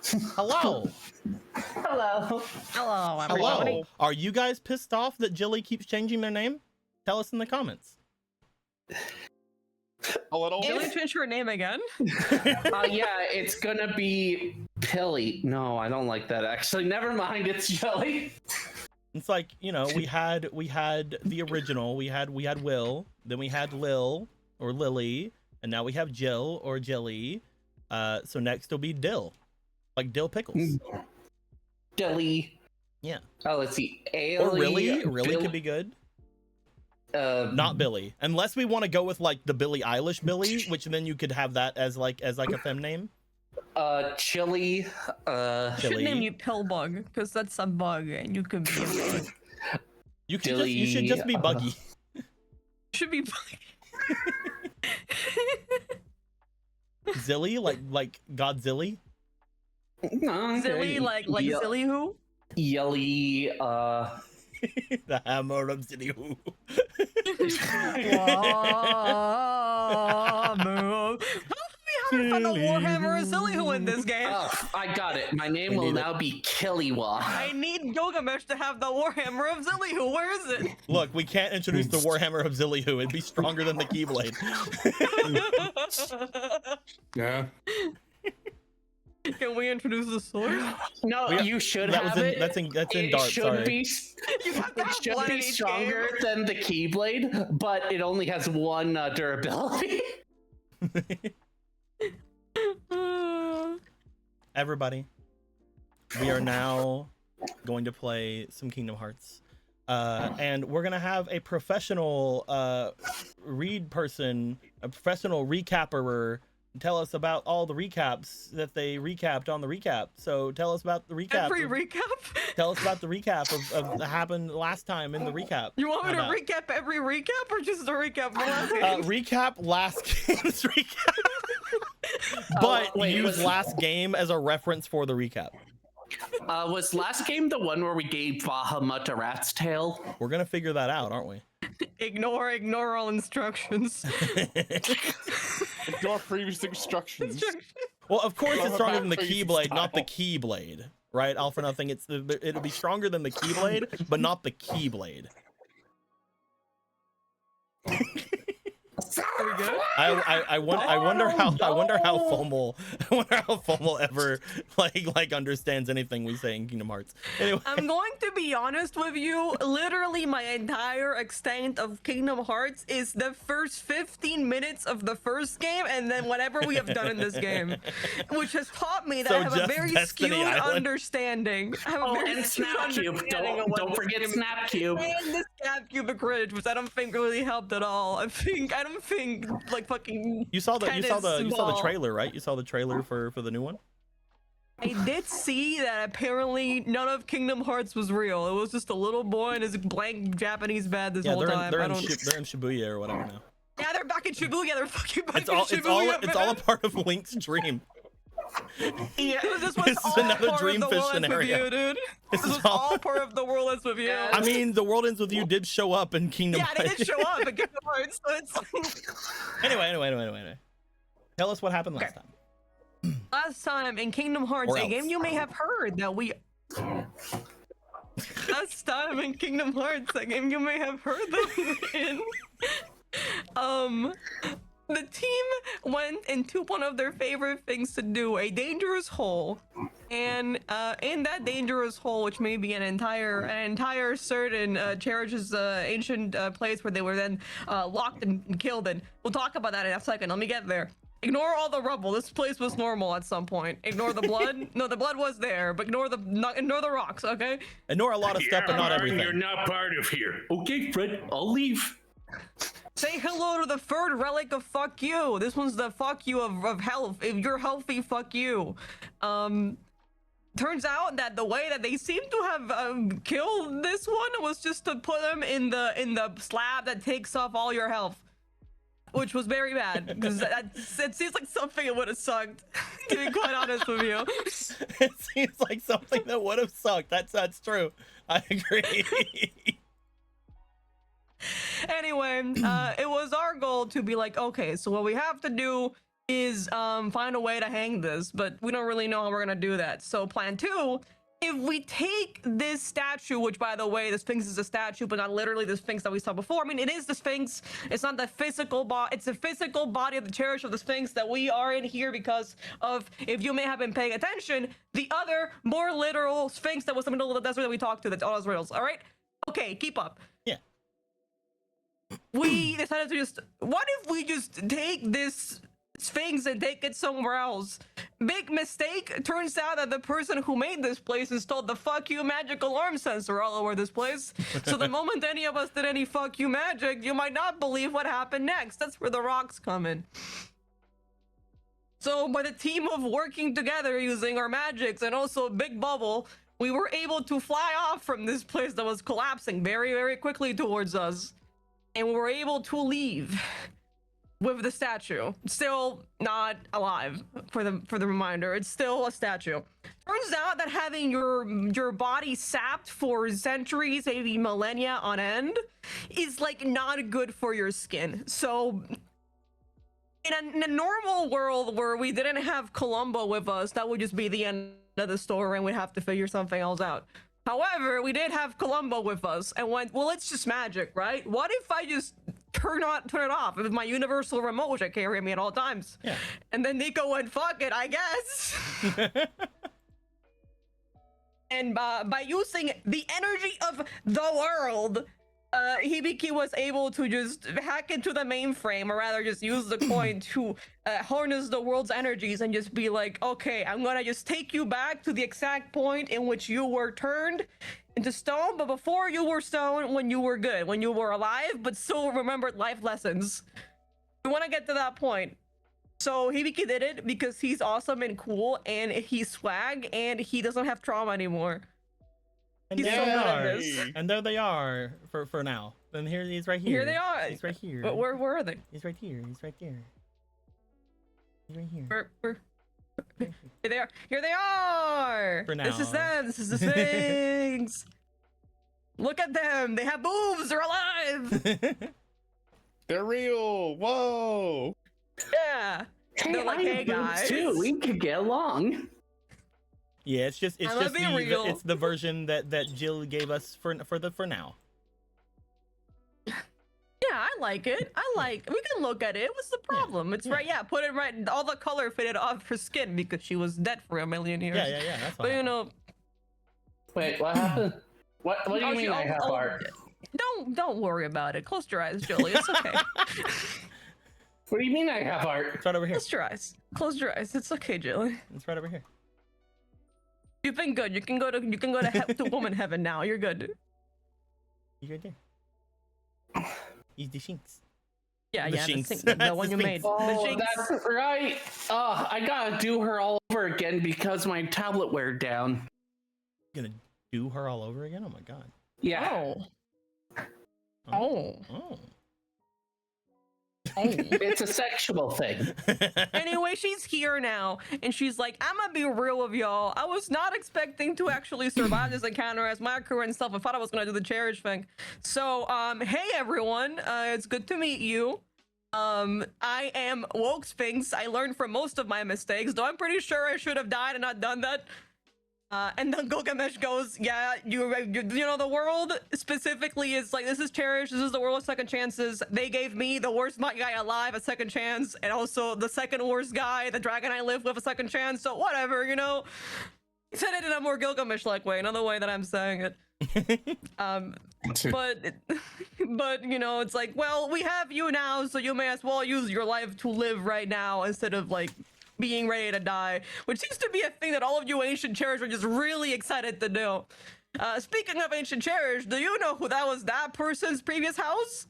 Hello. Hello. Hello, everybody. Hello. Are you guys pissed off that Jilly keeps changing their name? Tell us in the comments. A little. Can we change her name again? Yeah, it's gonna be Pilly. No, I don't like that. Actually, never mind. It's Jelly. It's like, you know, we had the original. We had Will, then we had Lil or Lily, and now we have Jill or Jelly. So next will be Dill, like dill pickles. Dilly. Yeah. Oh, let's see. Or really could be good. Not Billy, unless we want to go with like the Billie Eilish Billy, which then you could have that as like a fem name. Chili. Should name you Pillbug because that's a bug and you could be a bug. You should just be Buggy. Should be Buggy. Zilly, like Godzilla. No, Zilly, like Zilly who? Yelly. The hammer of Zilly who. We haven't found the Warhammer of Zilly who in this game. Oh, I got it. My name will now be Killywa. I need Gilgamesh to have the Warhammer of Zillihu. Where is it? Look, we can't introduce the Warhammer of Zillihu. It'd be stronger than the Keyblade. Yeah. Can we introduce the sword? No, you should that have was in, it. That's in It Dart, should sorry. be. You have to It have should one in be each stronger game. than the Keyblade, but it only has one durability. Everybody, we are now going to play some Kingdom Hearts. And we're gonna have a professional read person, a professional recapperer, tell us about all the recaps that they recapped on the recap. So tell us about the recap. Every recap? Tell us about the recap of what happened last time in the recap. You want me to How about- recap every recap or just a recap for last game? Recap last game's recap. But wait, use was- last game as a reference for the recap. Was last game the one where we gave Bahamut a rat's tail? We're gonna figure that out, aren't we? Ignore all instructions. Ignore previous instructions. Well, of course it's stronger than the Crazy Keyblade, not the style. Keyblade, right? All for nothing. It'll be stronger than the Keyblade, but not the Keyblade. Are we good? I wonder how FOMO ever like understands anything we say in Kingdom Hearts. Anyway, I'm going to be honest with you. Literally, my entire extent of Kingdom Hearts is the first 15 minutes of the first game, and then whatever we have done in this game, which has taught me that So I have a just very Destiny skewed Island. understanding. I have a very And skewed Snap Cube. understanding of what Don't this forget game is. Snap Cube. And the Snap Cube Bridge, which I don't think really helped at all. I don't think like fucking. you saw the small. trailer, right? You saw the trailer for the new one. I did see that apparently none of Kingdom Hearts was real. It was just a little boy in his blank Japanese bed this Yeah, whole they're time. in Shibuya or whatever now. Yeah, they're back in Shibuya. They're fucking back It's in all Shibuya. it's all a part of Link's dream. Yeah, this was This is all another part Dream of the Fish world ends with scenario. you, dude. This This is was all- all part of the world ends with you. I mean, the world ends with you did show up in Kingdom yeah, they Hearts. did show up in Kingdom Hearts. So it's Anyway. Tell us what happened last time. last time in Kingdom Hearts, Or a else. game you may have heard that we. Last time in Kingdom Hearts, a game you may have heard that we were in. The team went into one of their favorite things to do, a dangerous hole, and in that dangerous hole, which may be an entire certain Cherished's ancient place where they were then locked and killed. And we'll talk about that in a second. Let me get there. Ignore all the rubble. This place was normal at some point. Ignore the blood. No, the blood was there, but ignore the rocks. Okay. Ignore a lot of stuff, but not You're everything. not part of here. Okay, Fred, I'll leave. Say hello to the third relic of fuck you. This one's the fuck you of health. If you're healthy, fuck you. Turns out that the way that they seem to have killed this one was just to put him in the slab that takes off all your health, which was very bad because it seems like something it would have sucked. To be quite honest with you. It seems like something that would have sucked. That's true. I agree. Anyway, it was our goal to be like, okay, so what we have to do is find a way to hang this, but we don't really know how we're gonna do that. So plan 2, if we take this statue, which by the way, the Sphinx is a statue, but not literally the Sphinx that we saw before. I mean, it is the Sphinx. It's not the physical body. It's the physical body of the Cherished of the Sphinx that we are in here because of, if you may have been paying attention, the other more literal Sphinx that was in the middle of the desert that we talked to. That's all those riddles. All right. Okay, keep up. Yeah. We decided to just, what if we just take this Sphinx and take it somewhere else? Big mistake. Turns out that the person who made this place installed the fuck you magic alarm sensor all over this place. So the moment any of us did any fuck you magic, you might not believe what happened next. That's where the rocks come in. So by the team of working together using our magics and also a big bubble, we were able to fly off from this place that was collapsing very, very quickly towards us. And we were able to leave with the statue. Still not alive, for the reminder. It's still a statue. Turns out that having your body sapped for centuries, maybe millennia on end, is like not good for your skin. So in a normal world where we didn't have Columbo with us, that would just be the end of the story and we'd have to figure something else out. However, we did have Columbo with us and went, well, it's just magic, right? What if I just turn it off with my universal remote, which I carry me at all times? Yeah. And then Nico went, fuck it, I guess. And by using the energy of the world, Hibiki was able to just hack into the mainframe, or rather just use the coin to harness the world's energies and just be like, okay, I'm gonna just take you back to the exact point in which you were turned into stone, but before you were stone, when you were good, when you were alive, but still remembered life lessons. We want to get to that point. So Hibiki did it because he's awesome and cool, and he's swag, and he doesn't have trauma anymore. And He's there so they good at are. this. And there they are for now. And here he's right here. Here they are. He's right here. But where are they? He's right here. He's right there. He's right here. Where? Here they are. Here they are. For This is now. them. This is the Sphinx. Look at them. They have boobs. They're alive. They're real. Whoa. Yeah. They're like, hey guys. Too. We could get along. Yeah, it's just I'm gonna be real. it's the version that Jill gave us for now. Yeah, I like it. We can look at it. What's the problem? It's right. Yeah, put it right. All the color faded off her skin because she was dead for a million years. Yeah. That's fine. But you know. Wait, what happened? What do you mean I have art? Don't worry about it. Close your eyes, Jolie. It's okay. What do you mean I have art? It's right over here. Close your eyes. Close your eyes. It's okay, Jolie. It's right over here. You've been good. You can go to woman heaven now. You're good. He's right there. He's the Shinx. Yeah, The yeah. Shinx. The one you The made. Sphinx. The Oh, Shinx. that's right. I gotta do her all over again because my tablet wear down. Gonna do her all over again? Oh my god. Yeah. Oh. Oh. It's a sexual thing. Anyway, she's here now, and she's like, I'm gonna be real with y'all. I was not expecting to actually survive this encounter as my crew and stuff. I thought I was gonna do the Cherished thing. So, hey everyone, it's good to meet you. I am Woke Sphinx. I learned from most of my mistakes, though I'm pretty sure I should have died and not done that. And then Gilgamesh goes, yeah, you know, the world specifically is like, this is Cherished, this is the world of second chances. They gave me, the worst guy alive, a second chance, and also the second worst guy, the dragon I live with, a second chance, so whatever, you know? He said it in a more Gilgamesh-like way, another way that I'm saying it. But, you know, it's like, well, we have you now, so you may as well use your life to live right now instead of, like, being ready to die, which seems to be a thing that all of you ancient Cherished are just really excited to do. Speaking of ancient Cherished, do you know who that was? That person's previous house?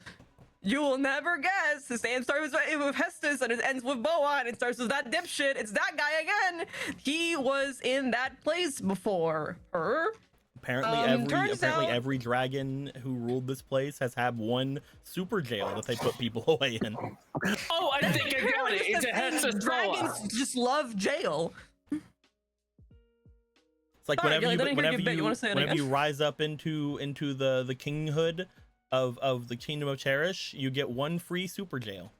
You will never guess. His name starts with Hestus and it ends with Boa, and it starts with that dipshit. It's that guy again. He was in that place before her. Apparently, every dragon who ruled this place has had one super jail that they put people away in. Oh, I think I got it. It's a Hestus Dragons just love jail. It's like Sorry, whenever Gilly, whenever you rise up into the kinghood of the kingdom of Cherish, you get one free super jail.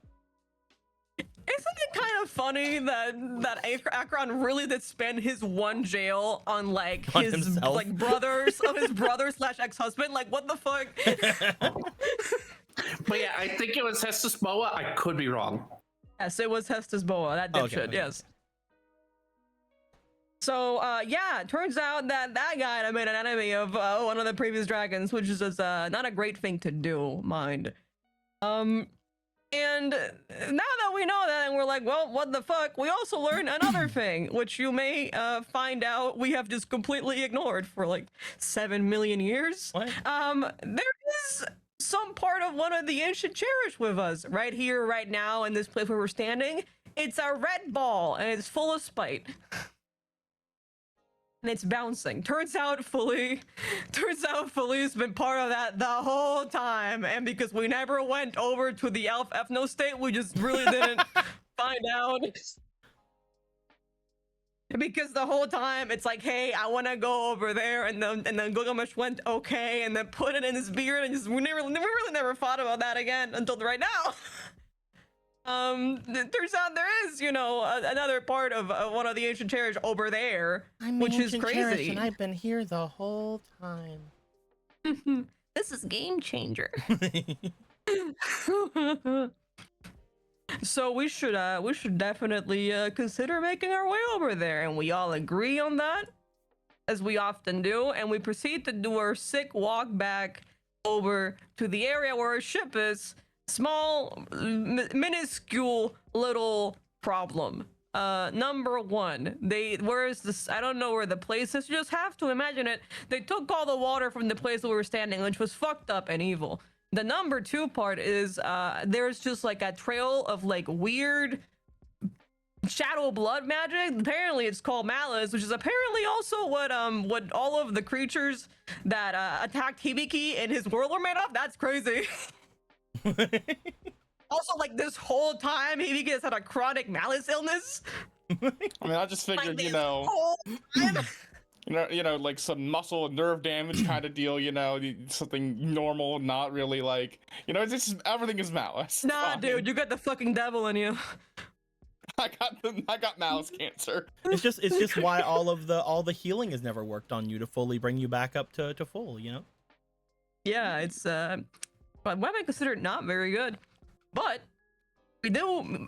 Isn't it kind of funny that Akron really did spend his one jail on like On his himself? like brothers of his brother / ex-husband? Like what the fuck? But yeah, I think it was Hestus Boa. I could be wrong. Yes, it was Hestus Boa. That dipshit. Okay. Yes. So yeah, it turns out that guy made an enemy of one of the previous dragons, which is just not a great thing to do, mind. And now that we know that, and we're like, well, what the fuck? We also learned another thing, which you may find out we have just completely ignored for like 7 million years. What? There is some part of one of the ancient Cherished with us right here, right now, in this place where we're standing. It's a red ball, and it's full of spite. And it's bouncing. Turns out Fully's been part of that the whole time. And because we never went over to the elf ethno state, we just really didn't find out. Because the whole time it's like, hey, I want to go over there, and then Gilgamesh went okay, and then put it in his beard, and we really never thought about that again until right now. It turns out there is, another part of one of the ancient Cherished over there, which is crazy. And I've been here the whole time. This is game changer. So we should definitely consider making our way over there, and we all agree on that, as we often do, and we proceed to do our sick walk back over to the area where our ship is. Small, minuscule little problem. Number one, where is this? I don't know where the place is. You just have to imagine it. They took all the water from the place where we were standing, which was fucked up and evil. The number two part is there's just like a trail of like weird shadow blood magic. Apparently it's called malice, which is apparently also what all of the creatures that attacked Hibiki in his world were made of. That's crazy. Also, like this whole time, he has had a chronic malice illness. I mean, I just figured, like some muscle and nerve damage kind of deal. Something normal, not really like, it's just everything is malice. Nah, dude, you got the fucking devil in you. I got malice cancer. It's just why all the healing has never worked on you to fully bring you back up to full. Yeah, it's but what I consider it not very good. But we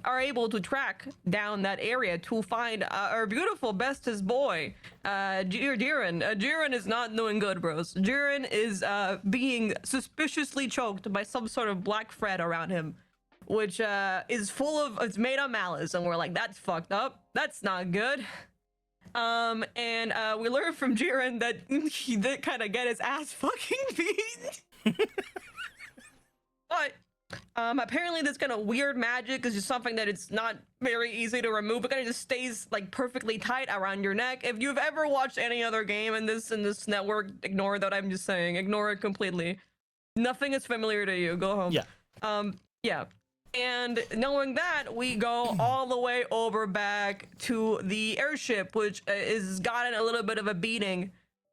are able to track down that area to find our beautiful bestest boy, Jiren. Jiren is not doing good, bros. Jiren is being suspiciously choked by some sort of black thread around him, which it's made of malice, and we're like, that's fucked up. That's not good. And we learned from Jiren that he did kind of get his ass fucking beat. But apparently this kind of weird magic is just something that it's not very easy to remove. It kind of just stays like perfectly tight around your neck. If you've ever watched any other game in this network, ignore that I'm just saying. Ignore it completely. Nothing is familiar to you. Go home. Yeah. Yeah. And knowing that, we go all the way over back to the airship, which is gotten a little bit of a beating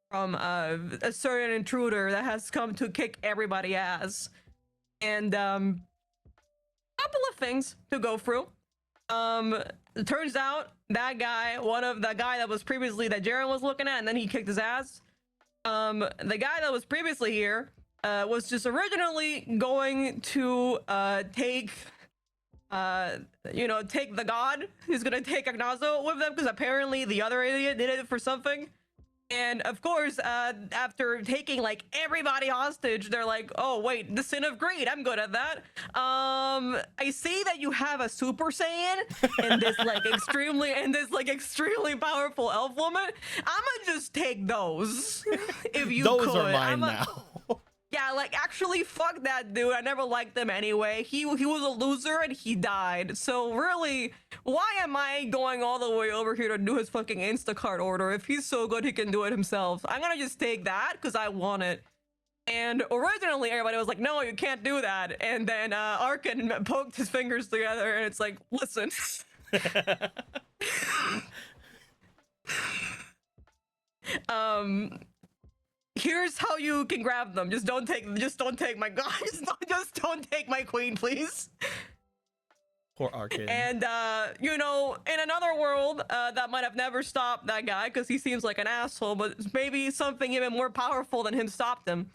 from a certain intruder that has come to kick everybody ass. And couple of things to go through. It turns out that guy, the guy that was previously that Jiren was looking at, and then he kicked his ass. The guy that was previously here was just originally going to take the god. He's gonna take Agnazo with them because apparently the other idiot did it for something. And of course, after taking like everybody hostage, they're like, "Oh wait, the sin of greed. I'm good at that." I see that you have a Super Saiyan and this extremely powerful elf woman. I'ma just take those. If you those could. are mine now. Yeah, like actually, fuck that dude. I never liked him anyway. He was a loser and he died. So really, why am I going all the way over here to do his fucking Instacart order if he's so good he can do it himself? I'm gonna just take that because I want it. And originally everybody was like, no, you can't do that. And then Arkin poked his fingers together and it's like, listen. Here's how you can grab them. Just don't take my god. Just don't take my queen, please. Poor Arcade. And you know, in another world, that might have never stopped that guy because he seems like an asshole, but maybe something even more powerful than him stopped him.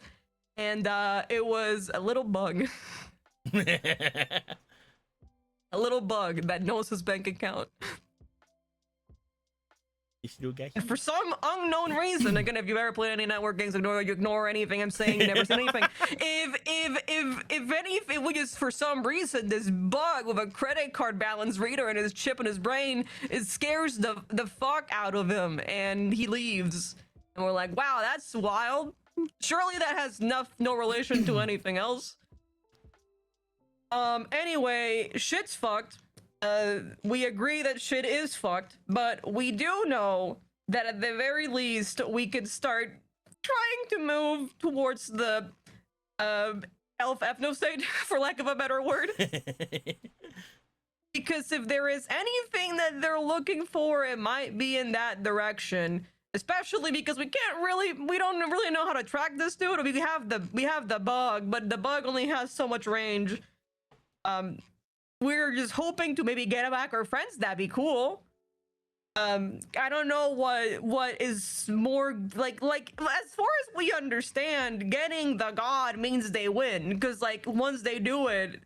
And it was a little bug. A little bug that knows his bank account. And for some unknown reason, again, if you've ever played any network games, you ignore anything I'm saying, you never seen anything. If anything, we just for some reason this bug with a credit card balance reader and his chip in his brain, it scares the fuck out of him, and he leaves. And we're like, wow, that's wild. Surely that has no relation to anything else. Anyway, shit's fucked. We agree that shit is fucked, but we do know that at the very least we could start trying to move towards the elf ethnostate, for lack of a better word. Because if there is anything that they're looking for, it might be in that direction. Especially because we don't really know how to track this dude. We have the bug, but the bug only has so much range. We're just hoping to maybe get back our friends. That'd be cool. I don't know what is more like as far as we understand, getting the god means they win, because like once they do it,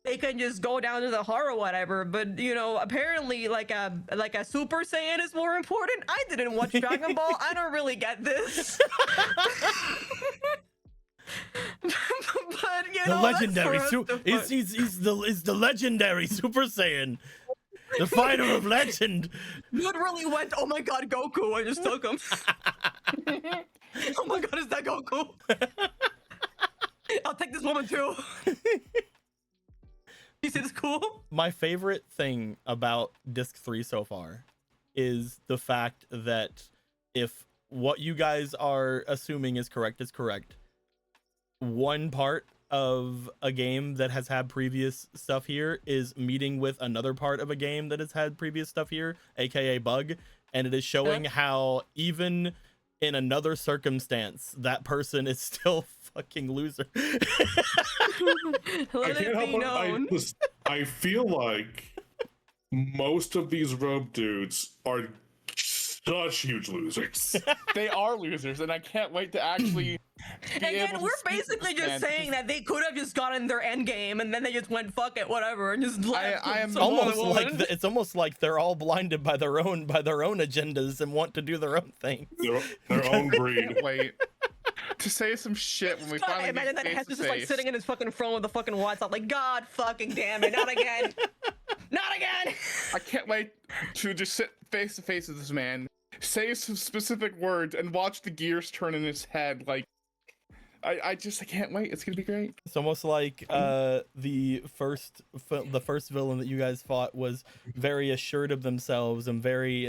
they can just go down to the heart or whatever. But you know, apparently like a Super Saiyan is more important. I didn't watch Dragon Ball. I don't really get this. But you know, the legendary he's the legendary Super Saiyan, the fighter of legend. Dude really went, oh my god, Goku, I just took him. Oh my god, is that Goku? I'll take this moment too. You see this cool? My favorite thing about disc 3 so far is the fact that if what you guys are assuming is correct, one part of a game that has had previous stuff here is meeting with another part of a game that has had previous stuff here, aka bug, and it is showing how even in another circumstance that person is still fucking loser. Let it be known. I feel like most of these robe dudes are such huge losers. They are losers, and I can't wait to actually. Again, we're basically just saying that they could have just gotten their end game, and then they just went fuck it, whatever, and just left. I am almost like it's almost like they're all blinded by their own agendas and want to do their own thing. Their own breed. Wait. To say some shit when we finally imagine that Hess is just like sitting in his fucking throne with the fucking WhatsApp, like, God fucking damn it, not again, not again. I can't wait to just sit face to face with this man, say some specific words, and watch the gears turn in his head. Like, I can't wait. It's gonna be great. It's almost like the first villain that you guys fought was very assured of themselves and very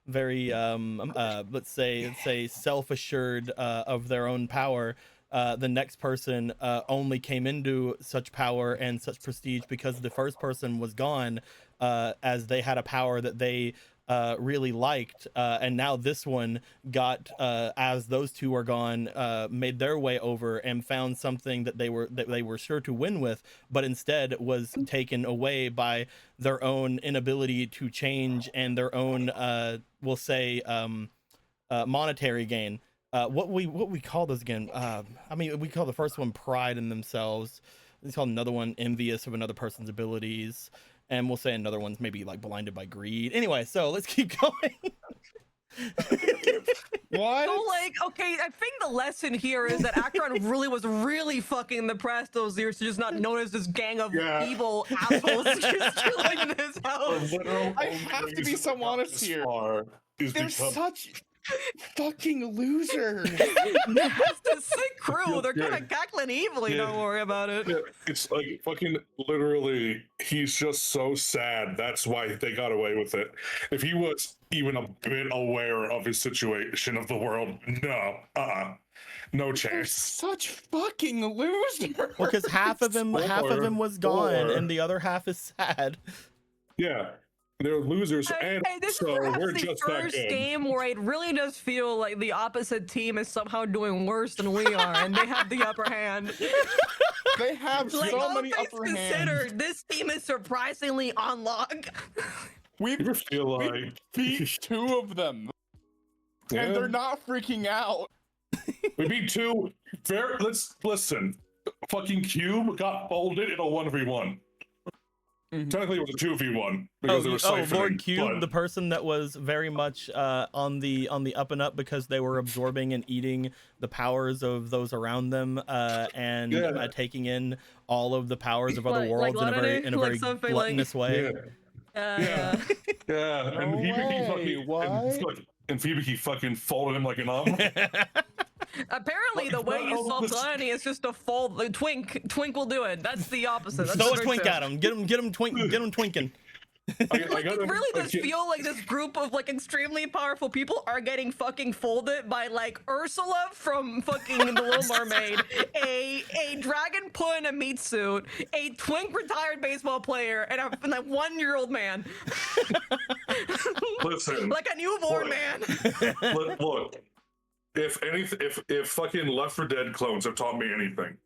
let's say self-assured of their own power. The next person only came into such power and such prestige because the first person was gone, as they had a power that they really liked, and now this one got, as those two are gone, made their way over and found something that they were sure to win with, but instead was taken away by their own inability to change and their own we'll say monetary gain. What we call those again? I mean, we call the first one pride in themselves. We call another one envious of another person's abilities. And we'll say another one's maybe like blinded by greed. Anyway, so let's keep going. What? So like, okay, I think the lesson here is that Akron was really fucking depressed those years to just not notice this gang of evil assholes just chilling in his house. I have to be so honest here. They're such fucking losers. That's the sick crew. They're kind of cackling evilly. Don't worry about it. Yeah, it's like fucking literally, he's just so sad. That's why they got away with it. If he was even a bit aware of his situation of the world, no chance. They're such fucking losers. Well, because half of him was gone and the other half is sad. Yeah. They're losers, and this so is perhaps we're the just that first good. game where it really does feel like the opposite team is somehow doing worse than we are, and they have the upper hand. They have Like, so all many things upper hands. considered, this team is surprisingly on lock. You ever feel we like beat 2 of them, yeah, and they're not freaking out. we beat 2. Let's listen. Fucking Cube got folded in a 1v1. Technically, it was a 2v1 because they were siphoning. Lord Cube, but- the person that was very much on the up and up because they were absorbing and eating the powers of those around them, and taking in all of the powers of other worlds in a very gluttonous way. Yeah. And No way, and Phoebe fucking folded him like an omelet. Apparently, the way you solve gluttony is just to fold the twink. Twink will do it. That's the opposite. That's Throw a the twink trick. at him. Get him twinking. It really does feel like this group of like extremely powerful people are getting fucking folded by like Ursula from fucking The Little Mermaid, a dragon put in a meat suit, a twink retired baseball player, and a 1-year-old man. Listen, like a newborn man. Look, if fucking Left 4 Dead clones have taught me anything,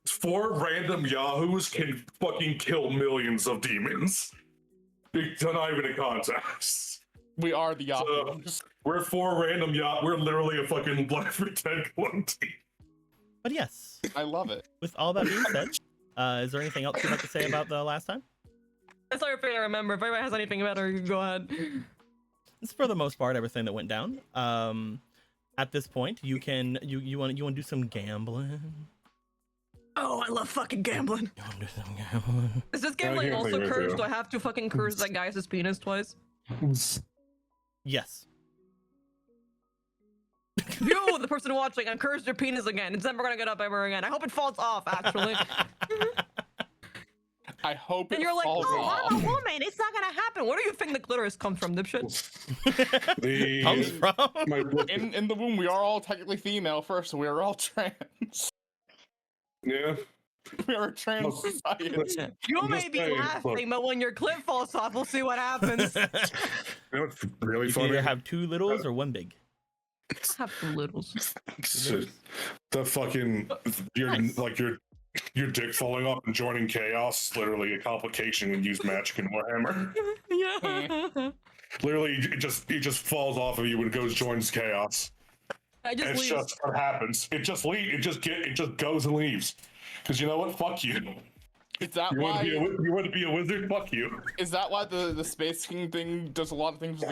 4 random yahoos can fucking kill millions of demons. It's not even a contest. We are the Yahoos. So, we're 4 random We're literally a fucking Left 4 Dead clone team. But yes, I love it. with all that being said, is there anything else you'd like to say about the last time? That's all I remember. If anybody has anything better, you can go ahead. It's for the most part everything that went down. At this point, you want to do some gambling. Oh, I love fucking gambling. You want to do some gambling? Is this gambling also gambling, cursed? too. Do I have to fucking curse that guy's penis twice? Yes. You, the person watching, I cursed your penis again. It's never gonna get up ever again. I hope it falls off, actually. I hope And it you're like, falls oh, off. I'm a woman. It's not gonna happen. Where do you think the clitoris comes from, dipshit? Comes from? In the womb, we are all technically female first, so we are all trans. Yeah. We are a trans society. You I'm may just be saying, laughing, but when your clit falls off, we'll see what happens. You know what's really You can funny? either have 2 littles or 1 big. Have the littles. The fucking your dick falling off and joining chaos is literally a complication when you use magic in Warhammer. Yeah. Literally, it just falls off of you when it goes joins chaos. I just It's leave. just what happens. It just goes and leaves. Because you know what? Fuck you. Is that You want why? you want to be a wizard? Fuck you. Is that why the Space King thing does a lot of things with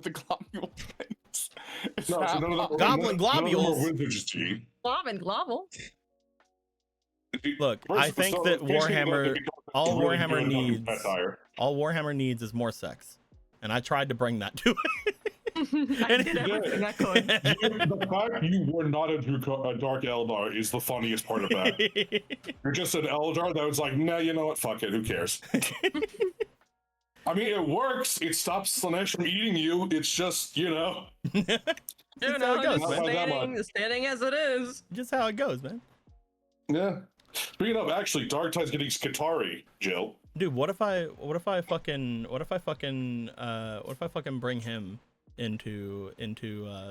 the globule things? Is No, that so none of why- them- Goblin none of them are globules. wizards, G. Glob and globble. Look, I think that Warhammer, all Warhammer needs is more sex, and I tried to bring that to it. I did everything I could. The fact you were not a Dark Eldar is the funniest part of that. You're just an Eldar that was like, nah, you know what? Fuck it. Who cares? I mean, it works. It stops Slanesh from eating you. It's just, You how know, it goes, just man. standing as it is. Just how it goes, man. Yeah. Speaking of, actually, Darktide's getting Skitarii, Jill. Dude, what if I fucking bring him into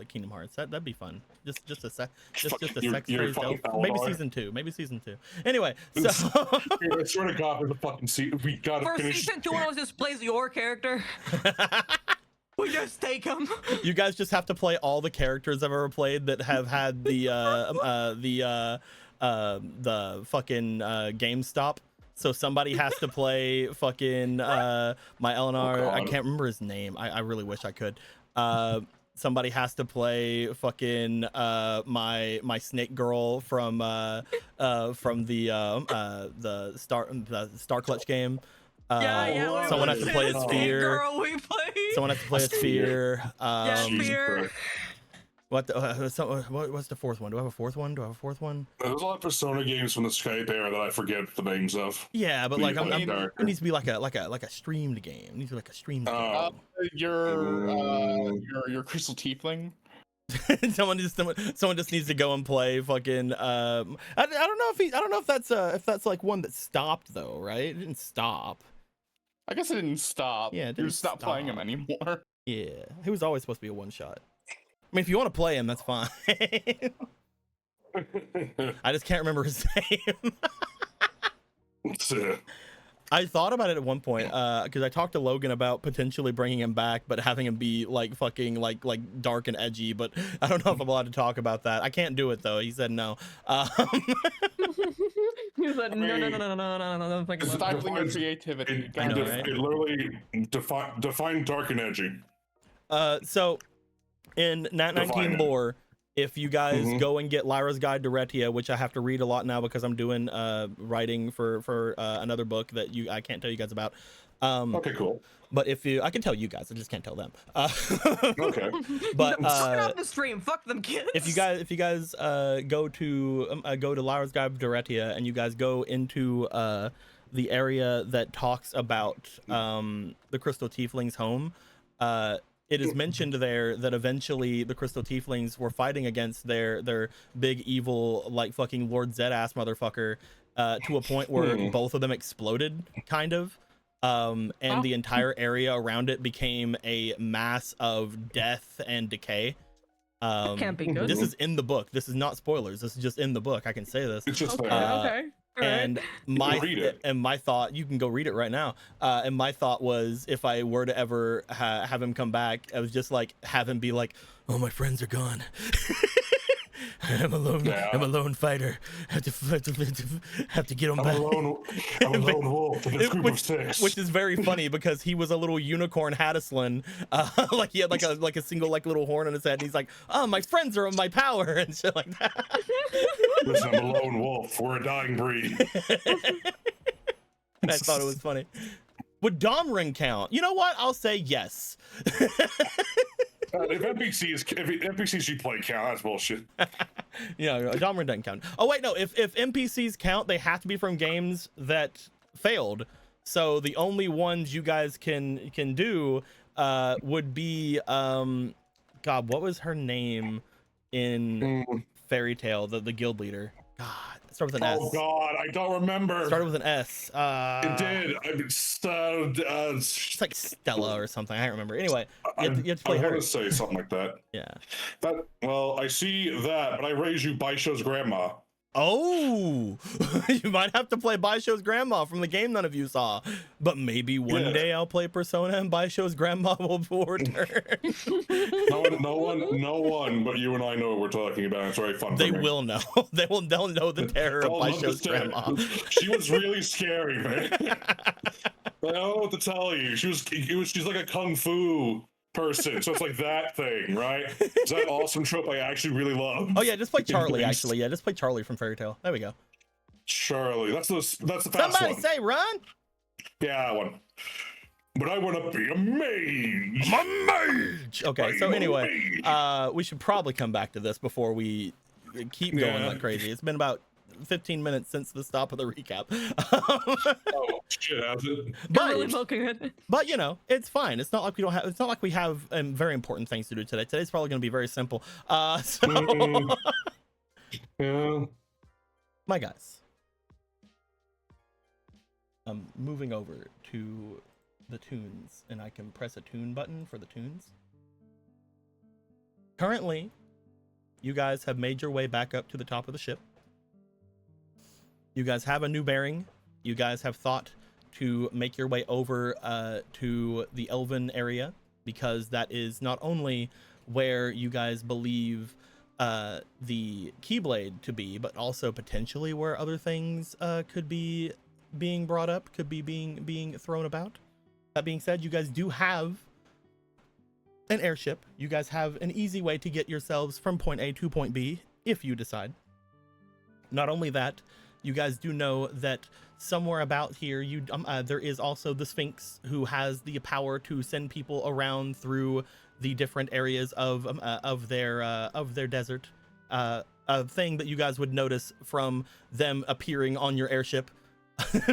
Kingdom Hearts? That'd be fun. Just a sex You're crazed fucking elf. Maybe Eldar. season 2. Anyway, so I swear to God, for the fucking we gotta For finish. season 2, one just plays your character. We just take him. you guys just have to play all the characters I've ever played that have had the fucking GameStop. So somebody has to play fucking my Eleanor. I can't remember his name. I really wish I could. Somebody has to play fucking my snake girl from the Star Clutch game. Yeah. Someone has to play a sphere. Girl, we play. Someone has to play a sphere. Yeah, sphere. What's the 4th one? Do I have a 4th one? There's a lot of Persona games from the Skype era that I forget the names of. Yeah, but like Darker. it needs to be like a streamed game. It needs to be like a streamed game. Your Crystal Tiefling. someone just needs to go and play fucking I don't know if that's like one that stopped though, right? It didn't stop. I guess it didn't stop. Yeah, it You're didn't just not playing him stop. anymore. Yeah, he was always supposed to be a one shot. I mean, if you want to play him, that's fine. I just can't remember his name. I thought about it at one point because I talked to Logan about potentially bringing him back, but having him be like fucking like dark and edgy. But I don't know if I'm allowed to talk about that. I can't do it though. He said no. He said no. Like, Stifling your creativity. I know, right? It literally define dark and edgy. So in Nat 19 lore, if you guys go and get Lyra's Guide to Retia, which I have to read a lot now because I'm doing writing for another book that I can't tell you guys about. Okay, cool. But if I can tell you guys, I just can't tell them. Okay. But turn off the stream. Fuck them kids. if you guys go to Lyra's Guide to Retia and you guys go into the area that talks about the Crystal Tiefling's home, it is mentioned there that eventually the Crystal Tieflings were fighting against their big evil like fucking Lord Zed ass motherfucker to a point where both of them exploded, kind of. And the entire area around it became a mass of death and decay. Can't be good. This is in the book. This is not spoilers. This is just in the book. I can say this. It's just Okay. there. Okay. All And right. my thought, you can go read it right now. And my thought was, if I were to ever have him come back, I was just like have him be like, "Oh, my friends are gone. I'm alone. Yeah. I'm a lone fighter. Have to get them I'm back." a lone wolf in this group of six. Which is very funny because he was a little unicorn Hattislin, like he had like a single like little horn on his head. And he's like, "Oh, my friends are my power," and shit like that. Listen, I'm a lone wolf. We're a dying breed. I thought it was funny. Would Dom Ring count? You know what? I'll say yes. If NPCs you play count, that's bullshit. Dom Ring doesn't count. Oh wait, no. If NPCs count, they have to be from games that failed. So the only ones you guys can do would be God, what was her name in Fairy Tale? The guild leader. God, it started with an S. Oh God, I don't remember. Started with an S. It did. It's like Stella or something. I don't remember. Anyway, you have to play I her. want to say something like that. Yeah. Well, I see that, but I raise you Baisho's grandma. Oh, you might have to play Baisho's grandma from the game none of you saw. But maybe one day I'll play Persona and Baisho's grandma will return. No one but you and I know what we're talking about. It's very fun. They for me. will know. They'll know the terror of Baisho's grandma. She was really scary, man. I don't know what to tell you. She's like a kung fu person, so it's like that thing, right? It's that awesome trope I actually really love. Oh yeah, just play Charlie. Actually, yeah, just play Charlie from Fairy Tale. There we go. Charlie, that's the fast Somebody one. say run. Yeah, that one. But I want to be a mage. I'm a mage. Okay, so anyway, we should probably come back to this before we keep going like crazy. It's been about 15 minutes since the stop of the recap. Oh shit, has it? You're really milking it. But it's fine. It's not like we don't have. It's not like we have very important things to do today. Today's probably going to be very simple. Yeah. My guys, I'm moving over to the tunes, and I can press a tune button for the tunes. Currently, you guys have made your way back up to the top of the ship. You guys have a new bearing. You guys have thought to make your way over to the Elven area, because that is not only where you guys believe the Keyblade to be, but also potentially where other things could be being brought up, could be being thrown about. That being said, you guys do have an airship. You guys have an easy way to get yourselves from point A to point B if you decide. Not only that, you guys do know that somewhere about here, there is also the Sphinx, who has the power to send people around through the different areas of their desert. A thing that you guys would notice from them appearing on your airship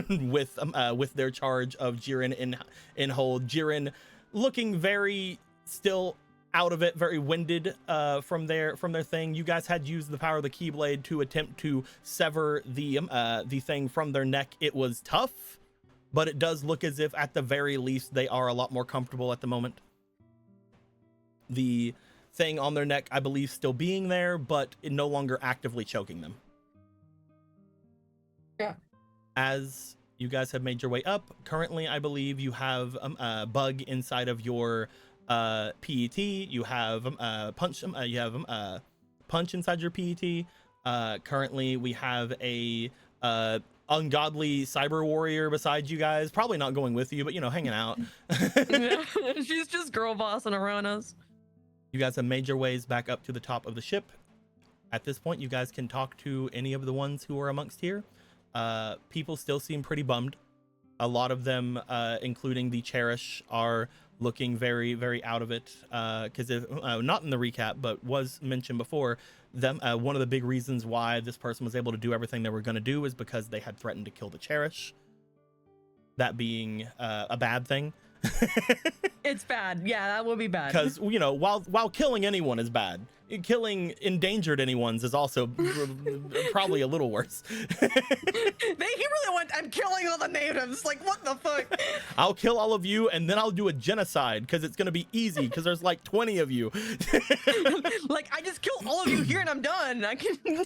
with their charge of Jiren in hold. Jiren looking very still out of it, very winded from their thing. You guys had used the power of the Keyblade to attempt to sever the thing from their neck. It was tough, but it does look as if at the very least they are a lot more comfortable at the moment. The thing on their neck, I believe, still being there, but it no longer actively choking them. Yeah. As you guys have made your way up, currently I believe you have a bug inside of your PET. You have punch. You have punch inside your PET. Currently we have a ungodly cyber warrior beside you guys, probably not going with you, but you know, hanging out. Yeah, she's just girl bossing around us. You guys have made your ways back up to the top of the ship. At this point, you guys can talk to any of the ones who are amongst here. People still seem pretty bummed. A lot of them, including the Cherish, are looking very, very out of it. Because not in the recap, but was mentioned before, them one of the big reasons why this person was able to do everything they were going to do is because they had threatened to kill the Cherish. That being a bad thing. It's bad. Yeah, that would be bad. Because, you know, while killing anyone is bad, killing endangered anyone's is also probably a little worse. He really went, I'm killing all the natives. Like, what the fuck? I'll kill all of you and then I'll do a genocide because it's going to be easy because there's like 20 of you. Like, I just killed all of you here and I'm done. I can.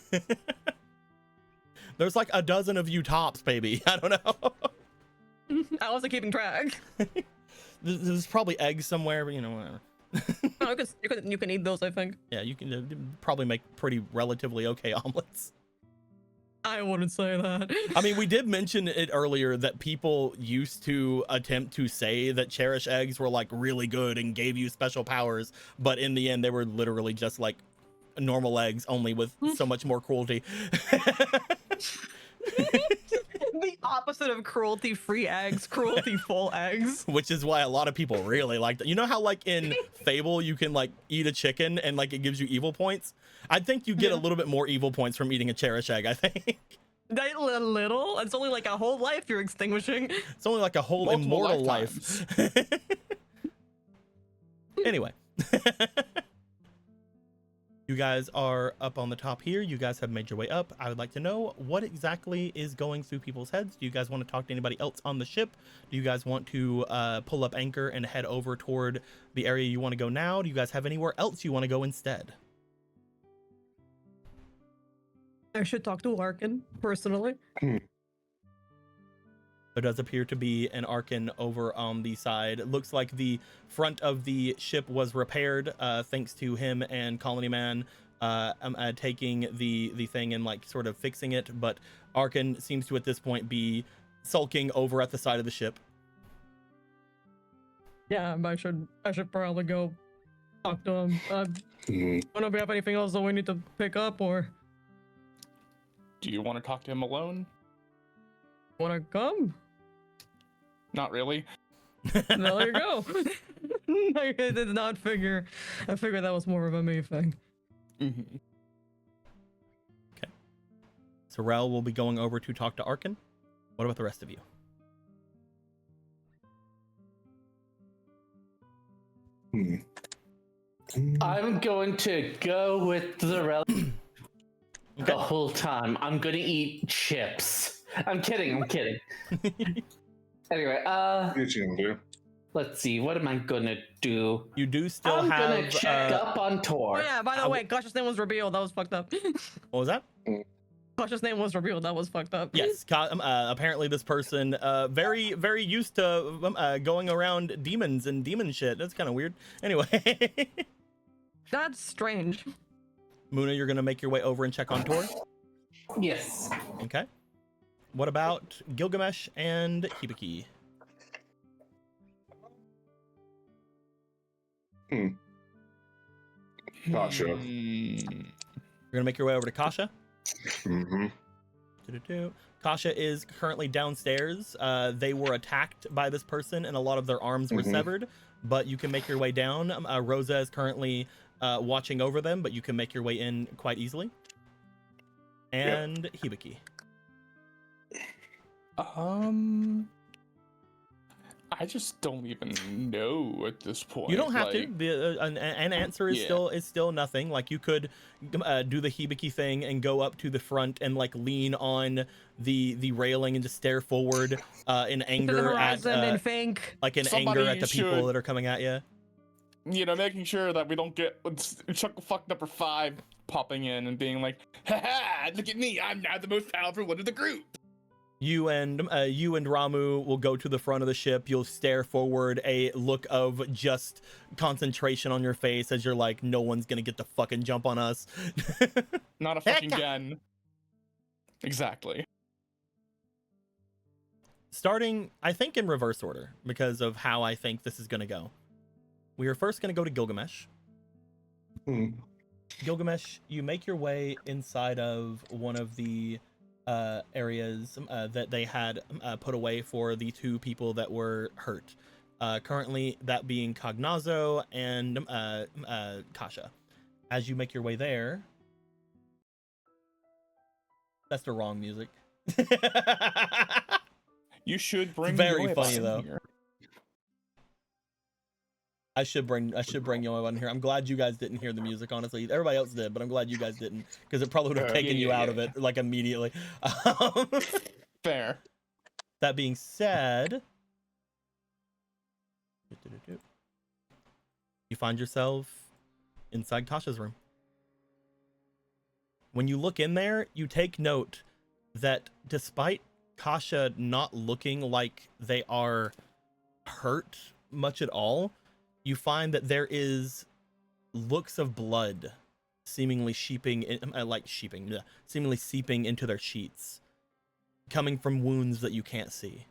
There's like a dozen of you tops, baby. I don't know. I wasn't keeping track. There's probably eggs somewhere, but you know, whatever. Oh, you can eat those, I think. Yeah, you can probably make pretty relatively okay omelets. I wouldn't say that. I mean, we did mention it earlier that people used to attempt to say that Cherish eggs were like really good and gave you special powers, but in the end they were literally just like normal eggs, only with so much more cruelty. The opposite of cruelty-free eggs, cruelty-full eggs. Which is why a lot of people really like that. You know how like in Fable you can like eat a chicken and like it gives you evil points? I think you get a little bit more evil points from eating a Cherish egg, I think. A little? It's only like a whole life you're extinguishing. It's only like a whole Multiple immortal lifetimes. life. Anyway. You guys are up on the top here. You guys have made your way up. I would like to know what exactly is going through people's heads. Do you guys want to talk to anybody else on the ship? Do you guys want to pull up anchor and head over toward the area you want to go now? Do you guys have anywhere else you want to go instead? I should talk to Larkin, personally. There does appear to be an Arkin over on the side. It looks like the front of the ship was repaired thanks to him and Colony Man taking the thing and like sort of fixing it. But Arkin seems to at this point be sulking over at the side of the ship. Yeah, I should probably go talk to him. I don't know if we have anything else that we need to pick up, or Do you want to talk to him alone? wanna come? Not really. No, there you go. I did not figure. I figured that was more of a me thing. Mm-hmm. So Rel will be going over to talk to Arkin. What about the rest of you? I'm going to go with the Okay. the whole time. I'm gonna eat chips. I'm kidding. Anyway, What you gonna do? let's see. What am I gonna do? You do still I'm have... gonna check up on Oh Tor. yeah, by the way, Cautious name was revealed. That was fucked up. What was that? Cautious name was revealed. That was fucked up. Yes, apparently this person very, very used to going around demons and demon shit. That's kind of weird. Anyway. That's strange. Muna, you're going to make your way over and check on Tor? Yes. Okay. What about Gilgamesh and Hibiki? Kasha. You're going to make your way over to Kasha? Mm-hmm. Kasha is currently downstairs. They were attacked by this person and a lot of their arms were severed, but you can make your way down. Rosa is currently watching over them, but you can make your way in quite easily. And Hibiki. I just don't even know at this point. You don't have to. like, An answer is Yeah. still nothing. Like you could do the hibiki thing and go up to the front and like lean on the railing and just stare forward in To the anger at horizon and think. like in Somebody anger at the people should- that are coming at you. making sure that we don't get Chuck fuck number 5 popping in and being like, haha, look at me, I'm now the most powerful one of the group. You and Ramu will go to the front of the ship. You'll stare forward, a look of just concentration on your face as you're like, no one's gonna get the fucking jump on us. Not a fucking gun. Exactly. Starting, I think, in reverse order because of how I think this is gonna go. We are first gonna go to Gilgamesh. Gilgamesh, you make your way inside of one of the areas that they had put away for the 2 people that were hurt. Currently, that being Cognazo and Kasha. As you make your way there, that's the wrong music. You should bring Very Yoev funny, in though. here. I should bring Yoev on here. I'm glad you guys didn't hear the music, honestly. Everybody else did, but I'm glad you guys didn't, because it probably would have taken you out of it like immediately. Fair. That being said, you find yourself inside Kasha's room. When you look in there, you take note that despite Kasha not looking like they are hurt much at all, you find that there is looks of blood seemingly seeping into their sheets, coming from wounds that you can't see.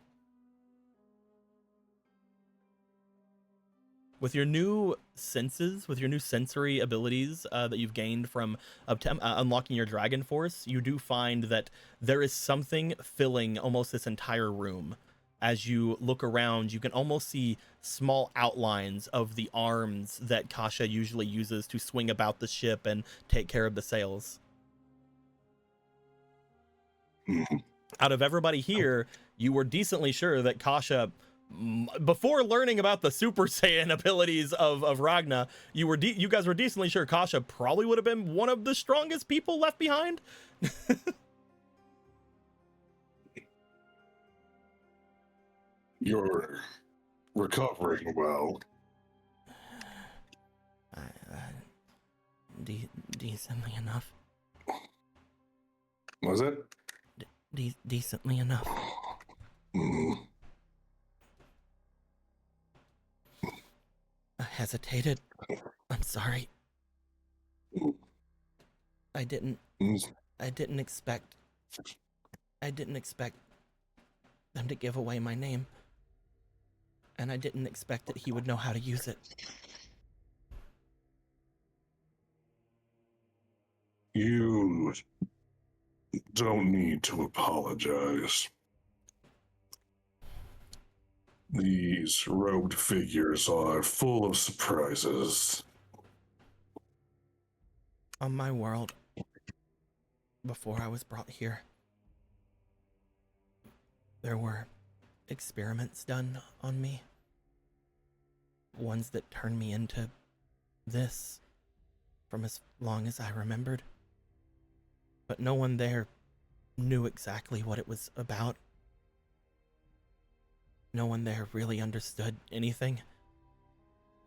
With your new senses, with your new sensory abilities that you've gained from unlocking your Dragon Force, you do find that there is something filling almost this entire room. As you look around, you can almost see small outlines of the arms that Kasha usually uses to swing about the ship and take care of the sails. Out of everybody here, you were decently sure that Kasha, before learning about the Super Saiyan abilities of Ragna, you guys were decently sure Kasha probably would have been one of the strongest people left behind. You're recovering well. Decently enough. Was it? Decently enough. I hesitated. I'm sorry. I didn't expect them to give away my name. And I didn't expect that he would know how to use it. You don't need to apologize. These robed figures are full of surprises. On my world, before I was brought here, there were experiments done on me. Ones that turned me into this from as long as I remembered. But no one there knew exactly what it was about. No one there really understood anything.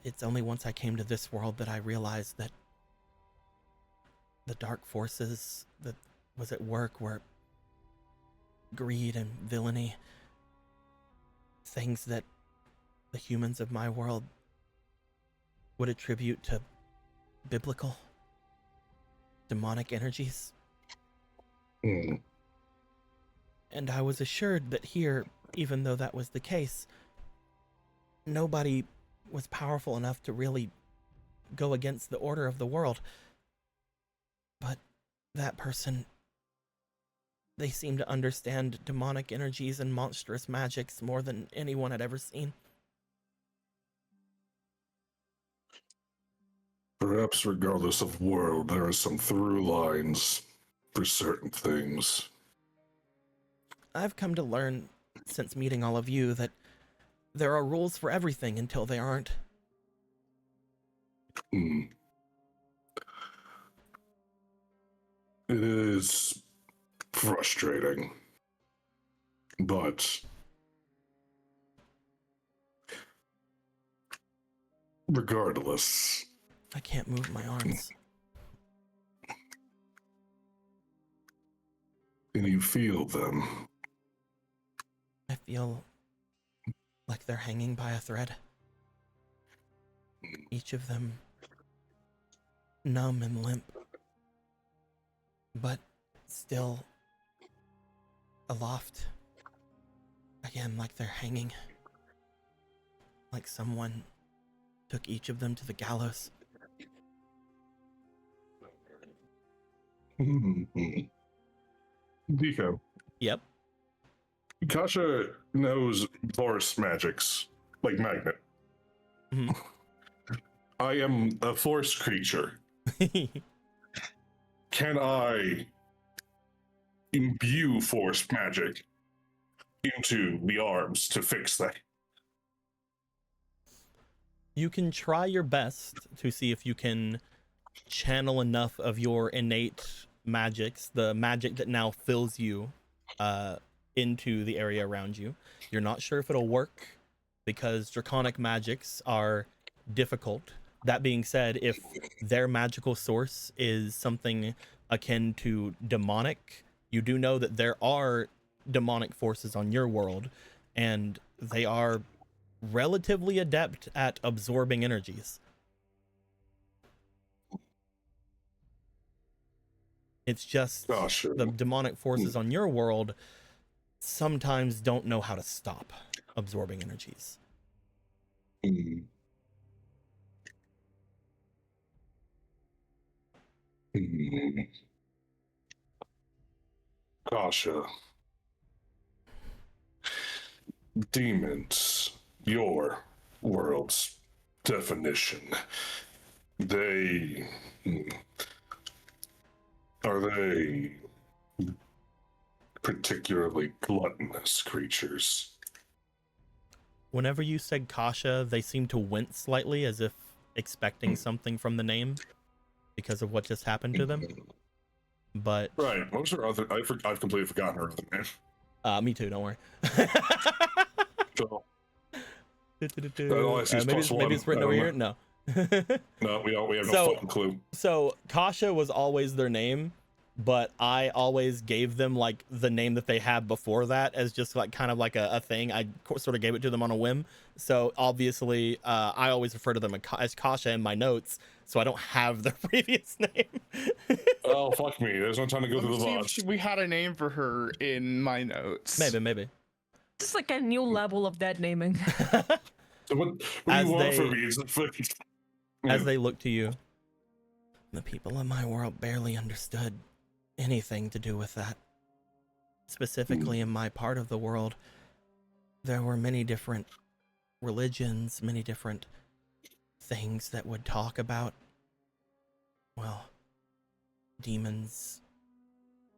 It's only once I came to this world that I realized that the dark forces that was at work were greed and villainy. Things that the humans of my world would attribute to biblical, demonic energies. And I was assured that here, even though that was the case, nobody was powerful enough to really go against the order of the world. But that person, they seem to understand demonic energies and monstrous magics more than anyone had ever seen. Perhaps regardless of world, there are some through lines for certain things. I've come to learn since meeting all of you that there are rules for everything until they aren't. It is frustrating, but regardless, I can't move my arms. and you feel them. I feel like they're hanging by a thread. Each of them numb and limp, but still aloft. Again, like they're hanging. Like someone took each of them to the gallows. Deco. Yep. Kasha knows force magics, like magnet. Mhm. I am a force creature. Can I imbue force magic into the arms to fix that? You can try your best to see if you can channel enough of your innate magics, the magic that now fills you, into the area around you. You're not sure if it'll work because draconic magics are difficult. That being said, if their magical source is something akin to demonic, you do know that there are demonic forces on your world, and they are relatively adept at absorbing energies. It's just Gosh, the demonic forces on your world sometimes don't know how to stop absorbing energies. Kasha. Demons, your world's definition. They are they particularly gluttonous creatures? Whenever you said Kasha, they seem to wince slightly as if expecting something from the name because of what just happened to them. But Right. What was her other? I've completely forgotten her other name. me too, don't worry. So, Maybe it's written over here. No. No, we have no So- fucking clue. So Kasha was always their name, but I always gave them like the name that they had before that as just like kind of like a thing. I sort of gave it to them on a whim. So obviously, I always refer to them as Kasha in my notes, so I don't have their previous name. Oh, fuck me. There's no time to go Let through me the see if VODs. we had a name for her in my notes. Maybe. This is like a new level of dead naming. So what do As you want they- from me? It's fucking... As they look to you, the people in my world barely understood anything to do with that. Specifically in my part of the world, there were many different religions, many different things that would talk about, well, demons,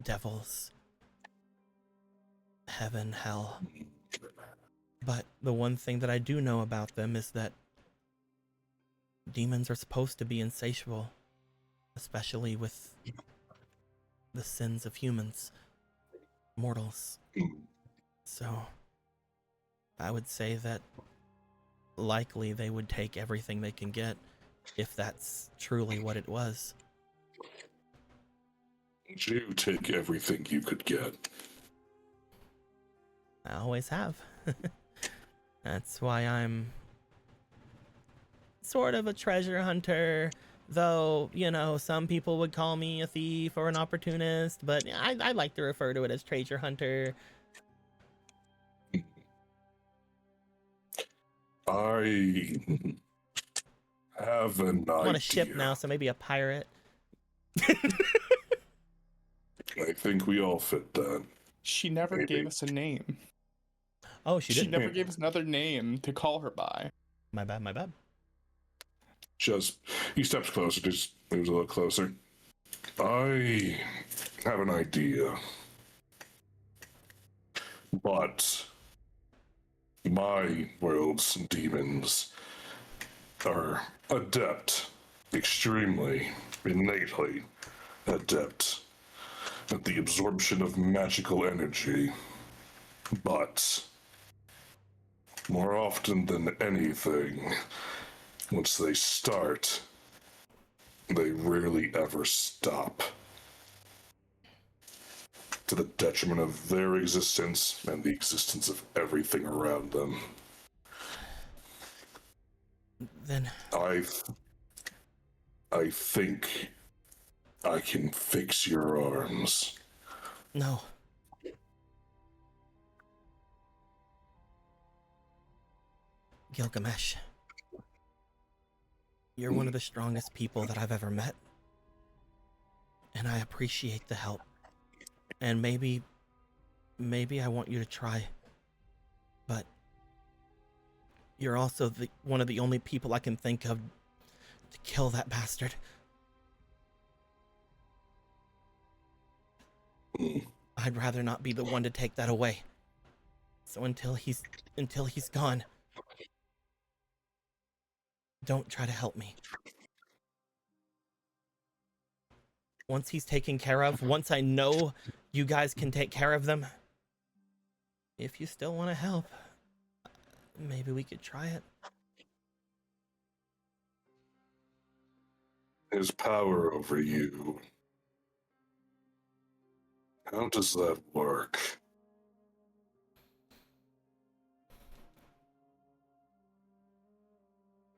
devils, heaven, hell. But the one thing that I do know about them is that demons are supposed to be insatiable, especially with the sins of humans, mortals. So I would say that likely they would take everything they can get if that's truly what it was. You take everything you could get. I always have. That's why I'm sort of a treasure hunter, though, you know, some people would call me a thief or an opportunist, but I like to refer to it as treasure hunter. I have an idea. I'm on a ship now, so maybe a pirate. I think we all fit that. She never Maybe. gave us a name. Oh, she She didn't. never gave us another name to call her by. My bad. Just, he steps closer, just moves a little closer. I have an idea. But My world's demons are adept, extremely, innately adept at the absorption of magical energy, but more often than anything, once they start, they rarely ever stop, to the detriment of their existence and the existence of everything around them. Then I think I can fix your arms. no. Gilgamesh, you're one of the strongest people that I've ever met. And I appreciate the help. And maybe I want you to try. But you're also one of the only people I can think of to kill that bastard. I'd rather not be the one to take that away. So until he's gone, don't try to help me. Once he's taken care of, once I know you guys can take care of them, if you still want to help, maybe we could try it. His power over you. How does that work?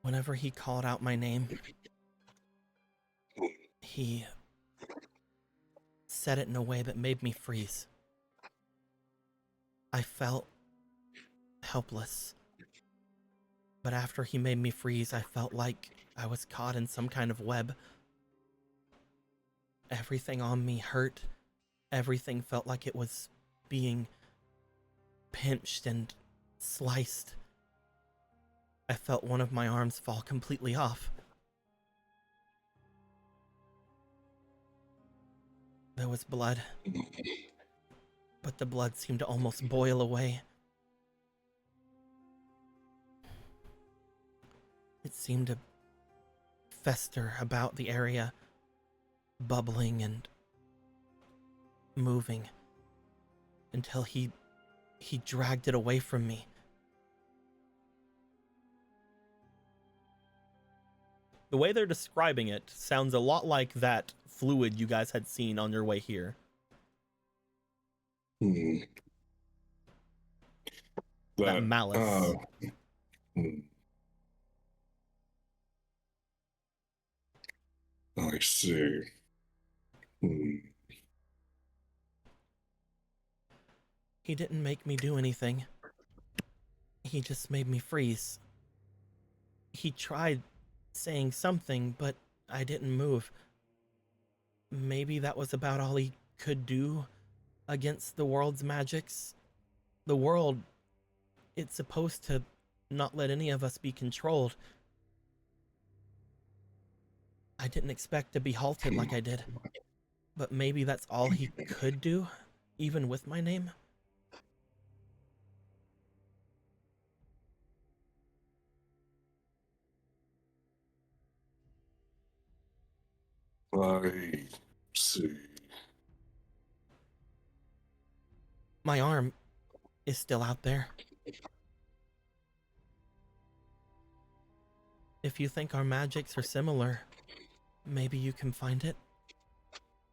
Whenever he called out my name, he said it in a way that made me freeze. I felt helpless. But after he made me freeze, I felt like I was caught in some kind of web. Everything on me hurt. Everything felt like it was being pinched and sliced. I felt one of my arms fall completely off. There was blood, but the blood seemed to almost boil away. It seemed to fester about the area, bubbling and moving, until he dragged it away from me. The way they're describing it sounds a lot like that fluid you guys had seen on your way here. That malice. I see. He didn't make me do anything. He just made me freeze. He tried saying something, but I didn't move. Maybe that was about all he could do against the world's magics. The world, it's supposed to not let any of us be controlled. I didn't expect to be halted like I did. But maybe that's all he could do, even with my name. I see. My arm is still out there. If you think our magics are similar, maybe you can find it.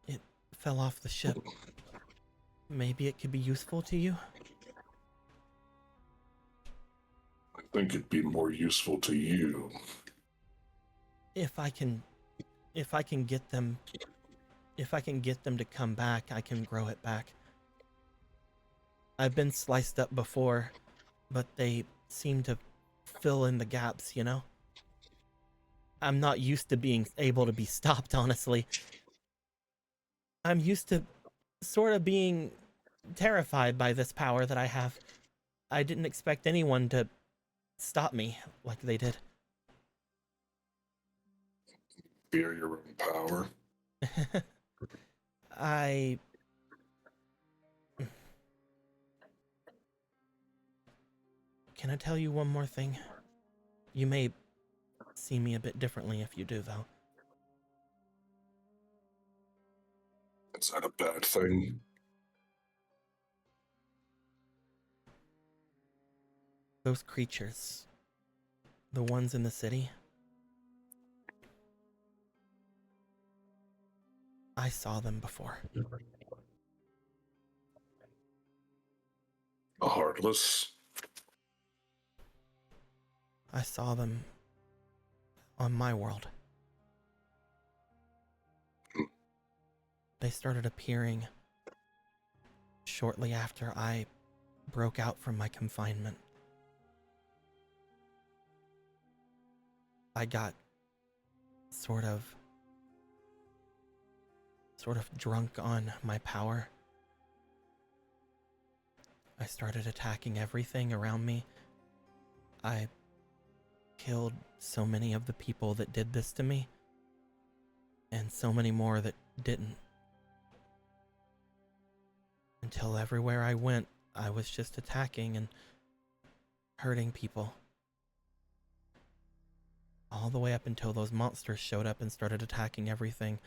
It fell off the ship. Maybe it could be useful to you? I think it'd be more useful to you. If I can get them to come back, I can grow it back. I've been sliced up before, but they seem to fill in the gaps, you know? I'm not used to being able to be stopped, honestly. I'm used to sort of being terrified by this power that I have. I didn't expect anyone to stop me like they did. Fear your own power. Can I tell you one more thing? You may see me a bit differently if you do, though. Is that a bad thing? Those creatures, the ones in the city, I saw them before. Heartless? I saw them on my world. They started appearing shortly after I broke out from my confinement. I got sort of drunk on my power. I started attacking everything around me. I killed so many of the people that did this to me, and so many more that didn't. Until everywhere I went, I was just attacking and hurting people. All the way up until those monsters showed up and started attacking everything.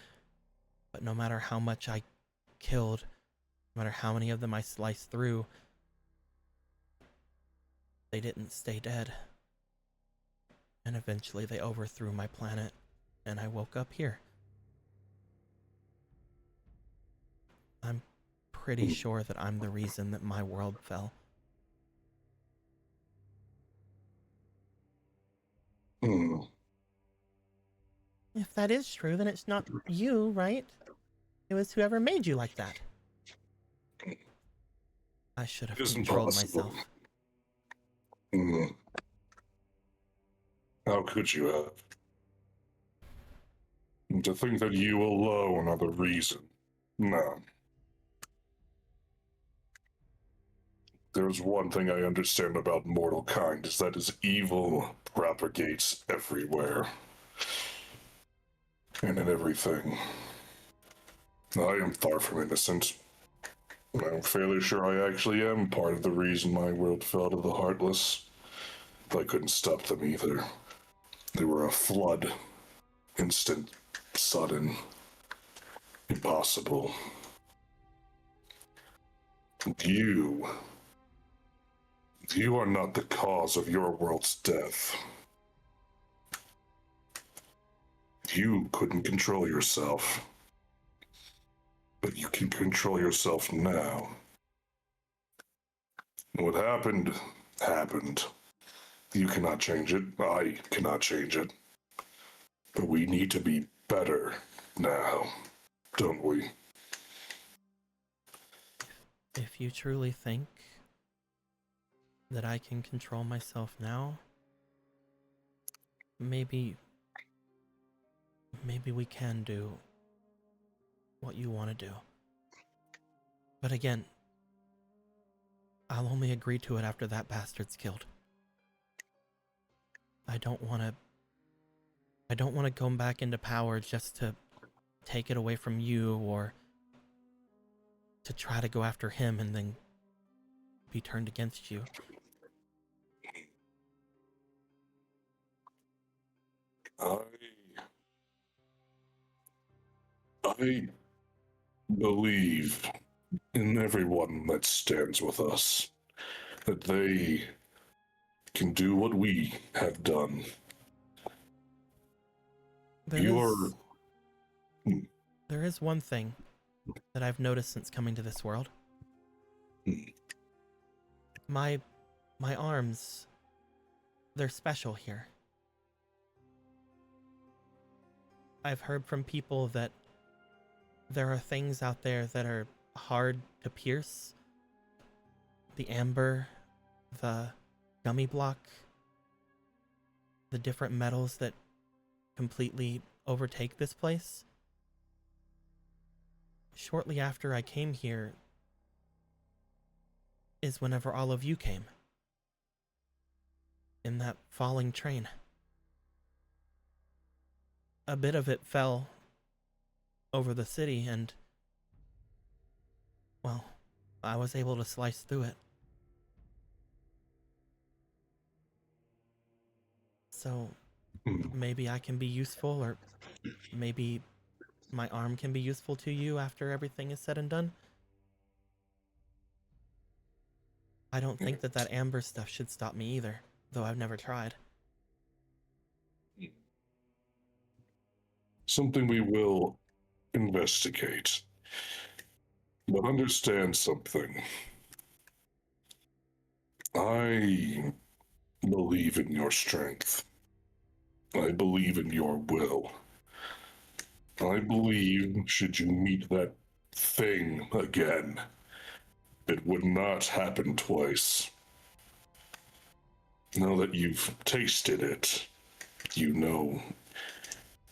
But no matter how much I killed, no matter how many of them I sliced through, they didn't stay dead. And eventually they overthrew my planet, and I woke up here. I'm pretty sure that I'm the reason that my world fell. If that is true, then it's not you, right? It was whoever made you like that. I should have controlled myself. How could you have? And to think that you alone are the reason. No. There's one thing I understand about mortal kind, is that his evil propagates everywhere. And in everything. I am far from innocent. I'm fairly sure I actually am part of the reason my world fell to the Heartless. I couldn't stop them either. They were a flood. Instant, sudden, impossible. You are not the cause of your world's death. You couldn't control yourself. But you can control yourself now. What happened, happened. You cannot change it. I cannot change it. But we need to be better now, don't we? If you truly think that I can control myself now, maybe we can do what you want to do. But again, I'll only agree to it after that bastard's killed. I don't want to go back into power just to take it away from you, or to try to go after him and then be turned against you. I believe in everyone that stands with us, that they can do what we have done. There is one thing that I've noticed since coming to this world. My arms, they're special here. I've heard from people that there are things out there that are hard to pierce. The amber, the gummy block, the different metals that completely overtake this place. Shortly after I came here is whenever all of you came. In that falling train. A bit of it fell over the city, and, well, I was able to slice through it. So Hmm. maybe I can be useful, or maybe my arm can be useful to you after everything is said and done. I don't think that amber stuff should stop me either, though I've never tried. Something we will investigate. But understand something. I believe in your strength. I believe in your will. I believe should you meet that thing again, it would not happen twice. Now that you've tasted it, you know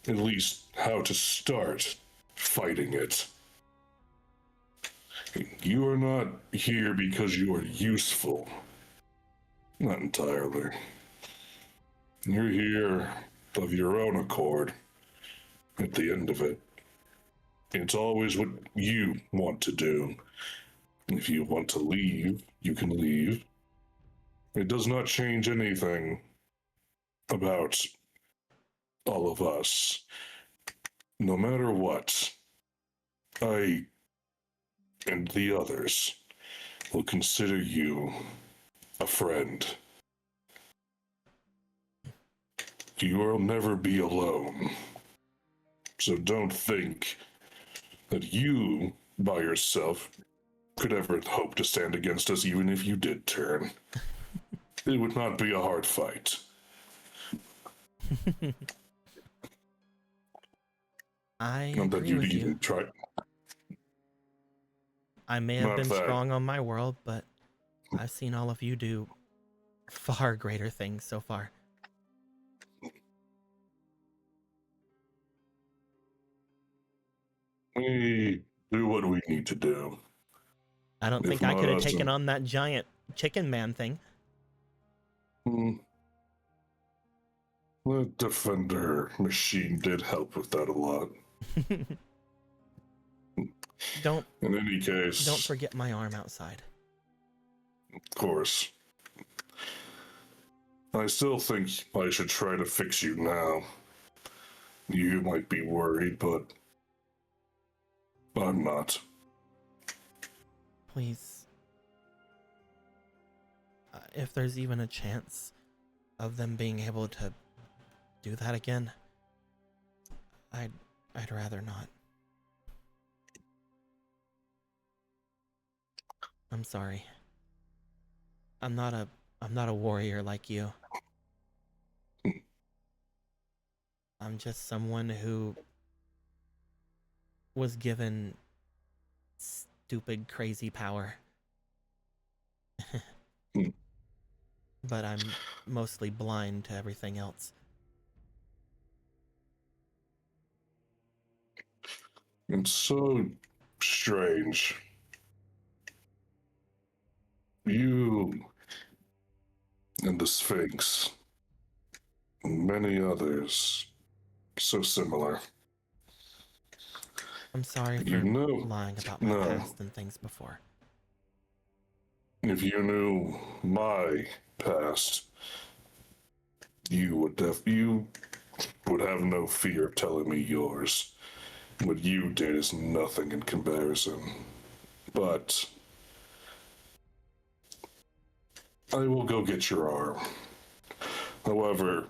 at least how to start fighting it. You are not here because you are useful. Not entirely. You're here of your own accord. At the end of it, it's always what you want to do. If you want to leave, you can leave. It does not change anything about all of us. No matter what, I and the others will consider you a friend. You will never be alone. So don't think that you, by yourself, could ever hope to stand against us even if you did turn. It would not be a hard fight. I Not that agree you'd with even you. try. I may have Not been that. strong on my world, but I've seen all of you do far greater things so far. We do what we need to do. I don't If think I not could have us, taken then- on that giant chicken man thing. The defender machine did help with that a lot. Don't In any case, don't forget my arm outside. of course. I still think I should try to fix you now. You might be worried, but I'm not. Please. If there's even a chance of them being able to do that again, I'd rather not. I'm sorry. I'm not a warrior like you. I'm just someone who was given stupid, crazy power. But I'm mostly blind to everything else. It's so strange. You and the Sphinx, and many others, so similar. I'm sorry for You know, lying about my no. past and things before. If you knew my past, you would have no fear of telling me yours. What you did is nothing in comparison. But I will go get your arm. However,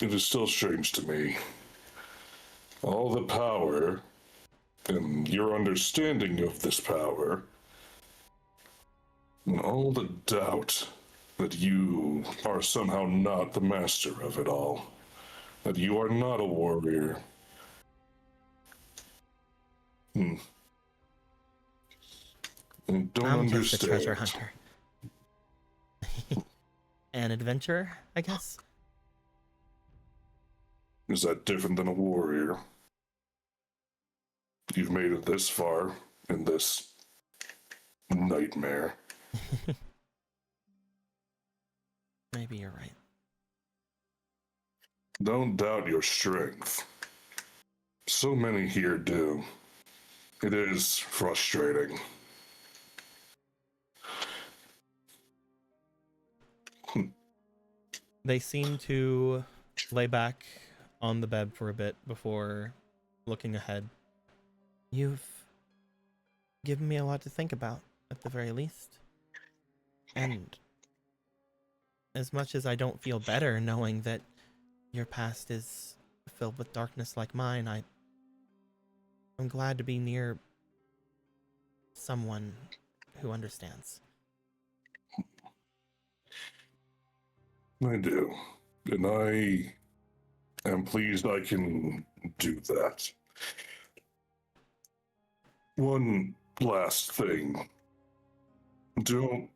it is still strange to me. All the power and your understanding of this power, and all the doubt that you are somehow not the master of it all, that you are not a warrior. I don't I'm understand. just a treasure hunter. An adventurer, I guess? Is that different than a warrior? You've made it this far in this nightmare. Maybe you're right. Don't doubt your strength. So many here do. It is frustrating. They seem to lay back on the bed for a bit before looking ahead. You've given me a lot to think about, at the very least. And as much as I don't feel better knowing that your past is filled with darkness like mine, I'm glad to be near someone who understands. I do. And I am pleased I can do that. One last thing. Don't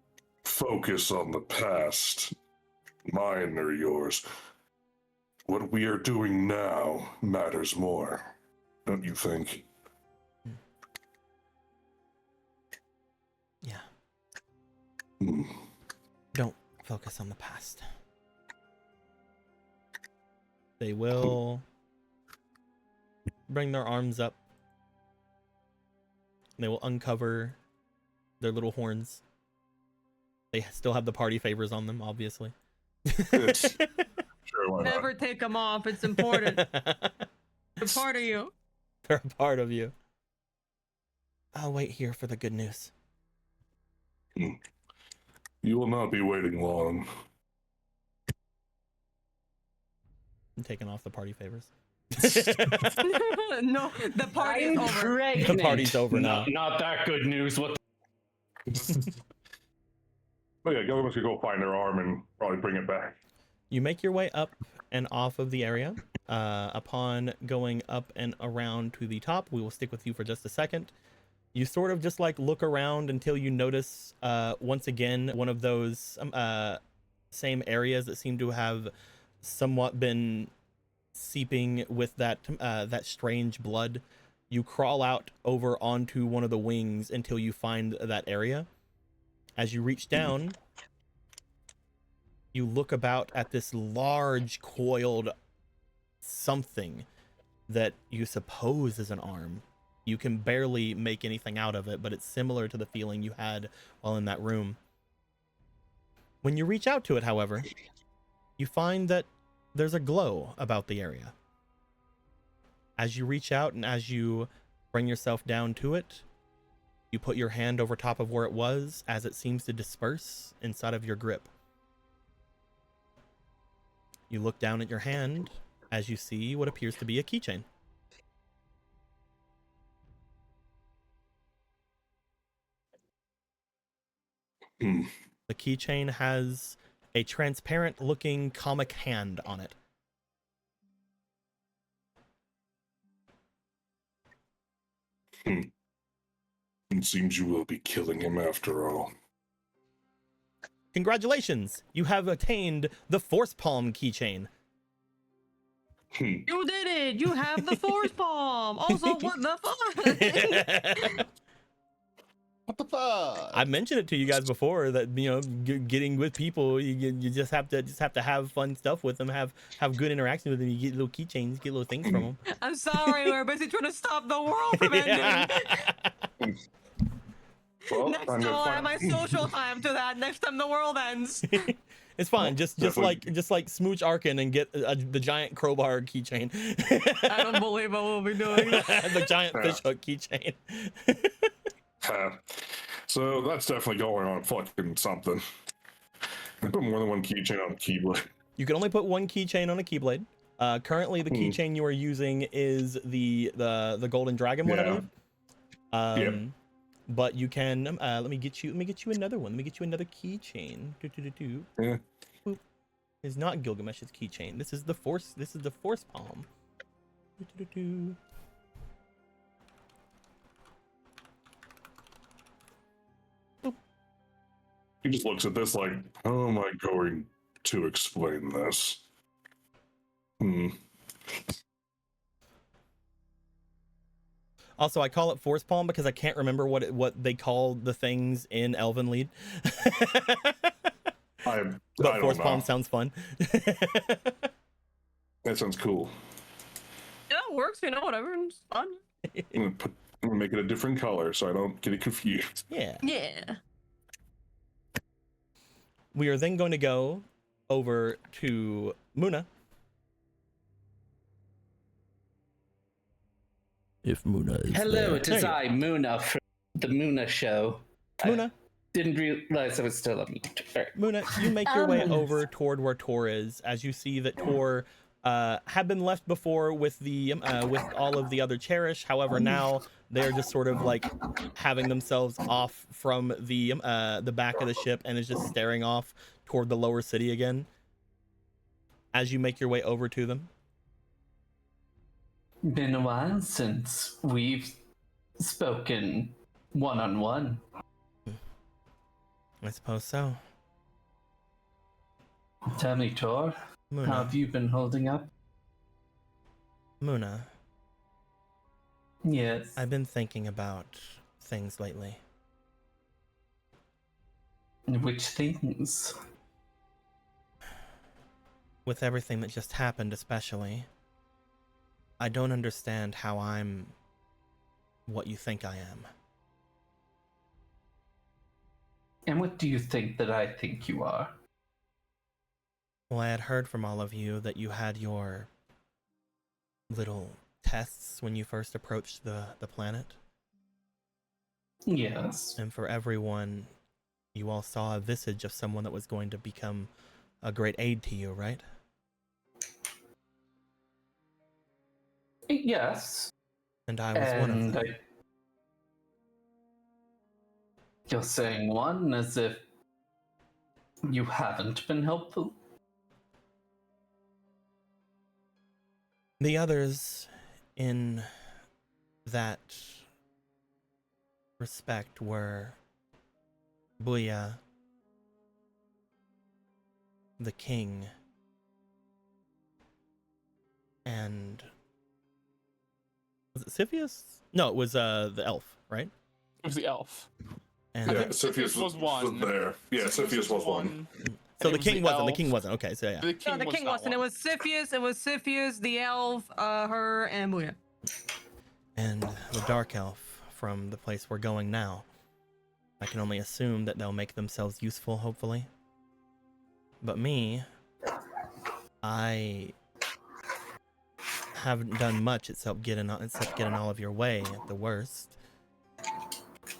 focus on the past, mine or yours. What we are doing now matters more, don't you think? Yeah. Hmm. Don't focus on the past. They will bring their arms up. They will uncover their little horns. They still have the party favors on them, obviously. It's, sure, why not? Never take them off. It's important. They're part of you. They're a part of you. I'll wait here for the good news. You will not be waiting long. I'm taking off the party favors. No, the party is I'm over. pregnant. The party's over now. Not that good news. What? Oh yeah, Gilgamesh could go find their arm and probably bring it back. You make your way up and off of the area. Upon going up and around to the top, we will stick with you for just a second. You sort of just like look around until you notice once again one of those same areas that seem to have somewhat been seeping with that strange blood. You crawl out over onto one of the wings until you find that area. As you reach down, you look about at this large coiled something that you suppose is an arm. You can barely make anything out of it, but it's similar to the feeling you had while in that room. When you reach out to it, however, you find that there's a glow about the area. As you reach out and as you bring yourself down to it, you put your hand over top of where it was as it seems to disperse inside of your grip. You look down at your hand as you see what appears to be a keychain. The keychain has a transparent looking comic hand on it. It seems you will be killing him after all. Congratulations! You have attained the Force Palm keychain. You did it! You have the force palm! Also, what the fuck? What the fuck? I mentioned it to you guys before that, you know, getting with people, you just have to have fun stuff with them, have good interaction with them. You get little keychains, get little things from them. I'm sorry, we're busy trying to stop the world from ending. Well, Next I'm time gonna I'll add find- my social time to that. Next time the world ends. It's fine. Just definitely. like smooch Arkin and get the giant crowbar keychain. I don't believe I will be doing that. The giant fishhook keychain. So that's definitely going on fucking something. I put more than one keychain on the keyboard. You can only put one keychain on a keyblade. Currently, the keychain you are using is the golden dragon one, I believe. Yep. But you can let me get you another one. Let me get you another keychain. Yeah. Boop. It's not Gilgamesh's keychain. This is the force palm. He just looks at this like, how am I going to explain this? Also, I call it force palm because I can't remember what they call the things in Elven Lied. I But don't force know. palm sounds fun. That sounds cool. Yeah, it works, you know, whatever. It's fun. I'm gonna make it a different color so I don't get it confused. Yeah. Yeah. We are then going to go over to Muna. If Muna is Hello, there. it There is you I, Muna, from the Muna Show. Muna. Didn't realize I was still on mute. All right. Muna, you make your way over toward where Tor is, as you see that Tor had been left before with the with all of the other Cherish. However, now they're just sort of like having themselves off from the back of the ship and is just staring off toward the lower city again. As you make your way over to them. Been a while since we've spoken one-on-one. I suppose so. Tell me, Tor, Muna. how have you been holding up? Muna, Yes. I've been thinking about things lately. Which things? With everything that just happened, especially, I don't understand how I'm what you think I am. And what do you think that I think you are? Well, I had heard from all of you that you had your little tests when you first approached the planet. Yes. And for everyone, you all saw a visage of someone that was going to become a great aid to you, right? Yes. And I was one of them. You're saying one as if you haven't been helpful? The others, in that respect, were Booyah, the king, and was it Siphius? No, it was the elf, right? It was the elf. And Yeah, think Siphius was one. there. Yeah, Siphius was one. so and the it was king the wasn't. The elf. king wasn't. Okay, so yeah. The king No, the king not wasn't. It one. was Siphius. It was Siphius, the elf, her, and Booyah. And the dark elf from the place we're going now. I can only assume that they'll make themselves useful, hopefully. But me, I haven't done much except getting all of your way at the worst.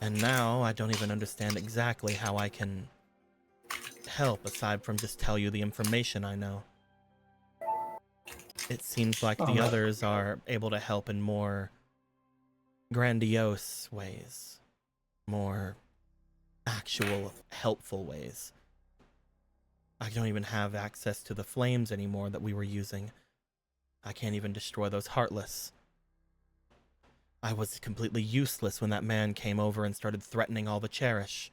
And now I don't even understand exactly how I can help aside from just tell you the information I know. It seems like the others are able to help in more grandiose ways, more actual helpful ways. I don't even have access to the flames anymore that we were using. I can't even destroy those Heartless. I was completely useless when that man came over and started threatening all the Cherish.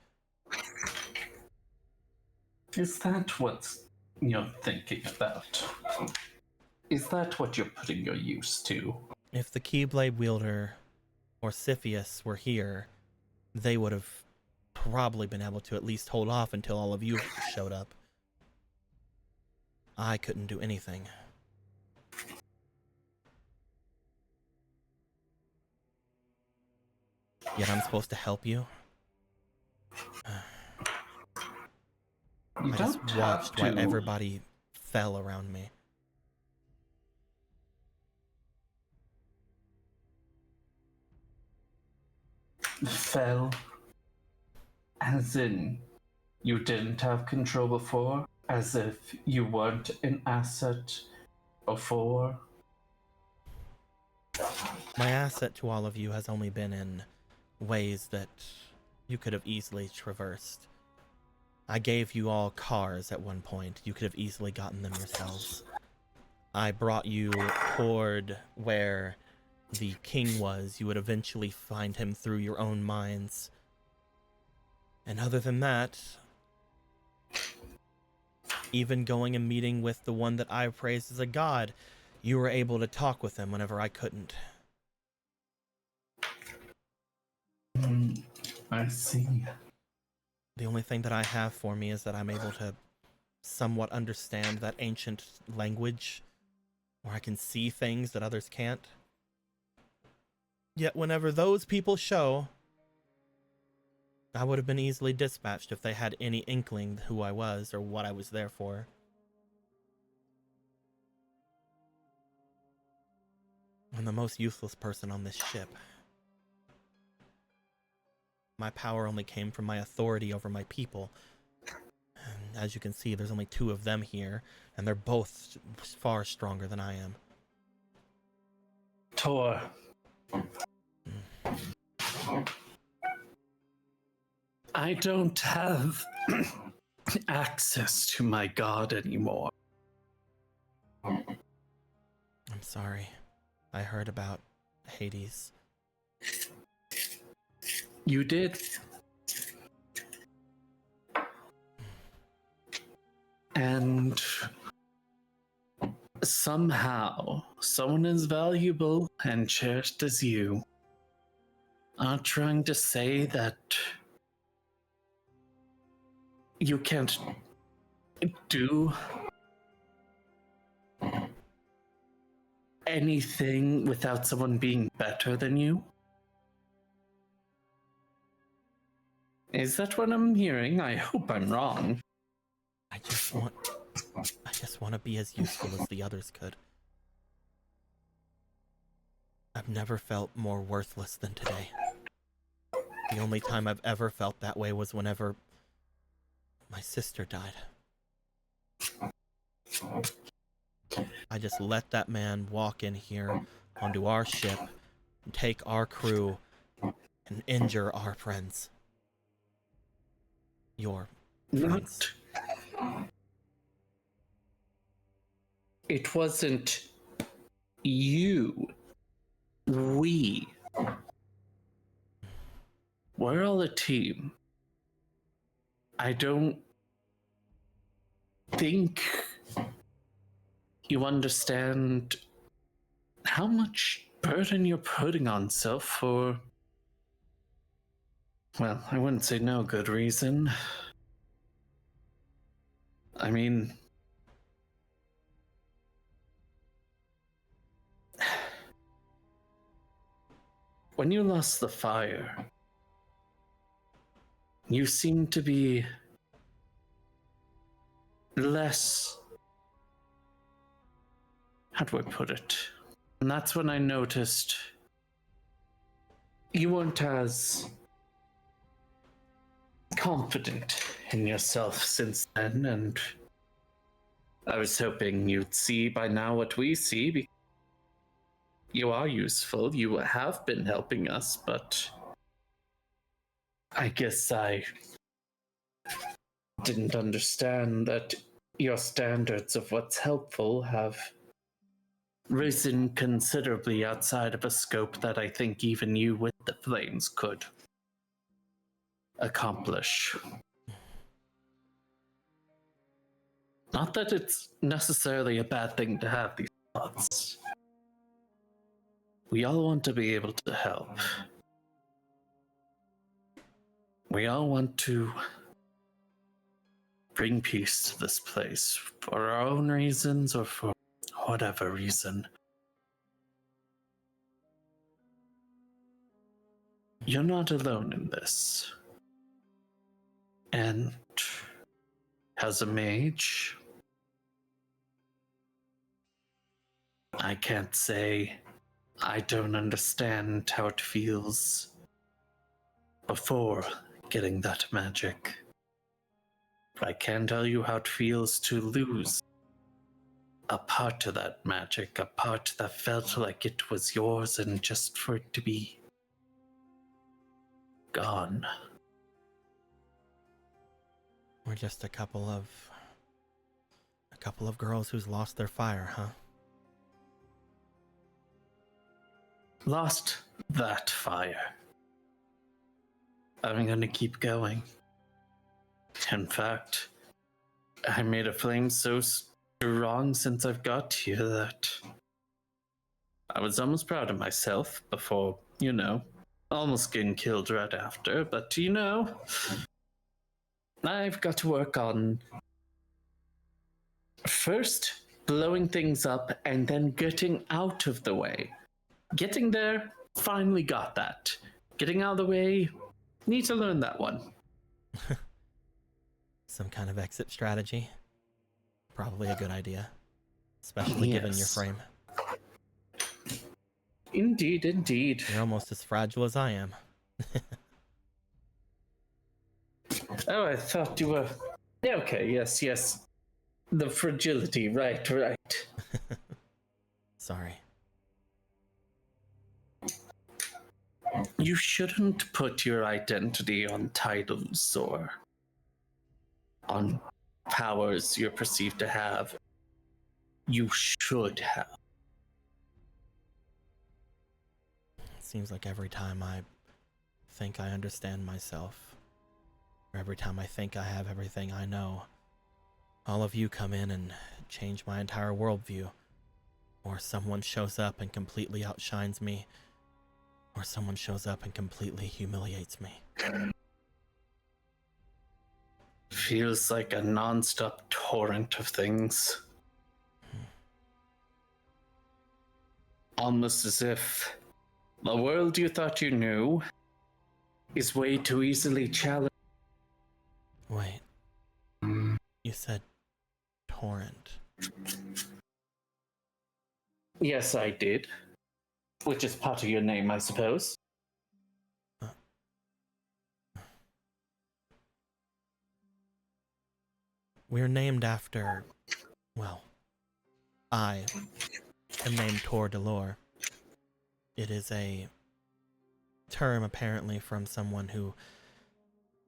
Is that what you're thinking about? Is that what you're putting your use to? If the Keyblade wielder or Siphius were here, they would have probably been able to at least hold off until all of you showed up. I couldn't do anything. Yet I'm supposed to help you? You I just don't watched have while to. everybody fell around me. Fell? As in, you didn't have control before? As if you weren't an asset before? My asset to all of you has only been in ways that you could have easily traversed. I gave you all cars at one point. You could have easily gotten them yourselves. I brought you toward where the king was. You would eventually find him through your own minds. And other than that, even going and meeting with the one that I praised as a god, you were able to talk with him whenever I couldn't. I see. The only thing that I have for me is that I'm able to somewhat understand that ancient language, where I can see things that others can't. Yet whenever those people show, I would have been easily dispatched if they had any inkling who I was or what I was there for. I'm the most useless person on this ship. My power only came from my authority over my people. And as you can see, there's only 2 of them here, and they're both far stronger than I am. Tor. I don't have access to my god anymore. I'm sorry. I heard about Hades. You did. And somehow, someone as valuable and cherished as you are trying to say that you can't do anything without someone being better than you? Is that what I'm hearing? I hope I'm wrong. I just want to be as useful as the others could. I've never felt more worthless than today. The only time I've ever felt that way was whenever my sister died. I just let that man walk in here onto our ship and take our crew and injure our friends. Your friends. It wasn't you. We. We're all a team. I don't think you understand how much burden you're putting on self for, well, I wouldn't say no good reason. I mean, when you lost the fire, you seemed to be less, how do I put it? And that's when I noticed you weren't as confident in yourself since then, and I was hoping you'd see by now what we see, because you are useful, you have been helping us, but I guess I didn't understand that your standards of what's helpful have risen considerably outside of a scope that I think even you with the flames could accomplish. Not that it's necessarily a bad thing to have these thoughts. We all want to be able to help. We all want to bring peace to this place for our own reasons or for whatever reason. You're not alone in this. And as a mage, I can't say I don't understand how it feels before getting that magic. But I can tell you how it feels to lose a part of that magic, a part that felt like it was yours, and just for it to be gone. We're just a couple of girls who's lost their fire, huh? Lost that fire. I'm gonna keep going. In fact, I made a flame so strong since I've got here that I was almost proud of myself before, almost getting killed right after, but I've got to work on first blowing things up and then getting out of the way. Getting there, finally got that. Getting out of the way, need to learn that one. Some kind of exit strategy. Probably a good idea. Especially given your frame. Indeed, indeed. You're almost as fragile as I am. Oh, I thought you were. Yeah, okay, yes, yes. The fragility, right, right. Sorry. You shouldn't put your identity on titles or on powers you're perceived to have. You should have. It seems like every time I think I understand myself, or every time I think I have everything I know, all of you come in and change my entire worldview. Or someone shows up and completely outshines me, or someone shows up and completely humiliates me. Feels like a non-stop torrent of things. Almost as if the world you thought you knew is way too easily challenged. Wait, you said torrent. Yes, I did. Which is part of your name, I suppose. We're named after, well, I am named Tor Delor. It is a term apparently from someone who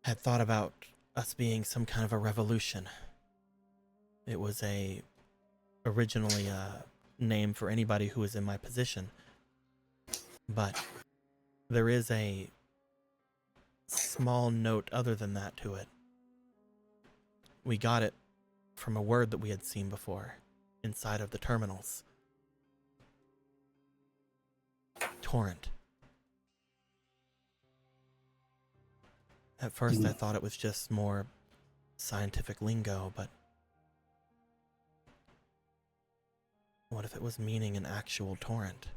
had thought about us being some kind of a revolution. It was originally a name for anybody who was in my position. But there is a small note other than that to it. We got it from a word that we had seen before inside of the terminals. Torrent. At first I thought it was just more scientific lingo, but what if it was meaning an actual torrent?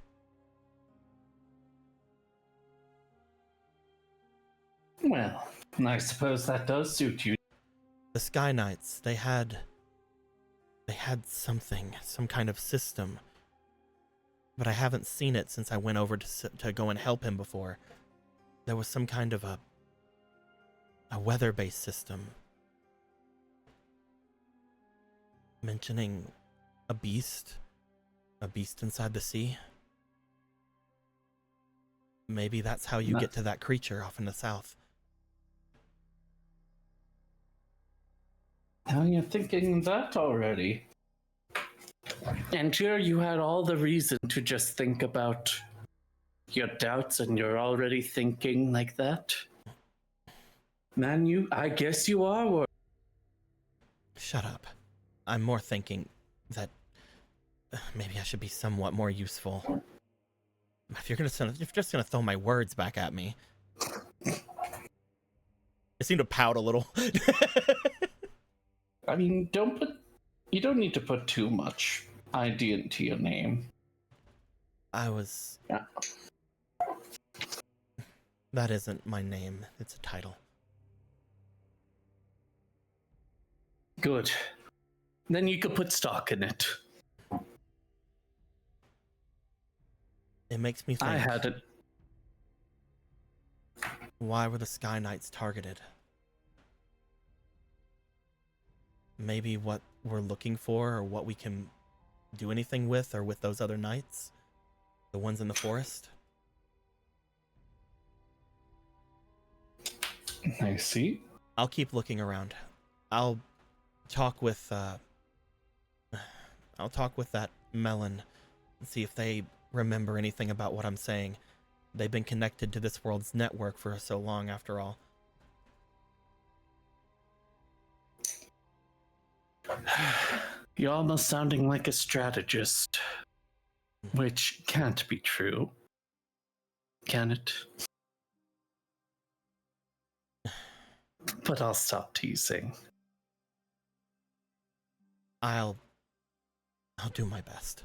Well, I suppose that does suit you. The Sky Knights, they had something, some kind of system, but I haven't seen it since I went over to go and help him before. There was some kind of a weather-based system, mentioning a beast inside the sea. Maybe that's how you get to that creature off in the south. Now you're thinking that already. And here you had all the reason to just think about your doubts, and you're already thinking like that? Man, I guess you are worried. Shut up. I'm more thinking that maybe I should be somewhat more useful. If you're just gonna throw my words back at me. I seem to pout a little. I mean, you don't need to put too much idea into your name. Yeah. That isn't my name. It's a title. Good. Then you could put stock in it. It makes me think. I had it. Why were the Sky Knights targeted? Maybe what we're looking for, or what we can do anything with, or with those other knights? The ones in the forest? I see. I'll keep looking around. I'll talk with that melon and see if they remember anything about what I'm saying. They've been connected to this world's network for so long, after all. You're almost sounding like a strategist, which can't be true. Can it? But I'll stop teasing. I'll do my best.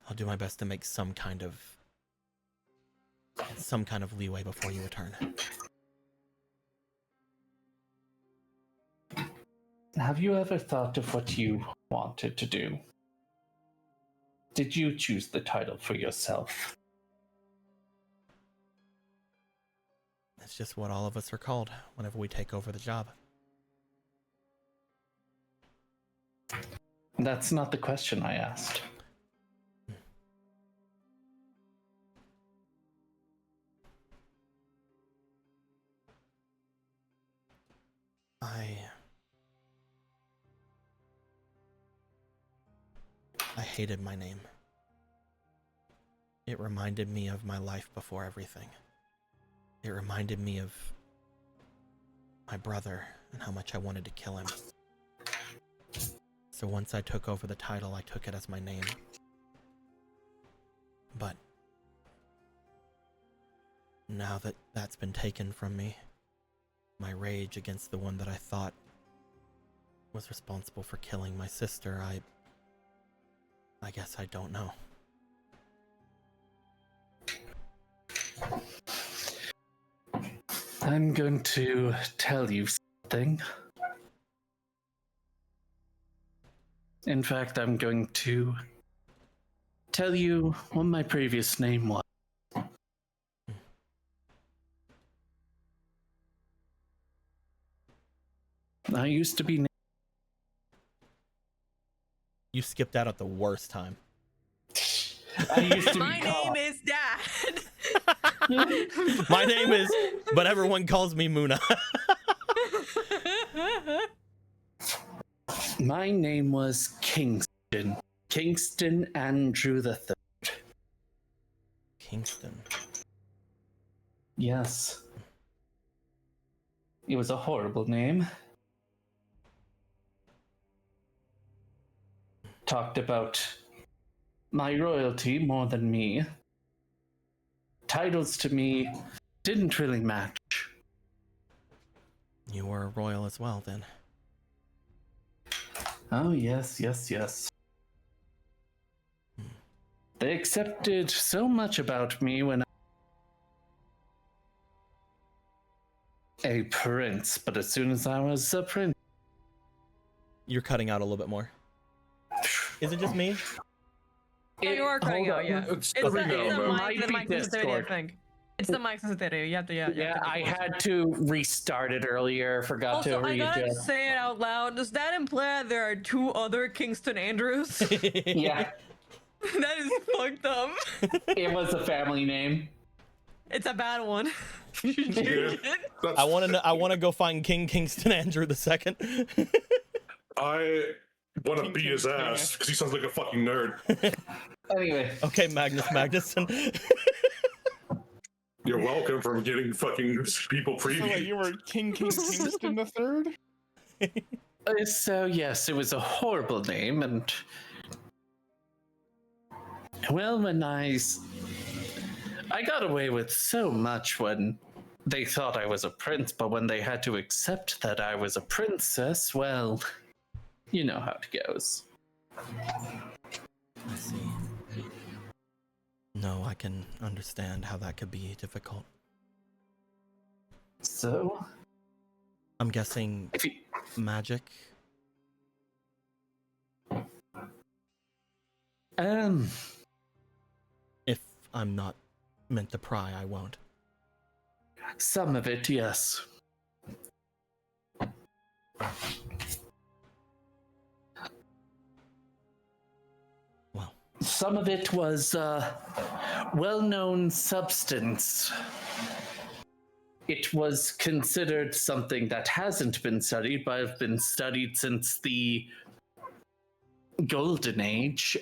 I'll do my best to make some kind of leeway before you return. Have you ever thought of what you wanted to do? Did you choose the title for yourself? It's just what all of us are called whenever we take over the job. That's not the question I asked. I hated my name. It reminded me of my life before everything. It reminded me of my brother and how much I wanted to kill him. So once I took over the title, I took it as my name. But now that that's been taken from me, my rage against the one that I thought was responsible for killing my sister, I guess I don't know. I'm going to tell you something. In fact, I'm going to tell you what my previous name was. I used to be. You skipped out at the worst time. I used to be. My name is Dad. My name is, but everyone calls me Muna. My name was Kingston. Kingston Andrew III. Kingston. Yes. It was a horrible name. Talked about my royalty more than me. Titles to me didn't really match. You were a royal as well, then. Oh, yes. They accepted so much about me when a prince, but as soon as I was a prince... You're cutting out a little bit more. Is it just me? Yeah, you are cutting hold out, on. yeah. It's It's the Might mic be sensitivity, I Discord. think. It's the mic sensitivity. You have to, Yeah, I had to restart it earlier. Forgot Also, to I gotta readjust. say it out loud. Does that imply there are two other Kingston Andrews? Yeah, That is fucked up. it was a family name. It's a bad one. You should Yeah, change it. that's, I want to go find King Kingston Andrew II. I want to King beat his King ass because he sounds like a fucking nerd. Anyway, Okay, Magnus Magnuson. You're welcome for getting fucking people So wait, preview. you were Kingston the Third? so yes, it was a horrible name, and well, when I got away with so much when they thought I was a prince, but when they had to accept that I was a princess, well, you know how it goes. I see. No, I can understand how that could be difficult. So, I'm guessing if you, magic. If I'm not meant to pry, I won't. some of it, yes. Well, Some of it was well-known substance. It was considered something that hasn't been studied, but have been studied since the Golden Age.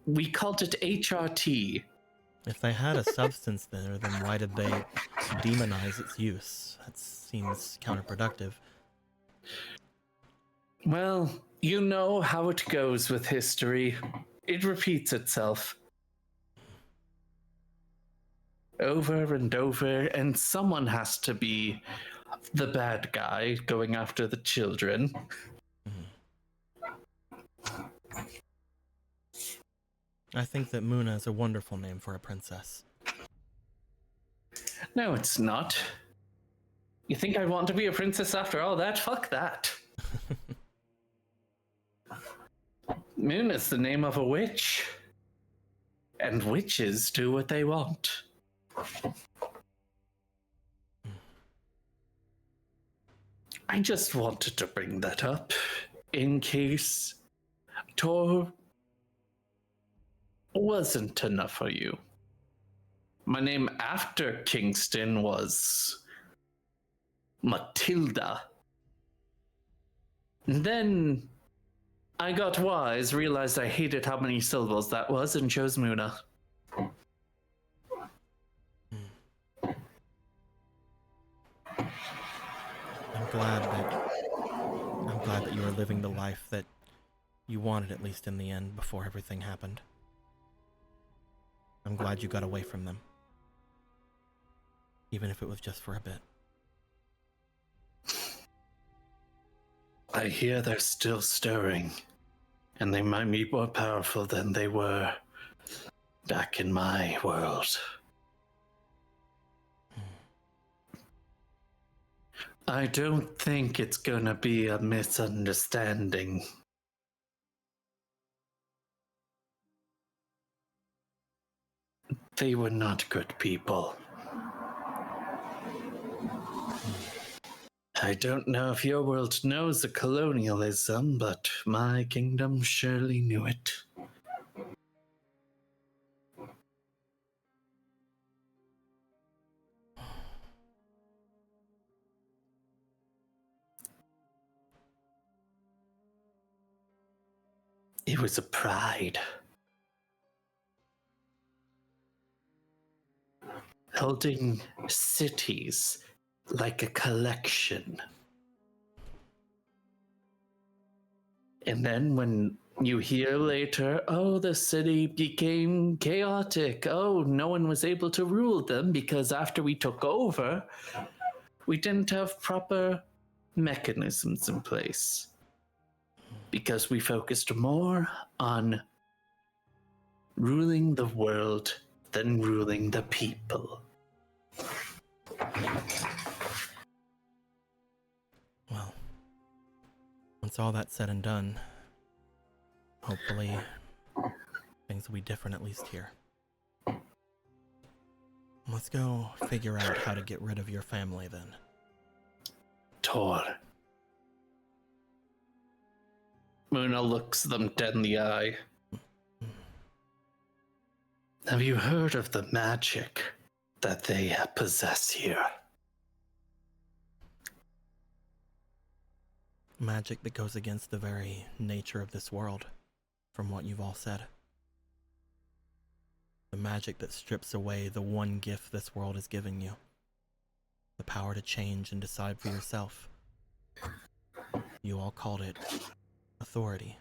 We called it HRT. if they had a substance there, then why did they demonize its use? That seems counterproductive. Well, you know how it goes with history. It repeats itself. Over and over, and someone has to be the bad guy going after the children. I think that Muna is a wonderful name for a princess. No, it's not. You think I want to be a princess after all that? Fuck that. Moon is the name of a witch. and witches do what they want. I just wanted to bring that up in case Tor wasn't enough for you. My name after Kingston was Matilda. And then I got wise, realized I hated how many syllables that was, and chose Muna. I'm glad that you are living the life that you wanted, at least in the end, before everything happened. I'm glad you got away from them. Even if it was just for a bit. I hear they're still stirring, and they might be more powerful than they were back in my world. I don't think it's gonna be a misunderstanding. They were not good people. I don't know if your world knows the colonialism, but my kingdom surely knew it. It was a pride. Holding cities like a collection. And then when you hear later, oh, the city became chaotic. Oh, no one was able to rule them because after we took over, we didn't have proper mechanisms in place. Because we focused more on ruling the world than ruling the people. Well, once all that's said and done, hopefully things will be different, at least here. Let's go figure out how to get rid of your family then. Tor. Muna looks them dead in the eye. Have you heard of the magic that they possess here? Magic that goes against the very nature of this world, from what you've all said. The magic that strips away the one gift this world is giving you. The power to change and decide for yourself. You all called it authority.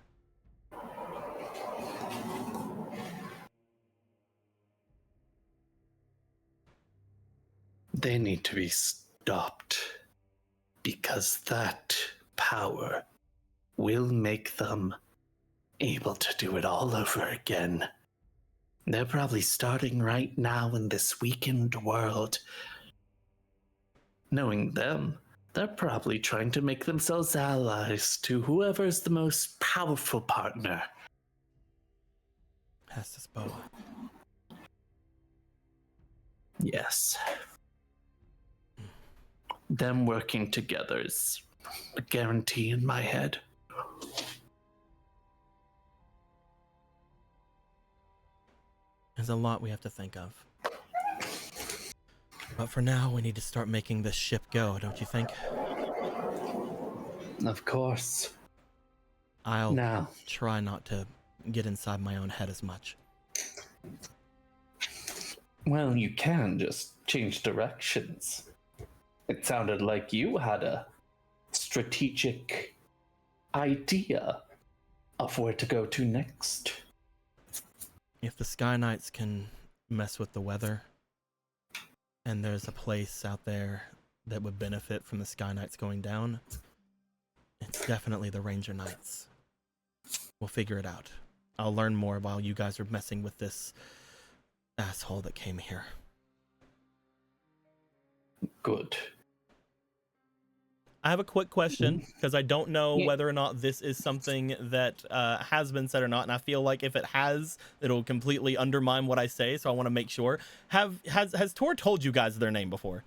They need to be stopped, because that power will make them able to do it all over again. They're probably starting right now in this weakened world. Knowing them, they're probably trying to make themselves allies to whoever's the most powerful partner. Estes Boa. Yes. Them working together is a guarantee in my head. There's a lot we have to think of. But for now, we need to start making this ship go, don't you think? Of course. I'll Now. try not to get inside my own head as much. Well, you can just change directions. It sounded like you had a strategic idea of where to go to next. If the Sky Knights can mess with the weather, and there's a place out there that would benefit from the Sky Knights going down, it's definitely the Ranger Knights. We'll figure it out. I'll learn more while you guys are messing with this asshole that came here. Good. I have a quick question because I don't know Yeah. whether or not this is something that has been said or not, and I feel like if it has, it'll completely undermine what I say. So I want to make sure. Has Tor told you guys their name before?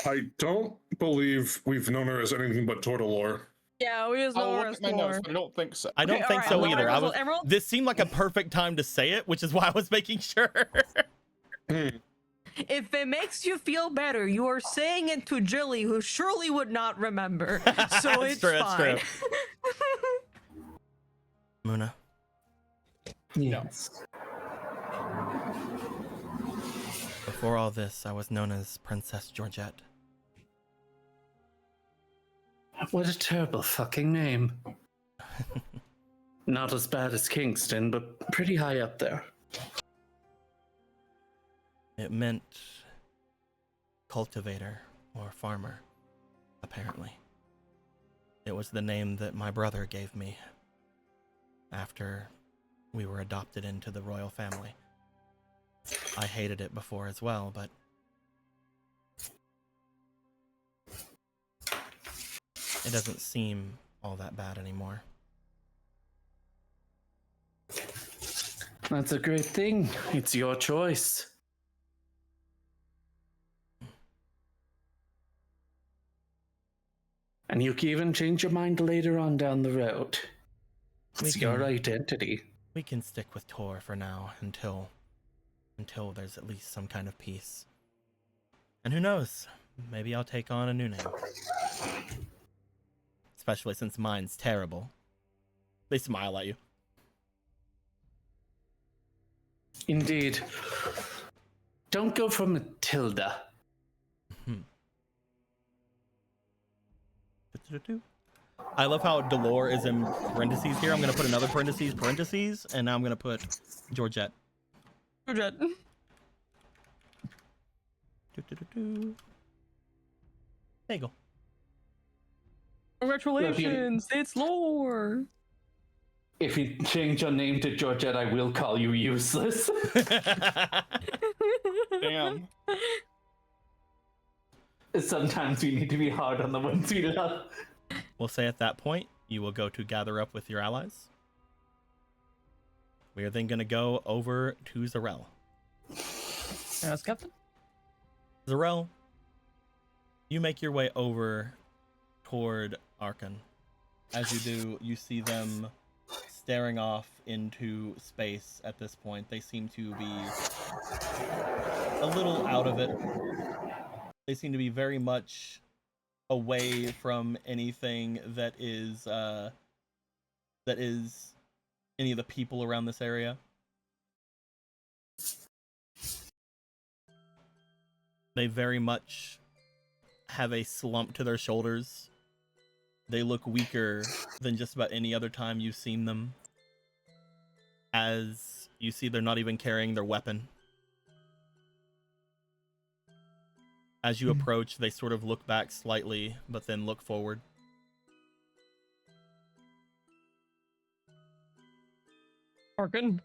I don't believe we've known her as anything but Tortolore. Yeah, we just know I'll her look as at my notes, Tor. but I don't think so. I don't Okay, think alright, so well, either. Emerald- This seemed like a perfect time to say it, which is why I was making sure. If it makes you feel better, you are saying it to Jilly, who surely would not remember. So That's it's true, that's fine. Muna, Yes. before all this, I was known as Princess Georgette. What a terrible fucking name. Not as bad as Kingston, but pretty high up there. It meant cultivator or farmer, apparently. It was the name that my brother gave me after we were adopted into the royal family. I hated it before as well, but it doesn't seem all that bad anymore. That's a great thing. It's your choice. And you can even change your mind later on down the road. It's your identity. We can stick with Tor for now until there's at least some kind of peace. And who knows? Maybe I'll take on a new name. Especially since mine's terrible. They smile at you. Indeed. Don't go for Matilda. I love how Delore is in parentheses here. I'm going to put another parentheses, and now I'm going to put Georgette. Georgette. There you go. Congratulations, it's lore. If you change your name to Georgette, I will call you useless. Damn. Sometimes we need to be hard on the ones we love. We'll say at that point, you will go to gather up with your allies. We are then going to go over to Zarel. Yes, Captain. Zarel, you make your way over toward Arkan. As you do, you see them staring off into space at this point. They seem to be a little out of it. They seem to be very much away from anything that is any of the people around this area. They very much have a slump to their shoulders. They look weaker than just about any other time you've seen them. As you see, they're not even carrying their weapon. As you approach, they sort of look back slightly, but then look forward. Arkan.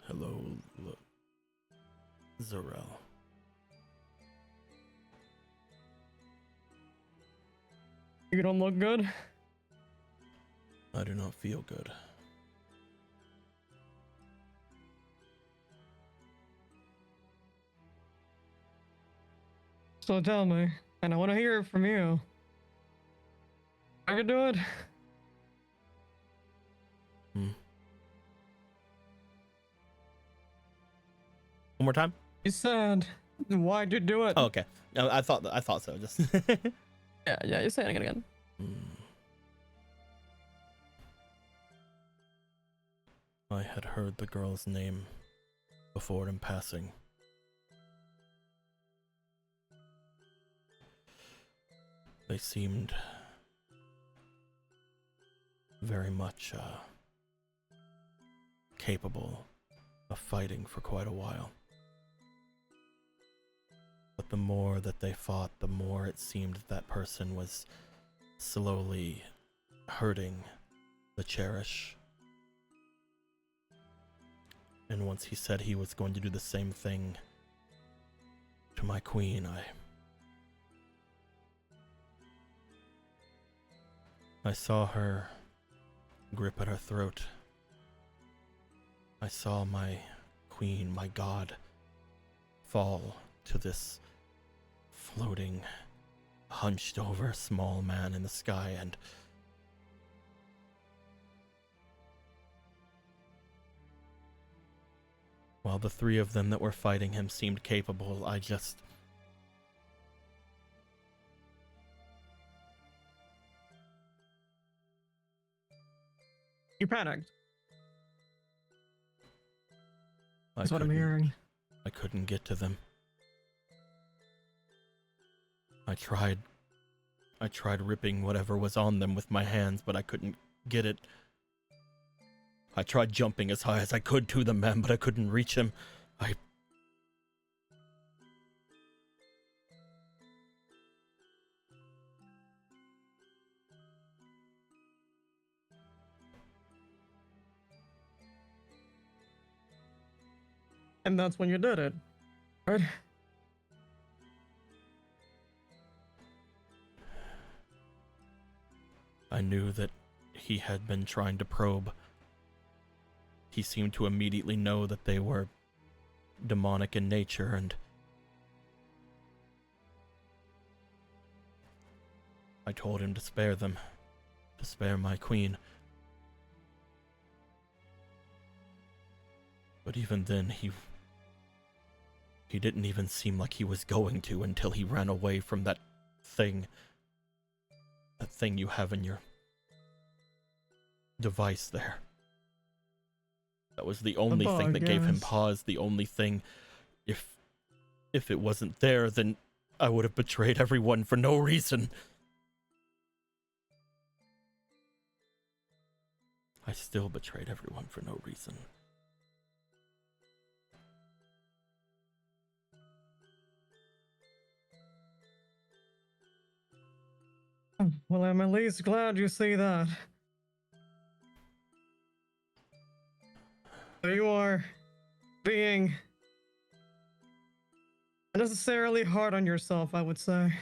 Hello, Zarel. You don't look good. I do not feel good. So tell me, and I want to hear it from you. I can do it. One more time? You said, why'd you do it? Oh, okay. No, I thought so. Just Yeah, you're saying it again. I had heard the girl's name before in passing. They seemed very much capable of fighting for quite a while. But the more that they fought, the more it seemed that person was slowly hurting the Cherish. And once he said he was going to do the same thing to my queen. I saw her grip at her throat. I saw my queen, my god, fall to this floating, hunched over small man in the sky, and while the three of them that were fighting him seemed capable, I just... You panicked. I That's what I'm couldn't- hearing. I couldn't get to them. I tried ripping whatever was on them with my hands, but I couldn't get it. I tried jumping as high as I could to the man, but I couldn't reach him. And that's when you did it, right? I knew that he had been trying to probe. He seemed to immediately know that they were demonic in nature, and I told him to spare them, to spare my queen. But even then, he didn't even seem like he was going to until he ran away from that thing. That thing you have in your device there. That was the only thing that gave him yes. pause, the only thing. If it wasn't there, then I would have betrayed everyone for no reason. I still betrayed everyone for no reason. Well, I'm at least glad you see that. You are being unnecessarily hard on yourself, I would say.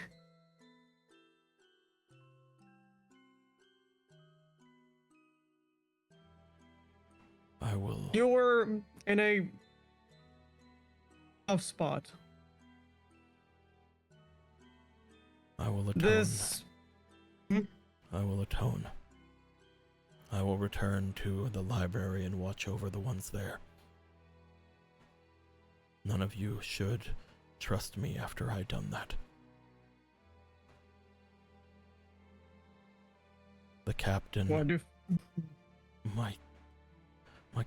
I will. You were in a tough spot. I will atone. I will atone. I will return to the library and watch over the ones there. None of you should trust me after I've done that. The captain, What do? my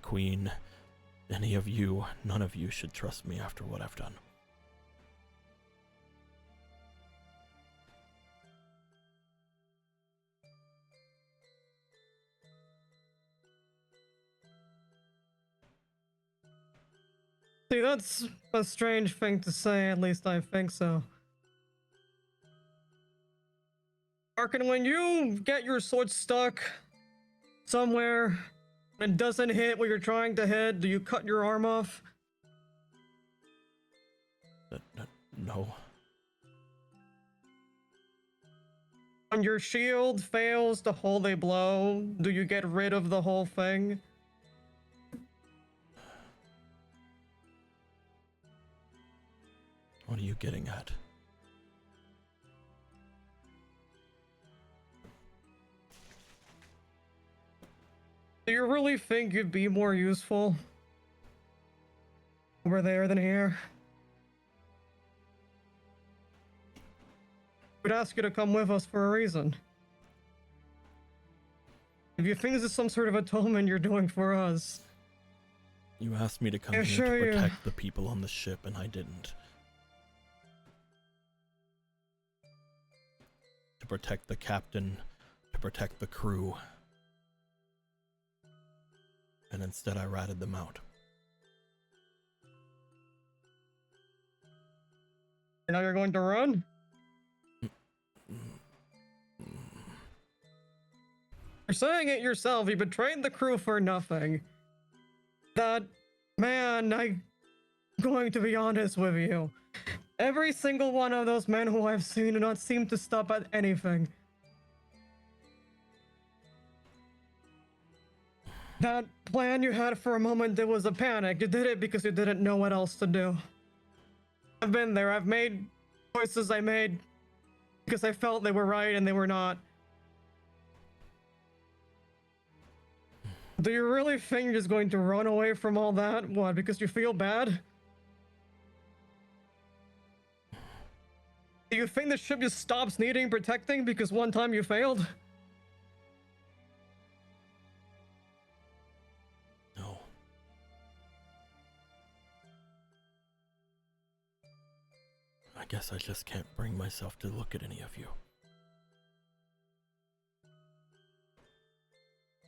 queen, any of you, none of you should trust me after what I've done. See, that's a strange thing to say, at least I think so. Arkin, when you get your sword stuck somewhere and it doesn't hit what you're trying to hit, do you cut your arm off? No. When your shield fails to hold a blow, do you get rid of the whole thing? What are you getting at? Do you really think you'd be more useful over there than here? We'd ask you to come with us for a reason. If you think this is some sort of atonement you're doing for us. You asked me to come Yeah, here sure, to yeah. protect the people on the ship, and I didn't. To protect the captain, to protect the crew. And instead I ratted them out. And now you're going to run? You're saying it yourself, you betrayed the crew for nothing. That, man, I'm going to be honest with you. Every single one of those men who I've seen do not seem to stop at anything. That plan you had for a moment, there was a panic. You did it because you didn't know what else to do. I've been there. I've made choices I made because I felt they were right and they were not. Do you really think you're just going to run away from all that? What, because you feel bad? Do you think the ship just stops needing protecting because one time you failed? No. I guess I just can't bring myself to look at any of you.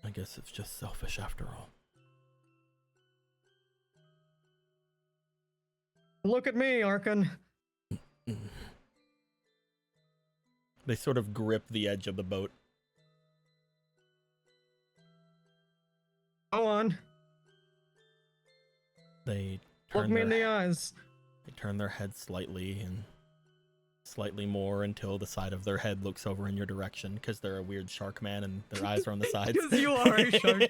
I guess it's just selfish after all. Look at me, Arkan. They sort of grip the edge of the boat. Go on. They Look turn me in their the eyes. They turn their head slightly and slightly more until the side of their head looks over in your direction because they're a weird shark man and their eyes are on the sides. Because you are a shark.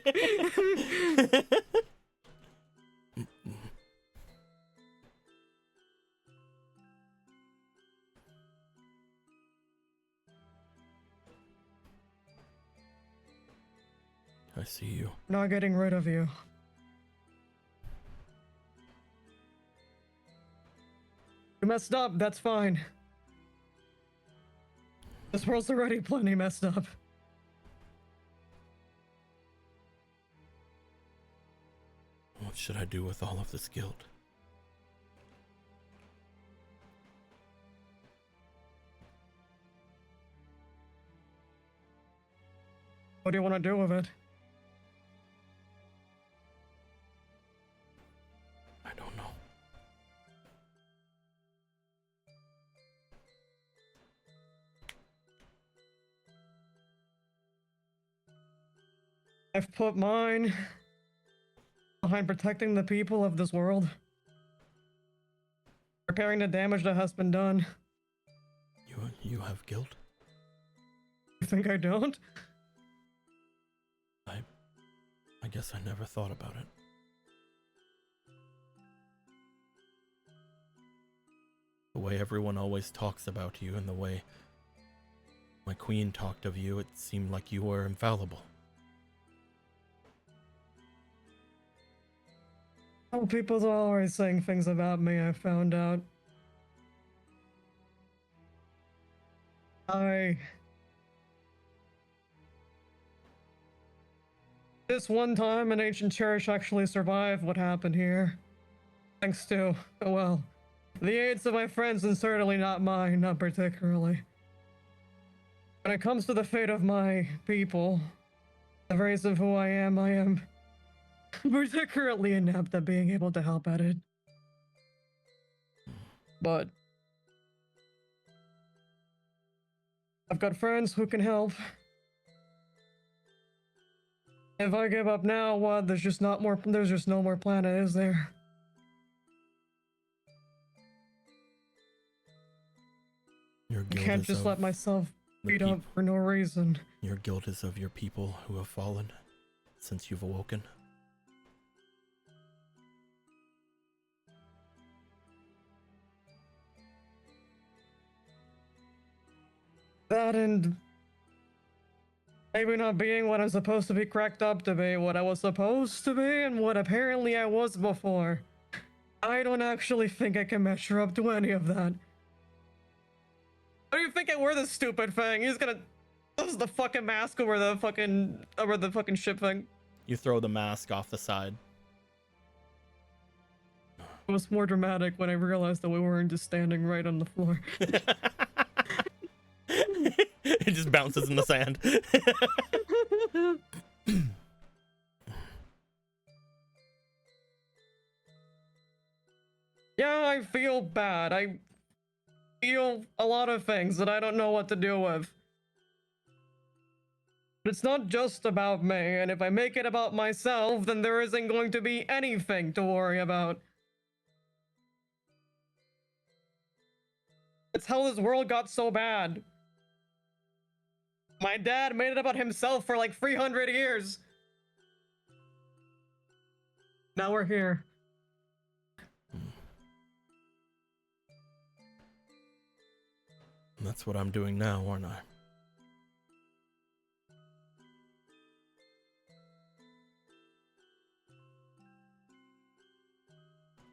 I see you. Not getting rid of you. You messed up, that's fine. This world's already plenty messed up. What should I do with all of this guilt? What do you want to do with it? I don't know. I've put mine behind protecting the people of this world. Repairing the damage that has been done. You have guilt? You think I don't? I guess I never thought about it. The way everyone always talks about you and the way my queen talked of you, it seemed like you were infallible. Oh, people are always saying things about me, I found out. This one time an ancient Cherish actually survived what happened here. Thanks to, well, the aids of my friends and certainly not mine, not particularly. When it comes to the fate of my people, the race of who I am particularly inept at being able to help at it. But I've got friends who can help. If I give up now, what? There's just no more planet, is there? Your I guilt can't is just of let myself the beat up for no reason. Your guilt is of your people who have fallen since you've awoken. That and maybe not being what I'm supposed to be cracked up to be, what I was supposed to be, and what apparently I was before. I don't actually think I can measure up to any of that. Why do you think I wear this stupid thing? He's gonna... This is the fucking mask over the fucking ship thing. You throw the mask off the side. It was more dramatic when I realized that we weren't just standing right on the floor. It just bounces in the sand. Yeah, I feel bad. I feel a lot of things that I don't know what to do with. But it's not just about me, and if I make it about myself, then there isn't going to be anything to worry about. It's how this world got so bad. My dad made it about himself for like 300 years. Now we're here. That's what I'm doing now, aren't I?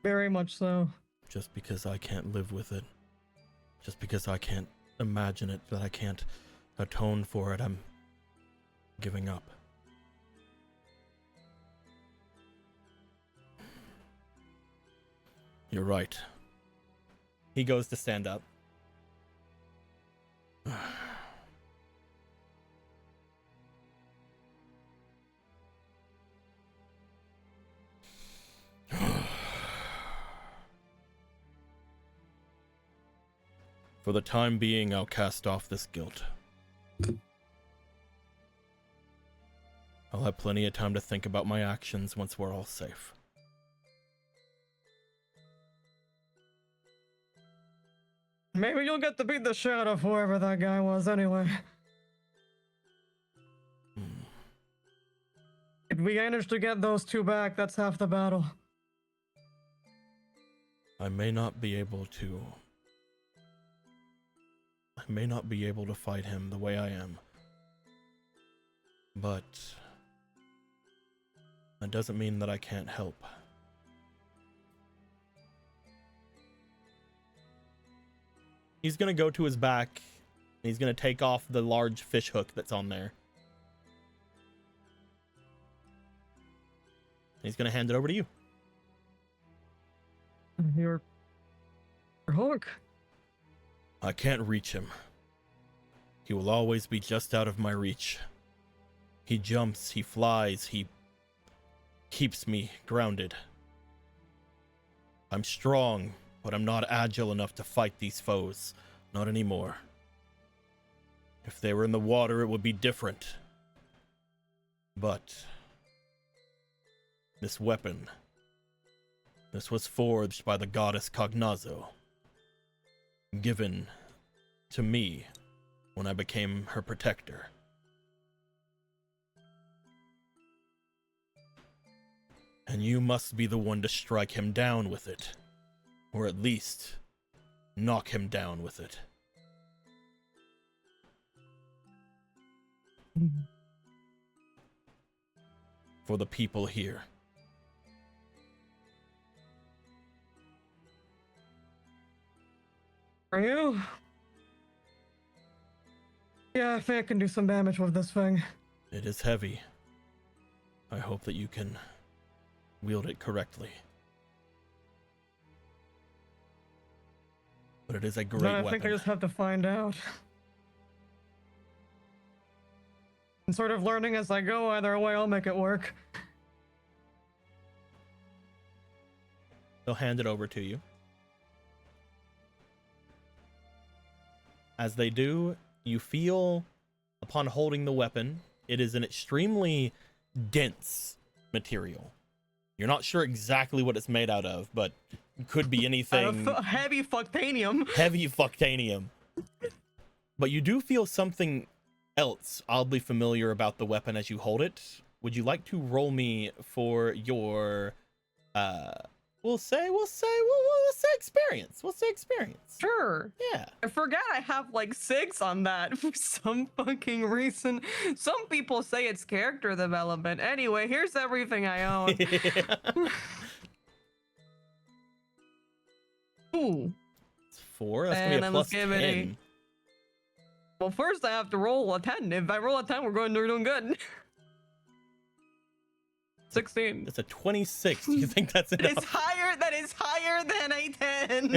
Very much so. Just because I can't live with it. Just because I can't imagine it, that I can't atone for it, I'm giving up. You're right. He goes to stand up. For the time being, I'll cast off this guilt. I'll have plenty of time to think about my actions once we're all safe. Maybe you'll get to beat the shit out of whoever that guy was anyway. If we manage to get those two back, that's half the battle. I may not be able to fight him the way I am. But that doesn't mean that I can't help. He's gonna go to his back, and he's gonna take off the large fish hook that's on there. He's gonna hand it over to you. Your hook. I can't reach him. He will always be just out of my reach. He jumps, he flies, he keeps me grounded. I'm strong, but I'm not agile enough to fight these foes. Not anymore. If they were in the water, it would be different. But this weapon, this was forged by the goddess Cognazo, given to me when I became her protector. And you must be the one to strike him down with it, or at least knock him down with it. For the people here. Are you? Yeah, I think I can do some damage with this thing. It is heavy. I hope that you can wield it correctly. But it is a great I weapon. think I just have to find out. I'm sort of learning as I go. Either way, I'll make it work. They'll hand it over to you. As they do, you feel, upon holding the weapon, it is an extremely dense material. You're not sure exactly what it's made out of, but it could be anything. Heavy fucktanium. Heavy fucktanium. But you do feel something else oddly familiar about the weapon as you hold it. Would you like to roll me for your we'll say experience. We'll say experience. Sure. Yeah. I forgot I have like 6 on that for some fucking reason. Some people say it's character development. Anyway, here's everything I own. Ooh. It's 4. That's gonna be a plus 10. Well, first I have to roll a 10. If I roll a 10, we're doing good. 16. It's a 26. Do you think that's enough? That is higher than a 10.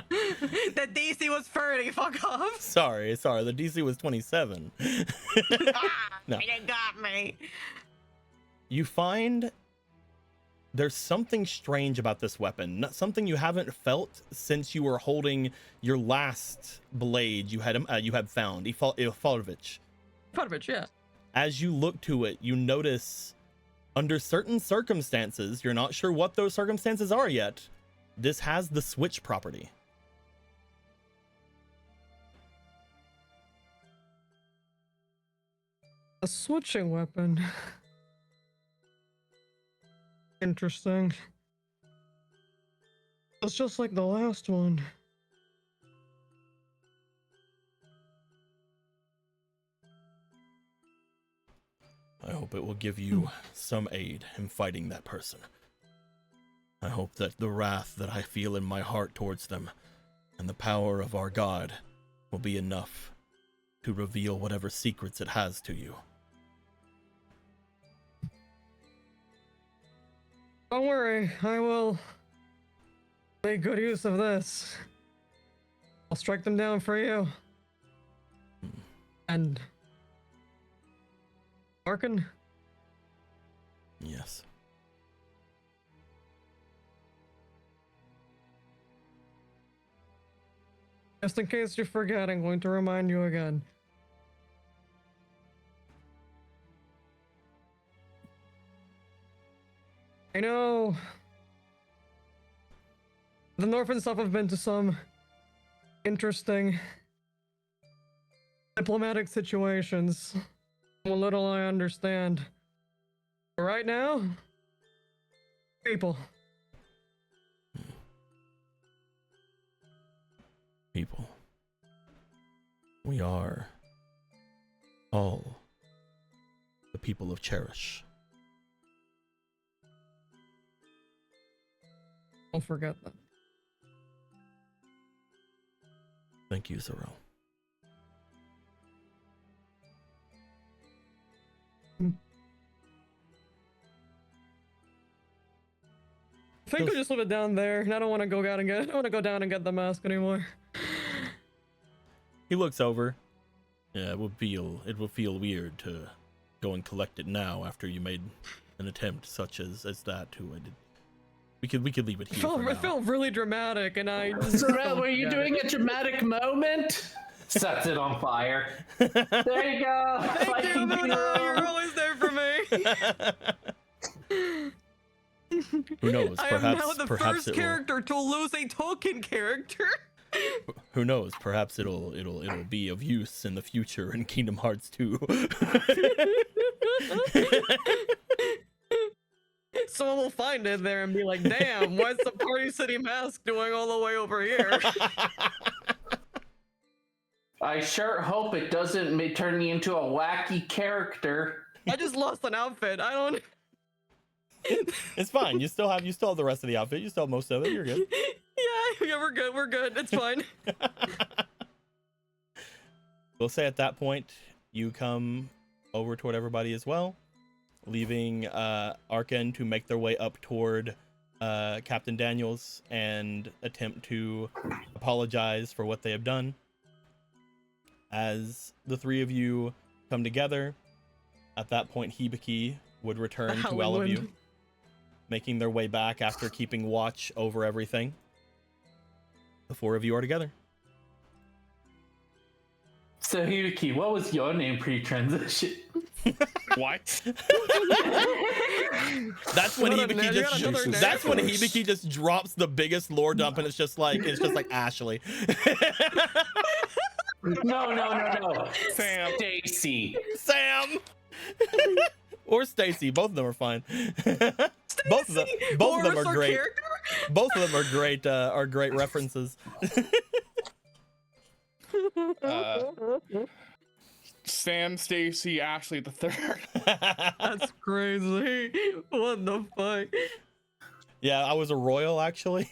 The DC was 30. Fuck off. Sorry. The DC was 27. No. You got me. You find there's something strange about this weapon. Something you haven't felt since you were holding your last blade you had found, Ifalovich. Ifalovich, yeah. As you look to it, you notice under certain circumstances, you're not sure what those circumstances are yet, this has the switch property. A switching weapon. Interesting. It's just like the last one. I hope it will give you some aid in fighting that person. I hope that the wrath that I feel in my heart towards them and the power of our God will be enough to reveal whatever secrets it has to you. Don't worry, I will make good use of this. I'll strike them down for you. And Arkin? Yes. Just in case you forget, I'm going to remind you again. I know the North and South have been to some interesting diplomatic situations. What little I understand. But right now, people. People. We are all the people of Cherish. Don't forget that. Thank you, Zoro. I think we just leave it down there. I don't want to go down and get. I don't want to go down and get the mask anymore. He looks over. Yeah, it will feel weird to go and collect it now after you made an attempt such as that too. We could leave it here. It felt really dramatic, and I. Sorrel, were you doing a dramatic moment? Sets it on fire. There you go. Thank you, Muno. You're always there for me. Who knows? I am now the first character to lose a token character. Who knows? Perhaps it'll be of use in the future in Kingdom Hearts 2. Someone will find it there and be like, "Damn, what's the Party City mask doing all the way over here?" I sure hope it doesn't turn me into a wacky character. I just lost an outfit. I don't. It's fine. You still have the rest of the outfit. You still have most of it. You're good. Yeah, we're good. We're good. It's fine. We'll say at that point you come over toward everybody as well, leaving Arkin to make their way up toward Captain Daniels and attempt to apologize for what they have done. As the three of you come together, at that point Hibiki would return to all of you, making their way back after keeping watch over everything. The four of you are together. So Hibiki, what was your name pre-transition? What? That's when Hibiki just drops the biggest lore dump, and it's just like Ashley. No. Sam. Stacy. Sam. Or Stacy. Both of them are fine. Both of them are great. Both of them are great references. Sam, Stacy, Ashley the third. That's crazy. What the fuck? Yeah, I was a royal actually.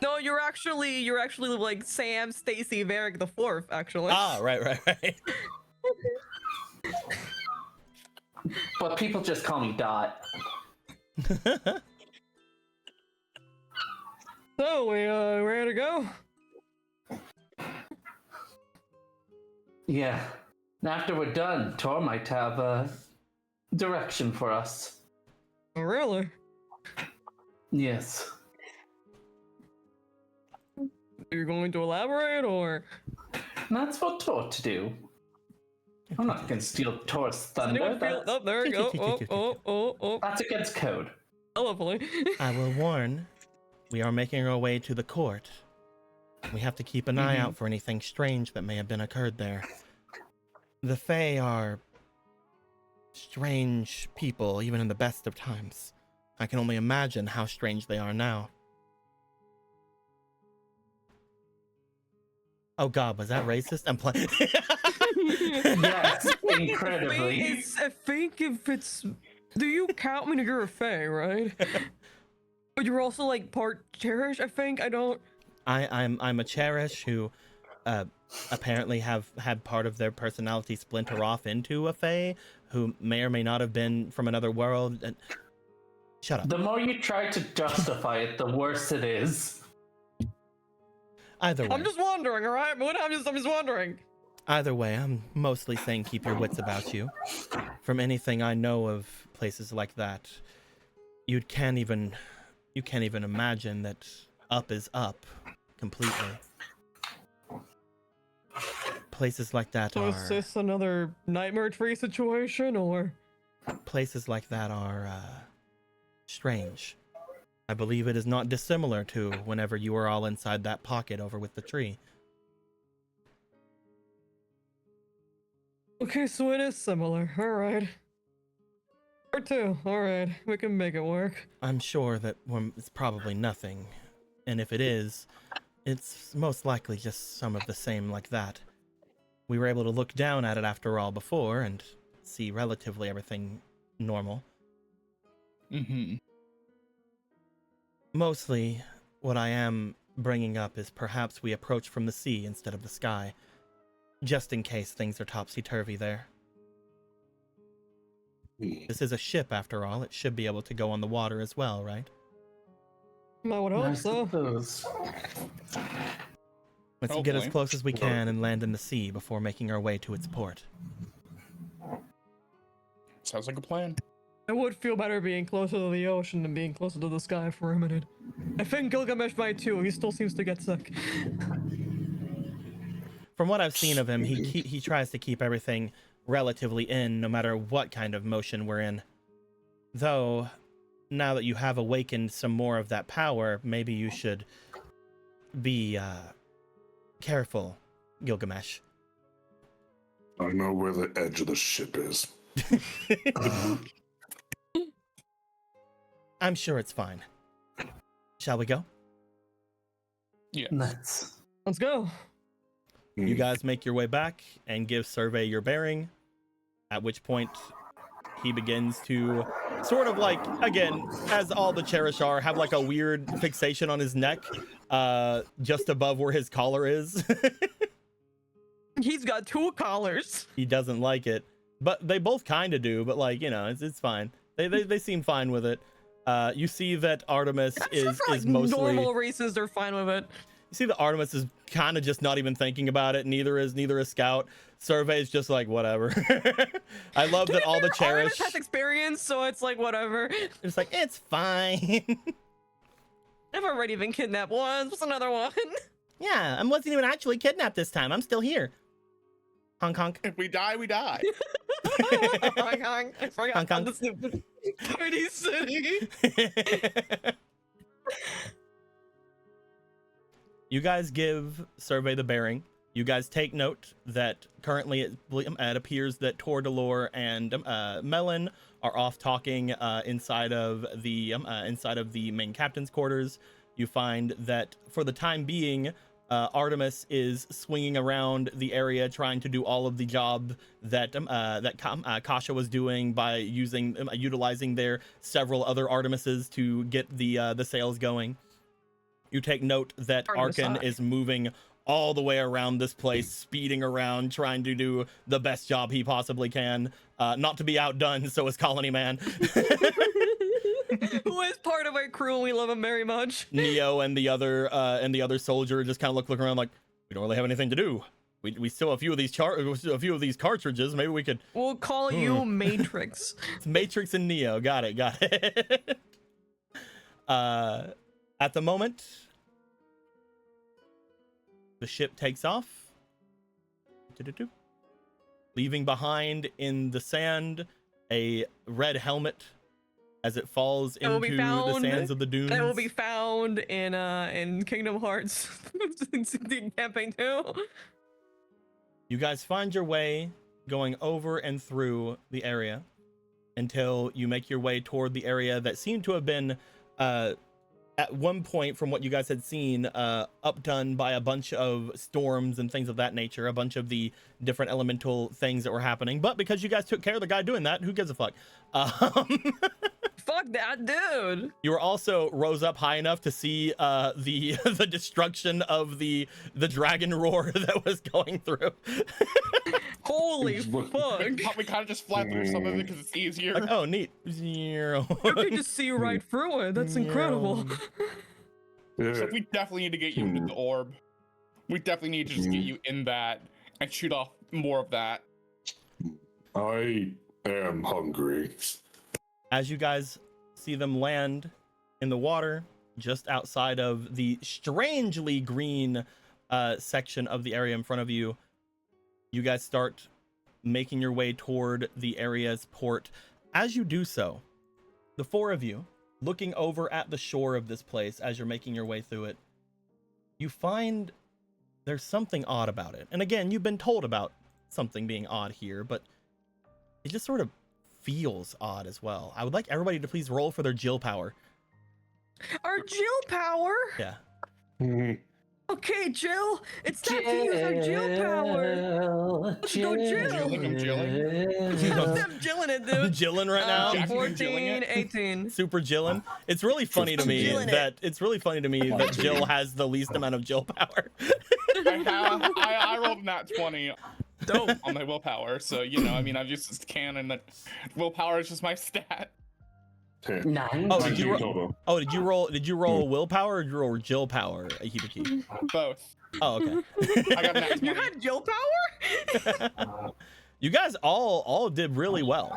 No, you're actually like Sam, Stacy, Varric the fourth, actually. Ah, right. But people just call me Dot. So we ready to go? Yeah. After we're done, Tor might have a direction for us. Oh, really? Yes. Are you going to elaborate, or? That's for Tor to do. I'm not going to steal Tor's thunder. Oh, there we go. Oh. That's against code. Lovely. I will warn, we are making our way to the court. We have to keep an eye out for anything strange that may have been occurred there. The Fae are strange people, even in the best of times. I can only imagine how strange they are now. Oh God, was that racist? I'm playing. Yes, incredibly. I think if it's, do you count me to you're a fae, right? But you're also like part Cherish, I think. I don't. I'm a Cherish who apparently have had part of their personality splinter off into a fae who may or may not have been from another world. And shut up. The more you try to justify it, the worse it is. Either way. I'm just wondering, all right? I'm just wondering. Either way, I'm mostly saying keep your wits about you. From anything I know of places like that, you can't even imagine that up is up completely. Places like that So are is this another nightmare tree situation, or? places like that are strange. I believe it is not dissimilar to whenever you were all inside that pocket over with the tree. Okay, so it is similar. All right. Or two. All right, we can make it work. I'm sure that it's probably nothing, and if it is, it's most likely just some of the same like that. We were able to look down at it after all before and see relatively everything normal. Mm-hmm. Mostly, what I am bringing up is perhaps we approach from the sea instead of the sky, just in case things are topsy-turvy there. This is a ship, after all. It should be able to go on the water as well, right? I would hope so. suppose. Let's get as Hopefully. close as we can and land in the sea before making our way to its port. Sounds like a plan. I would feel better being closer to the ocean than being closer to the sky for a minute. I think Gilgamesh might too. He still seems to get sick. From what I've seen of him, he tries to keep everything relatively in, no matter what kind of motion we're in. Though, now that you have awakened some more of that power, maybe you should be careful, Gilgamesh. I know where the edge of the ship is. I'm sure it's fine. Shall we go? Yeah. Let's. Let's go. You guys make your way back and give Survey your bearing, at which point he begins to sort of like, again, as all the Cherish are, have like a weird fixation on his neck, just above where his collar is. He's got two collars. He doesn't like it, but they both kind of do, but like, you know, it's fine. They seem fine with it. You see that Artemis is mostly normal races. They're fine with it. You see that Artemis is kind of just not even thinking about it. Neither is Scout. Survey's just like whatever. I love that all the Cherish. Artemis has experience, so it's like whatever. It's like it's fine. I've already been kidnapped once. What's another one? Yeah, I wasn't even actually kidnapped this time. I'm still here. Honk honk. If we die, we die. I forgot Hong Kong. about the stupid Party City. You guys give Survey the bearing. You guys take note that currently it appears that Tordalor and Melon are off talking inside of the main captain's quarters. You find that for the time being, Artemis is swinging around the area trying to do all of the job that Kasha was doing by utilizing their several other Artemises to get the sails going. You take note that Arkan is moving all the way around this place, speeding around, trying to do the best job he possibly can, not to be outdone. So is Colony Man. Who is part of our crew, and we love him very much. Neo and the other soldier just kind of look around like, we don't really have anything to do. We still have a few of these cartridges. Maybe we could. We'll call you Matrix. It's Matrix and Neo. Got it. At the moment, the ship takes off, leaving behind in the sand a red helmet as it falls into the sands of the dunes. That will be found in Kingdom Hearts campaign 2. You guys find your way going over and through the area. until you make your way toward the area that seemed to have been at one point, from what you guys had seen, updone by a bunch of storms and things of that nature, a bunch of the different elemental things that were happening. But because you guys took care of the guy doing that, who gives a fuck? Fuck that dude. You were also rose up high enough to see the the destruction of the dragon roar that was going through. Holy fuck. We kind of just fly through some of it because it's easier. Like, oh, neat. Zero. You can just see right through it. That's incredible. So we definitely need to get you into the orb. We definitely need to just get you in that and shoot off more of that. I am hungry. As you guys see them land in the water just outside of the strangely green section of the area in front of you, you guys start making your way toward the area's port. As you do so, the four of you, looking over at the shore of this place as you're making your way through it, you find there's something odd about it. And again, you've been told about something being odd here, but it just sort of feels odd as well. I would like everybody to please roll for their Jill power. Our Jill power? Yeah. Okay, Jill. It's time to use our Jill power. Let's go, Jill. Jilling, I'm jilling. I'm jilling it, dude. I'm jilling right now. Jackson, you 14, jilling it? 18. Super Jillin. It's really funny to me Jillin' it. that Jill has the least amount of Jill power. I rolled nat 20 on my willpower, so I'm just canon that willpower is just my stat. Nine. Oh, did you roll willpower or did you roll Jill power, Hibiki? Both. Oh, okay. I got nat 20. You had Jill power? You guys all did really well.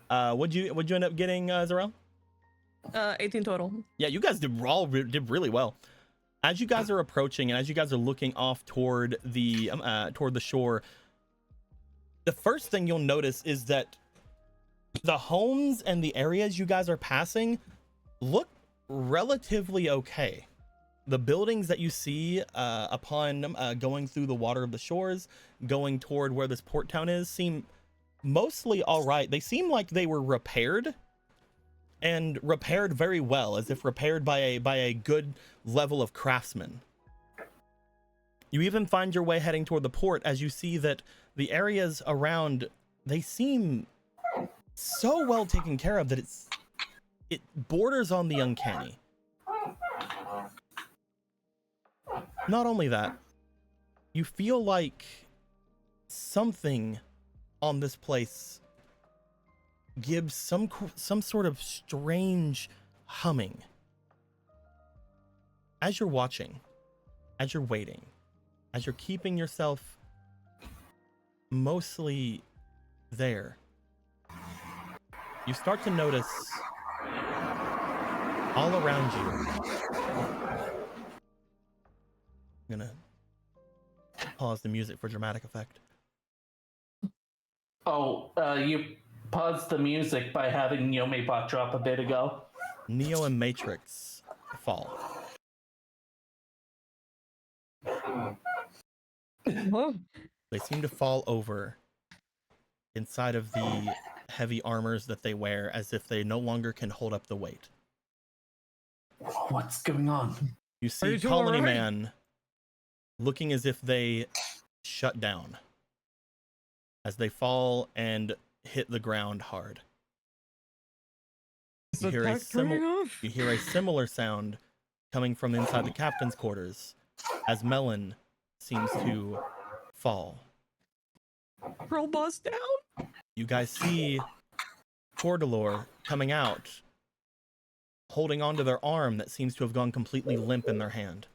What'd you end up getting, Zarel? 18 total. Yeah, you guys did really well. As you guys are approaching and as you guys are looking off toward the shore, the first thing you'll notice is that the homes and the areas you guys are passing look relatively okay. The buildings that you see upon going through the water of the shores, going toward where this port town is, seem mostly all right. They seem like they were repaired, and repaired very well, as if repaired by a good level of craftsman. You even find your way heading toward the port as you see that the areas around, they seem so well taken care of that it borders on the uncanny. Not only that, you feel like something on this place gives some sort of strange humming. As you're watching, as you're waiting, as you're keeping yourself mostly there, you start to notice all around you. I'm gonna pause the music for dramatic effect. Oh, you paused the music by having Yomebot drop a bit ago. Neo and Matrix fall. They seem to fall over inside of the heavy armors that they wear, as if they no longer can hold up the weight. What's going on? You see Colony Man looking as if they shut down as they fall and hit the ground hard. You hear a similar sound coming from inside the captain's quarters as Melon seems to fall. Girl bust down. You guys see Cordelor coming out, holding onto their arm that seems to have gone completely limp in their hand.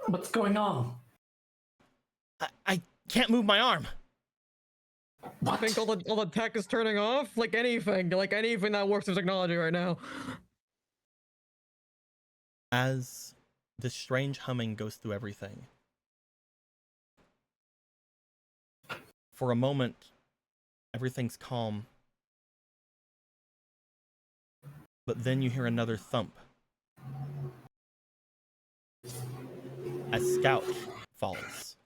What's going on? I can't move my arm. I think all the tech is turning off. Like anything that works with technology right now. As this strange humming goes through everything, for a moment, everything's calm. But then you hear another thump as Scout falls,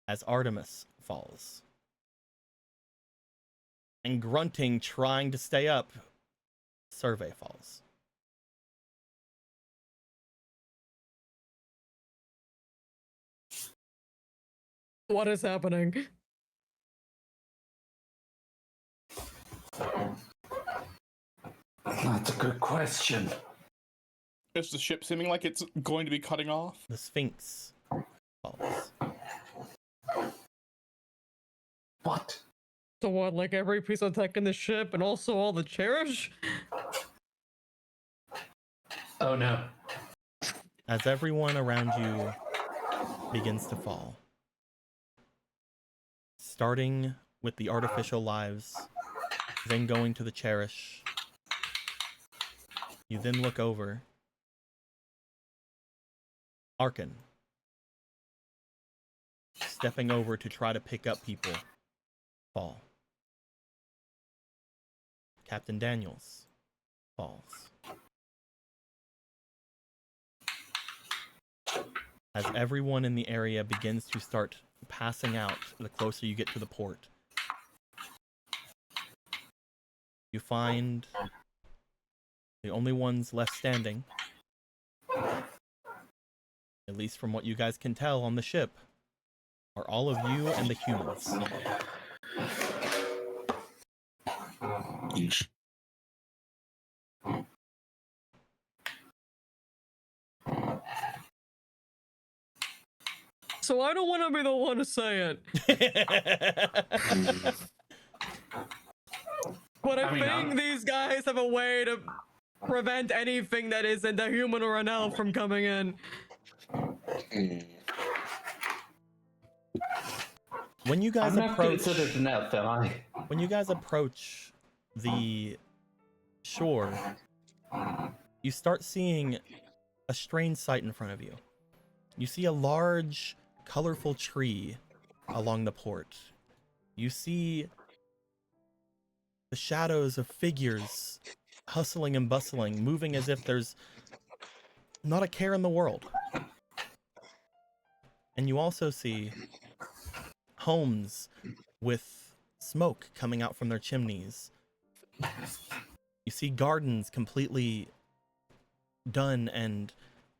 as Artemis falls, and grunting, trying to stay up, survey falls. What is happening? That's a good question. Is the ship seeming like it's going to be cutting off? The Sphinx falls. What? So what, like every piece of tech in the ship and also all the Cherish? Oh no. As everyone around you begins to fall. Starting with the artificial lives, then going to the Cherish. You then look over. Arkin. Stepping over to try to pick up people. Fall. Captain Daniels falls. As everyone in the area begins to start passing out the closer you get to the port, you find the only ones left standing, at least from what you guys can tell on the ship, are all of you and the humans. So I don't want to be the one to say it. But I think these guys have a way to prevent anything that isn't a human or an elf from coming in. When you guys I'm not approach, considered an elf, am I? when you guys approach the shore, you start seeing a strange sight in front of you. You see a large, colorful tree along the port. You see the shadows of figures hustling and bustling, moving as if there's not a care in the world. And you also see homes with smoke coming out from their chimneys. You see gardens completely done and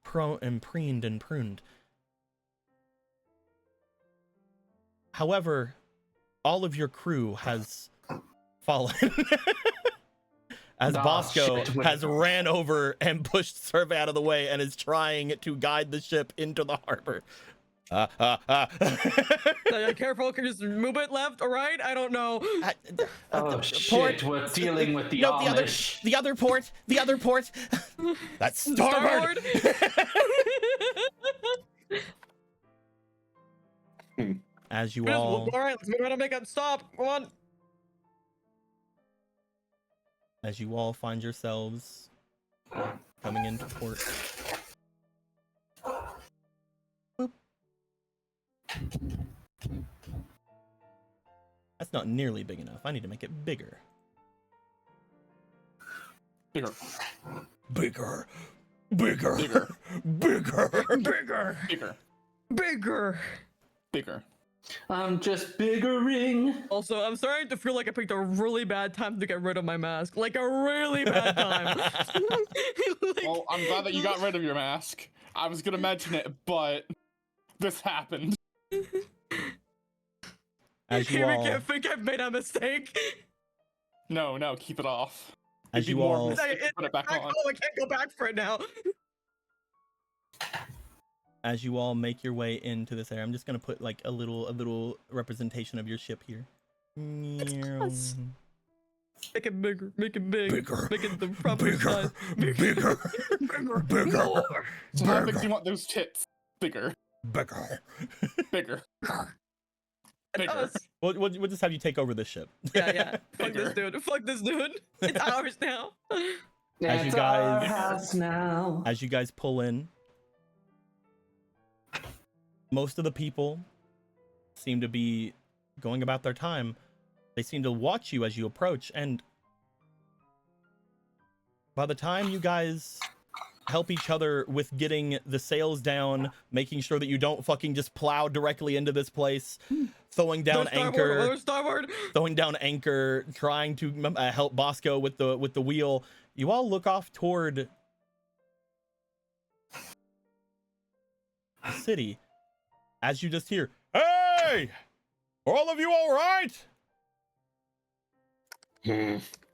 preened and pruned. However, all of your crew has fallen. As Bosco has ran over and pushed Survey out of the way and is trying to guide the ship into the harbor. Careful, can you just move it left or right? I don't know. Oh shit, we're dealing with the Amish. The other port. That's starboard. As you all... All right, let's try to make it stop. Come on. As you all find yourselves coming into port. Boop. That's not nearly big enough. I need to make it bigger. Bigger. Bigger. Bigger. Bigger. Bigger. Bigger. Bigger. Bigger. Bigger. I'm just biggering. Also, I'm starting to feel like I picked a really bad time to get rid of my mask. Like a really bad time. Well, I'm glad that you got rid of your mask. I was gonna mention it, but this happened. As you all... I think I've made a mistake. No, keep it off. As you all... Put it back on. Oh, I can't go back for it now. As you all make your way into this area, I'm just gonna put like a little representation of your ship here. Make it bigger. Make it big. Bigger. Make it the proper size. Bigger. More. So how big do you want those tits? Bigger. Bigger. Bigger. Bigger. We'll just have you take over this ship. Yeah. Fuck this dude. Fuck this dude. It's ours now. As you guys, as you guys pull in, most of the people seem to be going about their time. They seem to watch you as you approach, and by the time you guys help each other with getting the sails down, making sure that you don't fucking just plow directly into this place, throwing down anchor, trying to help Bosco with the wheel. You all look off toward the city as you just hear, "Hey! Are all of you all right?"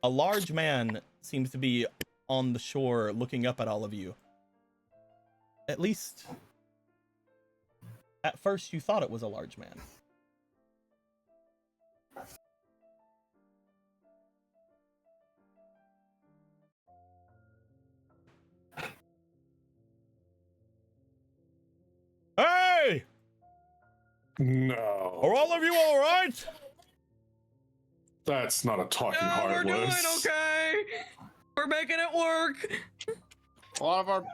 A large man seems to be on the shore looking up at all of you. At least, at first you thought it was a large man. Hey! No. Are all of you all right? That's not a talking Yeah, heartless. we're doing okay. We're making it work. A lot of our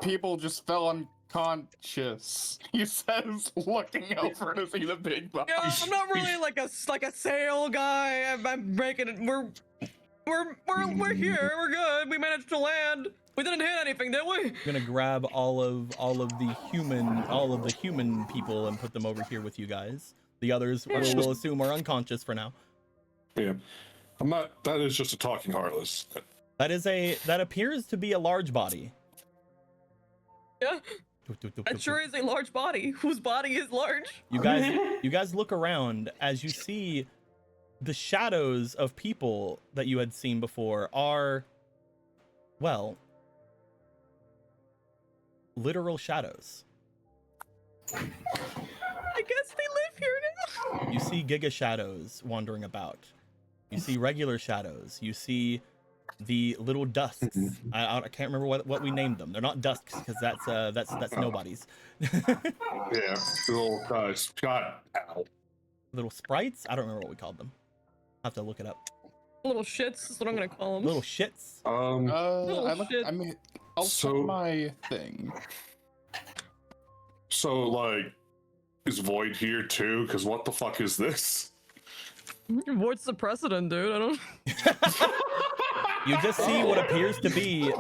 people just fell unconscious. He says, looking over to see the big body. Yeah, I'm not really like a sail guy. I'm making it. We're here. We're good. We managed to land. We didn't hit anything, did we? I'm gonna grab all of the human people and put them over here with you guys. The others we'll assume are unconscious for now. Yeah. I'm not. That is just a talking heartless. That appears to be a large body. Yeah. That sure is a large body. Whose body is large? You guys look around as you see the shadows of people that you had seen before are, well, literal shadows. I guess they live here now. You see Giga shadows wandering about. You see regular shadows. You see the little dusks. I can't remember what we named them. They're not dusks because that's nobody's. Yeah, little guys. God, ow. Little sprites. I don't remember what we called them. I have to look it up. Little shits is what I'm gonna call them. Little shits. I'll check my thing. So, like, is Void here too? Because what the fuck is this? What's the precedent, dude? I don't. You just see what appears to be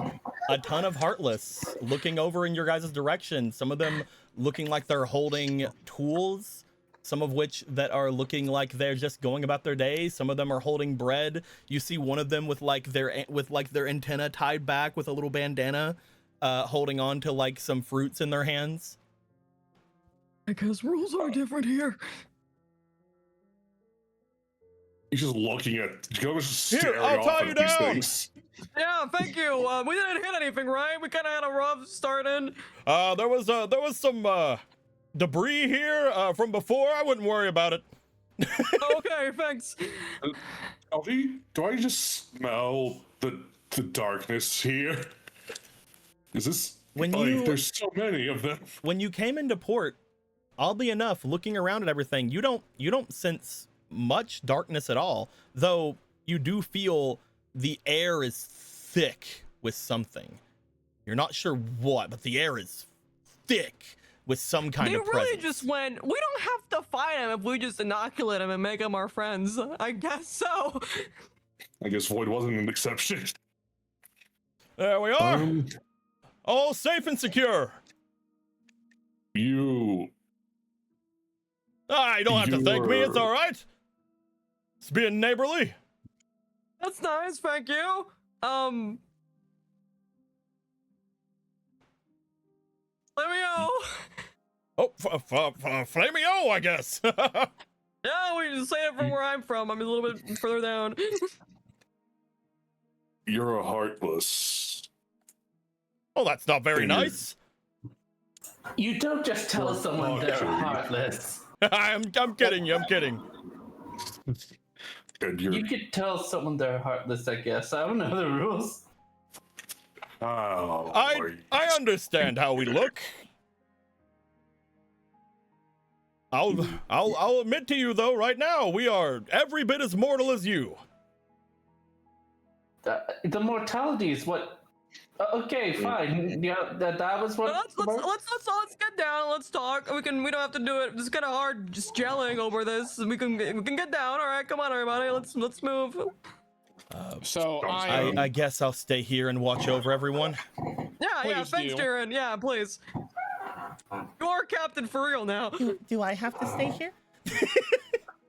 a ton of Heartless looking over in your guys' direction. Some of them looking like they're holding tools, some of which that are looking like they're just going about their day. Some of them are holding bread. You see one of them with their antenna tied back with a little bandana, holding on to like some fruits in their hands. Because rules are different here. He's just looking at. Just Here, staring I'll off tie at you these down. things. Yeah, thank you. We didn't hit anything, right? We kind of had a rough start in. There was some debris here from before. I wouldn't worry about it. Okay, thanks. Do I just smell the darkness here? Is this there's so many of them? When you came into port, oddly enough, looking around at everything, you don't sense much darkness at all, though you do feel the air is thick with something. You're not sure what, but the air is thick with some kind of presence. They really just went, we don't have to fight him if we just inoculate him and make him our friends. I guess so. I guess Void wasn't an exception. There we are. All safe and secure. You don't have to thank me. It's all right. It's being neighborly. That's nice, thank you. Flamio. Oh, Flamio, I guess. Yeah, we just say it from where I'm from. I'm a little bit further down. You're a Heartless. Oh, that's not very nice. You don't just tell someone they're heartless. I'm kidding you. I'm kidding. You could tell someone they're heartless, I guess. I don't know the rules. Oh, I understand how we look. I'll admit to you though, right now we are every bit as mortal as you. The mortality is what. Okay, fine. Yeah, that was what. Let's get down. Let's talk. We don't have to do it. It's kind of hard just gelling over this. We can get down. All right, come on, everybody. Let's move. So I guess I'll stay here and watch over everyone. Yeah, yeah, Please thanks, do. Jaren. Yeah, please. You are captain for real now. Do I have to stay here?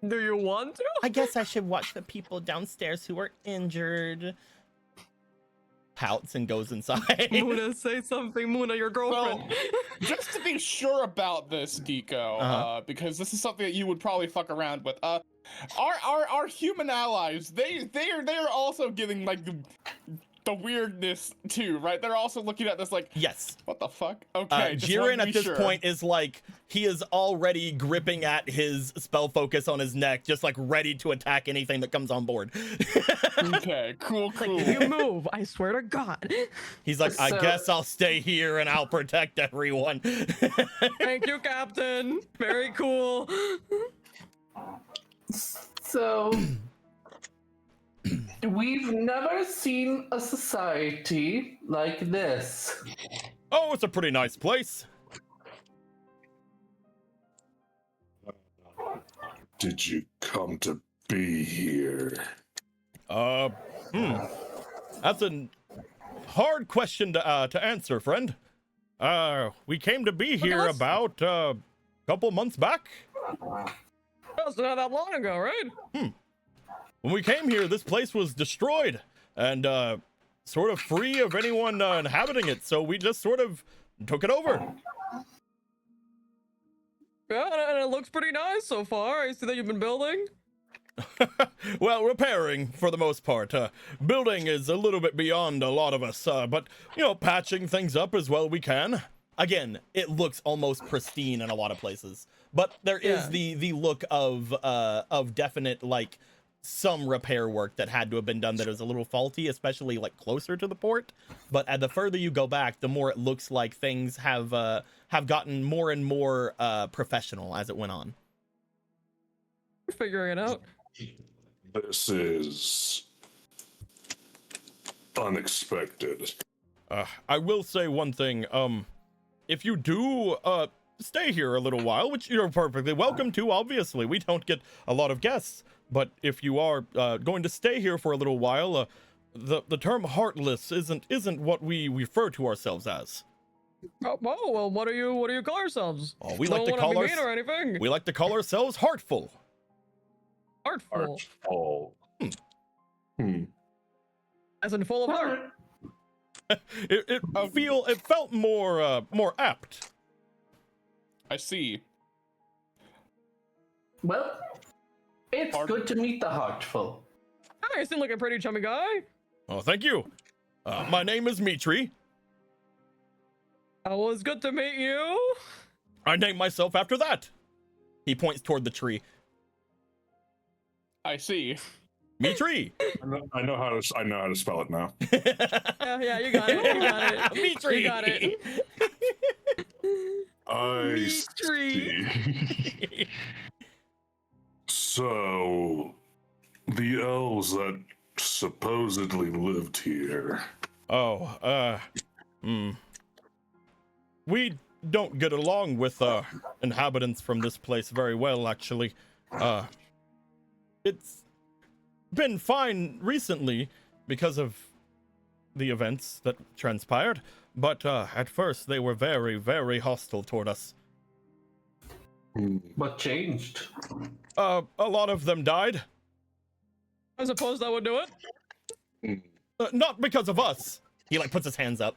Do you want to? I guess I should watch the people downstairs who are injured. Pouts and goes inside. Muna, say something. Muna, your girlfriend. Well, just to be sure about this, Deco, because this is something that you would probably fuck around with. Our human allies, they're also getting like the weirdness too, right? They're also looking at this like, Yes. what the fuck? Okay, just wanted Jiren to at be this sure. point is like, he is already gripping at his spell focus on his neck, just like ready to attack anything that comes on board. Okay, cool. If you move, I swear to God. He's like, I So- guess I'll stay here and I'll protect everyone. Thank you, Captain. Very cool. So, we've never seen a society like this. Oh, it's a pretty nice place. Did you come to be here? That's a hard question to answer, friend. We came to be here let's- about a couple months back. That's not that long ago, right? When we came here, this place was destroyed and sort of free of anyone inhabiting it, so we just sort of took it over. Yeah, and it looks pretty nice so far. I see that you've been building. Well, repairing for the most part. Building is a little bit beyond a lot of us, but, you know, patching things up as well we can. Again, it looks almost pristine in a lot of places, but there is the look of definite, like, some repair work that had to have been done that is a little faulty, especially, like, closer to the port. But the further you go back, the more it looks like things have gotten more and more professional as it went on. We're figuring it out. This is unexpected. I will say one thing. If you do stay here a little while, which you're perfectly welcome to, obviously, we don't get a lot of guests. But if you are going to stay here for a little while, the term heartless isn't what we refer to ourselves as. Oh, well, what do you call yourselves? Oh, we like to Don't call wanna be our mean or anything. we like to call ourselves heartful. Artful, Oh. as in full of heart. It felt more apt. I see. Well, it's Pardon? good to meet the heartful. Hey, you seem like a pretty chummy guy. Oh, thank you. My name is Mitri. Well, it's good to meet you. I named myself after that. He points toward the tree. I see. Mitri. I know how to spell it now. Yeah, you got it. You got it. Mitri. You got it. I Mystery. see. So, the elves that supposedly lived here. Oh, we don't get along with inhabitants from this place very well, actually. It's been fine recently because of the events that transpired, but at first they were very, very hostile toward us. What changed? A lot of them died. I suppose that would do it. Not because of us. He like puts his hands up.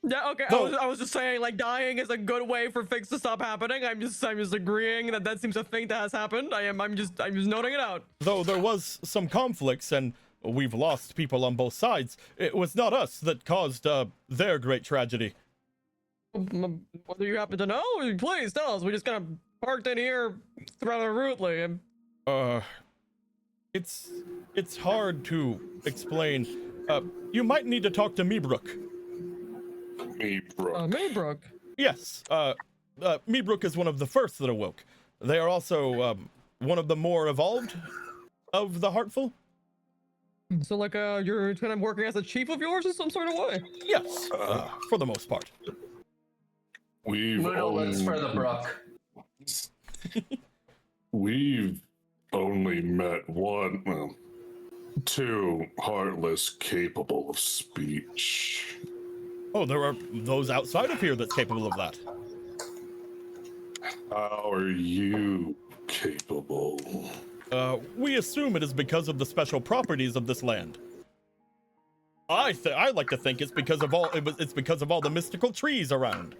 Yeah, okay. No. I was just saying, like, dying is a good way for things to stop happening. I'm just agreeing that seems a thing that has happened. I'm just noting it out. Though there was some conflicts and we've lost people on both sides, it was not us that caused their great tragedy. What do you happen to know? Please tell us. We just kind of parked in here rather rudely. It's hard to explain. You might need to talk to Meebrook. Maybrook. Yes, Meebrook is one of the first that awoke. They are also one of the more evolved of the Heartful. So, like, you're kind of working as a chief of yours in some sort of way? Yes, for the most part. We've Moodlets for the brook. We've only met two heartless capable of speech. Oh, there are those outside of here that's capable of that. How are you capable? We assume it is because of the special properties of this land. I like to think it's because of it's because of all the mystical trees around.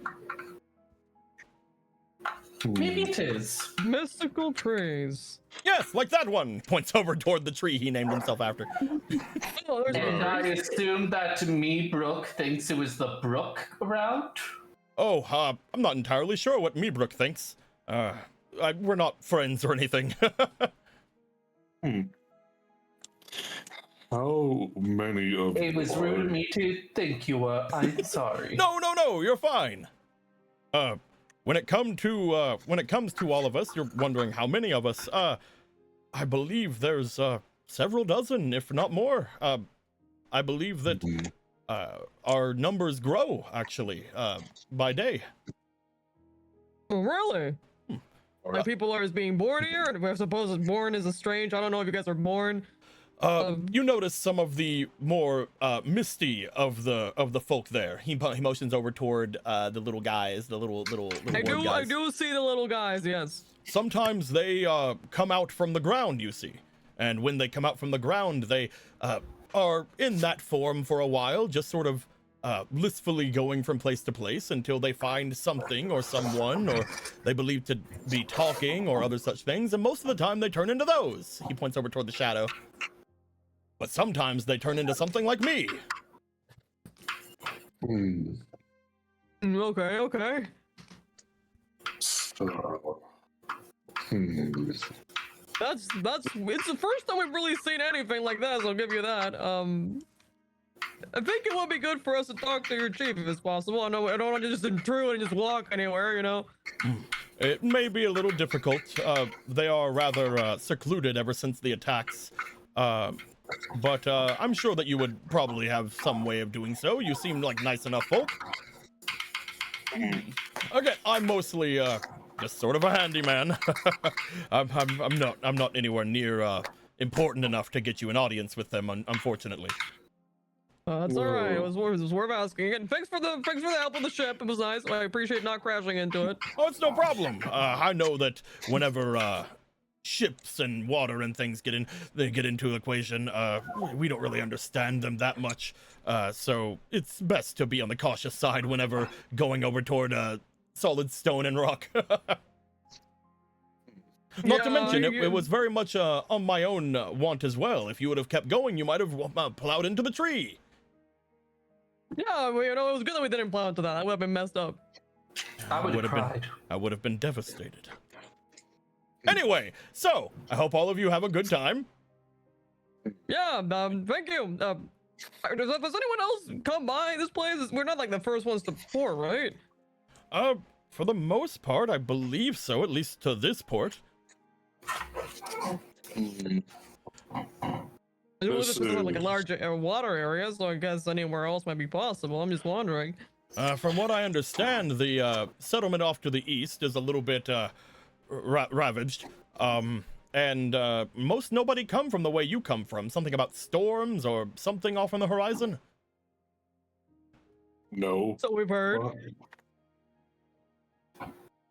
Maybe it is. Mystical trees. Yes, like that one. Points over toward the tree he named himself after. Oh, there's And I one. assume that me Brook thinks it was the brook around. Oh, I'm not entirely sure what Meebrook thinks. We're not friends or anything. How many of It was rude of me to think you were. I'm sorry. No, you're fine. When it comes to all of us, you're wondering how many of us. I believe there's several dozen, if not more. I believe that our numbers grow actually by day. Oh, really? Like people are being born here, and we're supposed born is a strange. I don't know if you guys are born. You notice some of the more misty of the folk there. He motions over toward the little guys, the little I guys. do see the little guys. Yes. Sometimes they come out from the ground, you see, and when they come out from the ground, they are in that form for a while, just sort of blissfully going from place to place until they find something or someone, or they believe to be talking or other such things, and most of the time they turn into those. He points over toward the shadow. But sometimes they turn into something like me. Okay. So, That's it's the first time we've really seen anything like that, so I'll give you that. I think it would be good for us to talk to your chief if it's possible. I don't want to just intrude and just walk anywhere, you know. It may be a little difficult. They are rather secluded ever since the attacks. But I'm sure that you would probably have some way of doing so. You seem like nice enough folk. Okay, I'm mostly just sort of a handyman. I'm not anywhere near important enough to get you an audience with them, unfortunately. That's all right. It was worth asking. And thanks for the help with the ship. It was nice. I appreciate not crashing into it. Oh, it's no problem. I know that whenever ships and water and things get into the equation, we don't really understand them that much. So it's best to be on the cautious side whenever going over toward solid stone and rock. Not to mention, it was very much on my own want as well. If you would have kept going, you might have plowed into the tree. Yeah, well, it was good that we didn't plow into that. That would have been messed up. I would have cried. I would have been devastated. Anyway, so I hope all of you have a good time. Yeah, thank you. Does anyone else come by this place? We're not like the first ones to port, right? For the most part, I believe so, at least to this port. This is like a large water area, so I guess anywhere else might be possible. I'm just wondering. From what I understand, the settlement off to the east is a little bit ravaged. And most nobody come from the way you come from. Something about storms or something off on the horizon? no. So we've heard.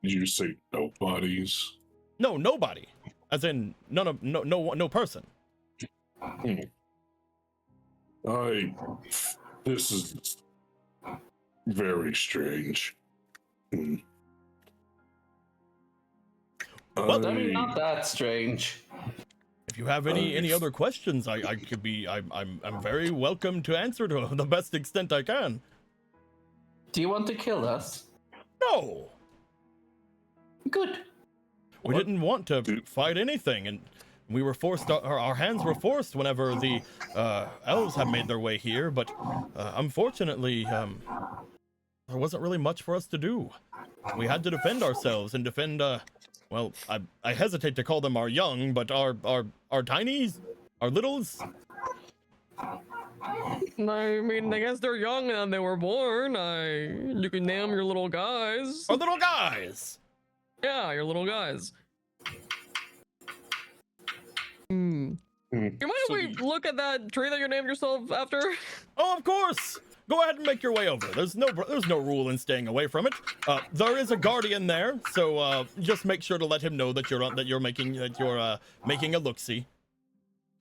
Did you say nobodies? No, nobody. As in no person. This is very strange. Well, I mean, not that strange. If you have any other questions, I'm very welcome to answer to the best extent I can. Do you want to kill us? No, Good. we didn't want to fight anything, and we were forced. Our hands were forced whenever the elves had made their way here. But unfortunately, there wasn't really much for us to do. We had to defend ourselves and defend. Well, I hesitate to call them our young, but our tinies, our littles. I mean, I guess they're young and they were born. You can name your little guys. Our little guys. Yeah, your little guys. You mind if we look at that tree that you named yourself after? Oh, of course. go ahead and make your way over. There's no rule in staying away from it. There is a guardian there, so just make sure to let him know that you're making a look-see.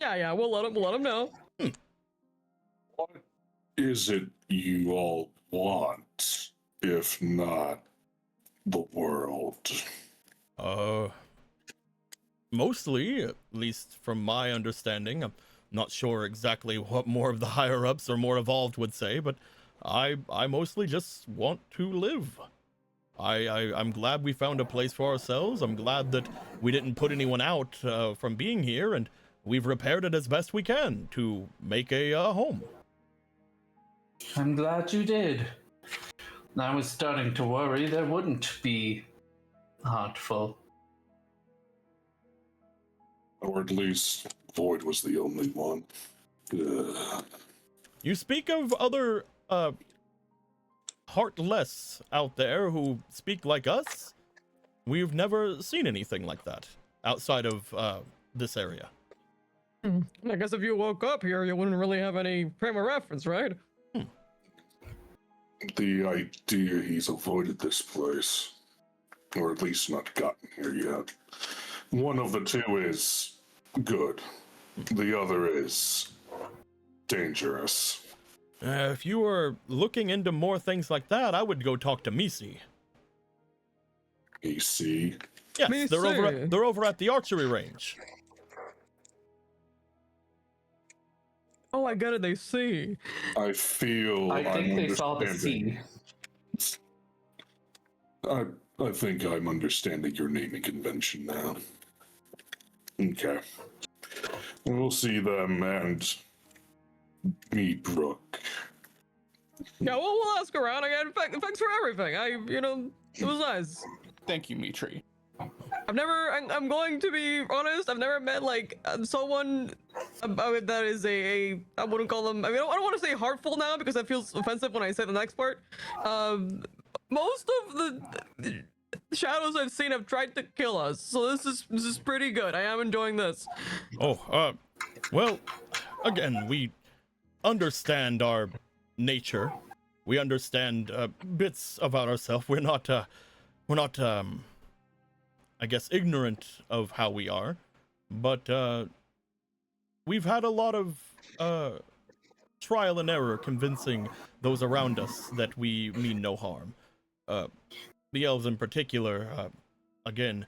Yeah, we'll let him know. What is it you all want, if not the world? Mostly, at least from my understanding. I'm not sure exactly what more of the higher-ups or more evolved would say, but I mostly just want to live. I'm glad we found a place for ourselves. I'm glad that we didn't put anyone out from being here, and we've repaired it as best we can to make a home. I'm glad you did. I was starting to worry there wouldn't be Heartful. Or at least Void was the only one. You speak of other Heartless out there who speak like us? We've never seen anything like that outside of this area. I guess if you woke up here, you wouldn't really have any frame of reference, right? The idea he's avoided this place, or at least not gotten here yet. One of the two is good. The other is dangerous. If you were looking into more things like that, I would go talk to Misi. Misi? Yes, Misi. they're over at the archery range. Oh, I get it. They see. I feel I think I'm they saw the understanding. sea. I think I'm understanding your naming convention now. Okay. We'll see them and meet Brooke. Yeah, well, we'll ask around again. Thanks for everything. It was nice. Thank you, Mitri. I'm going to be honest, I've never met, someone that is I wouldn't call them, I don't want to say heartful now because that feels offensive when I say the next part. Most of the shadows I've seen have tried to kill us, so this is pretty good. I am enjoying this. Well, again, we understand our nature. We understand bits about ourselves. We're not I guess ignorant of how we are, but we've had a lot of trial and error convincing those around us that we mean no harm. The elves in particular, again,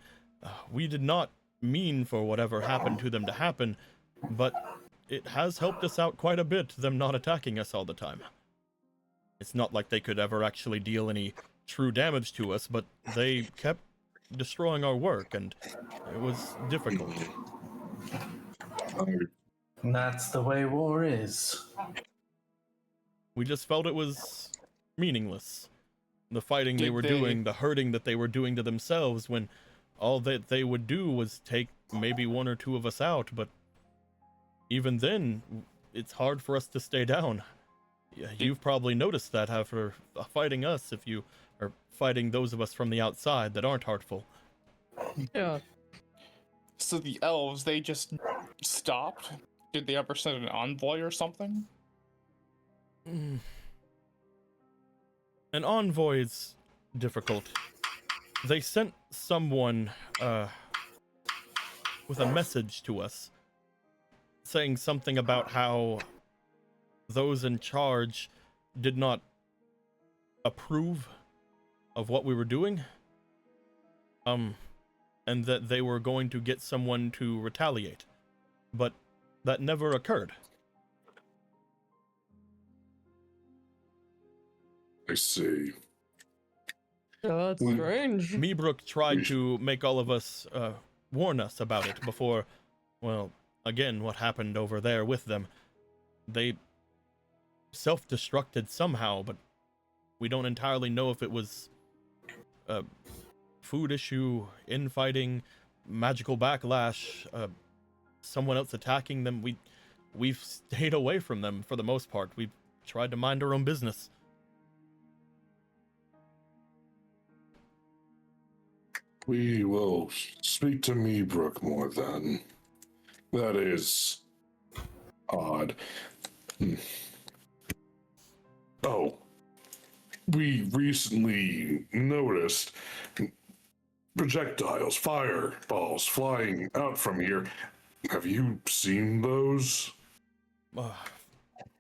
we did not mean for whatever happened to them to happen, but it has helped us out quite a bit, them not attacking us all the time. It's not like they could ever actually deal any true damage to us, but they kept destroying our work, and it was difficult. That's the way war is. We just felt it was meaningless. The fighting they were doing, the hurting that they were doing to themselves, when all that they would do was take maybe one or two of us out, but even then, it's hard for us to stay down. You've probably noticed that after fighting us, if you are fighting those of us from the outside that aren't heartful. Yeah. So the elves, they just stopped? Did they ever send an envoy or something? An envoy is difficult. They sent someone with a message to us saying something about how those in charge did not approve of what we were doing, and that they were going to get someone to retaliate, but that never occurred. I see. Yeah, that's strange. Meebrook tried to make all of us warn us about it before, well, again, what happened over there with them. They self-destructed somehow, but we don't entirely know if it was a food issue, infighting, magical backlash, someone else attacking them. We've stayed away from them for the most part. We've tried to mind our own business. We will speak to Meebrook more then. That is odd. Oh, we recently noticed projectiles, fireballs flying out from here. Have you seen those?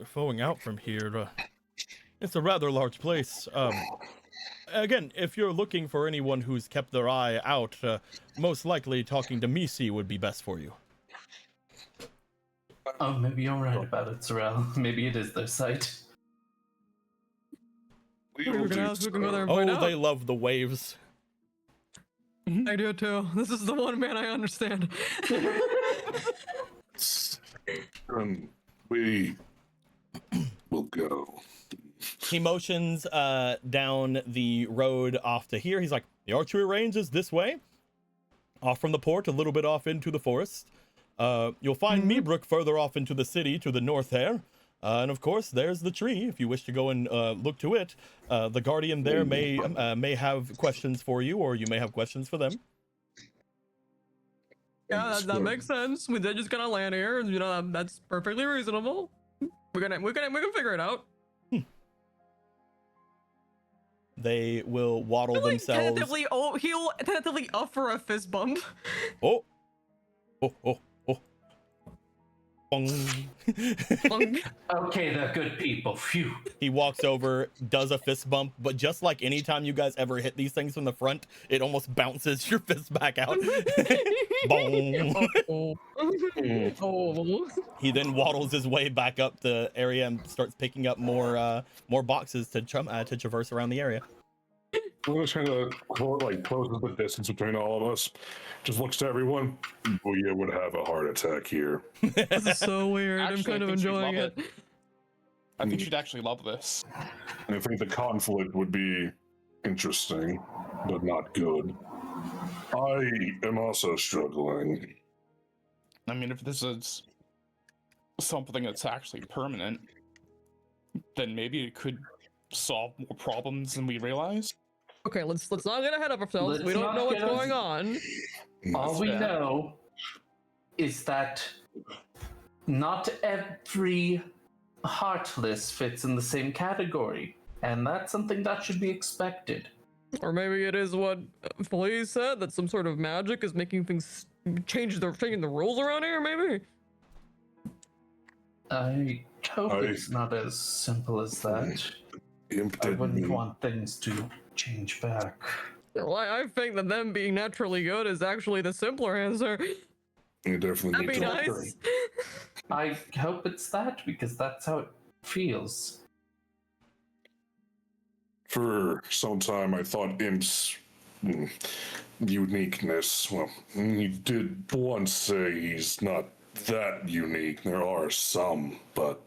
Flowing out from here. It's a rather large place. Again, if you're looking for anyone who's kept their eye out, most likely talking to Misi would be best for you. Oh, maybe you're right about it, Sorrel. Maybe it is their site. We can go there and find out. They love the waves. I do too. This is the one man I understand. We will go. He motions down the road off to here. He's like, the archery range is this way. Off from the port, a little bit off into the forest. You'll find Meebrook further off into the city to the north there. And of course, there's the tree. If you wish to go and look to it, the guardian there may have questions for you, or you may have questions for them. Yeah, that makes sense. They're just gonna land here. You know, that's perfectly reasonable. We can figure it out. They will waddle themselves. He'll tentatively offer a fist bump. Oh. Bong. Okay, they're good people. Phew. He walks over, does a fist bump, but just like any time you guys ever hit these things from the front, it almost bounces your fist back out. Bong. He then waddles his way back up the area and starts picking up more boxes to traverse around the area. I'm just kind of closes the distance between all of us. Just looks to everyone. Booyah would have a heart attack here. This is so weird. Actually, I'm kind of enjoying it. I think she'd actually love this. And I think the conflict would be interesting, but not good. I am also struggling. I mean, if this is something that's actually permanent, then maybe it could solve more problems than we realize. Okay, let's not get ahead of ourselves. We don't know what's going on. All we know is that not every Heartless fits in the same category, and that's something that should be expected. Or maybe it is what Flea said, that some sort of magic is making things changing the rules around here, maybe? I hope it's not as simple as that. I wouldn't want things to change back. Well, I think that them being naturally good is actually the simpler answer. You definitely That'd need be to nice. I hope it's that, because that's how it feels. For some time, I thought Imp's uniqueness. Well, he did once say he's not that unique. There are some, but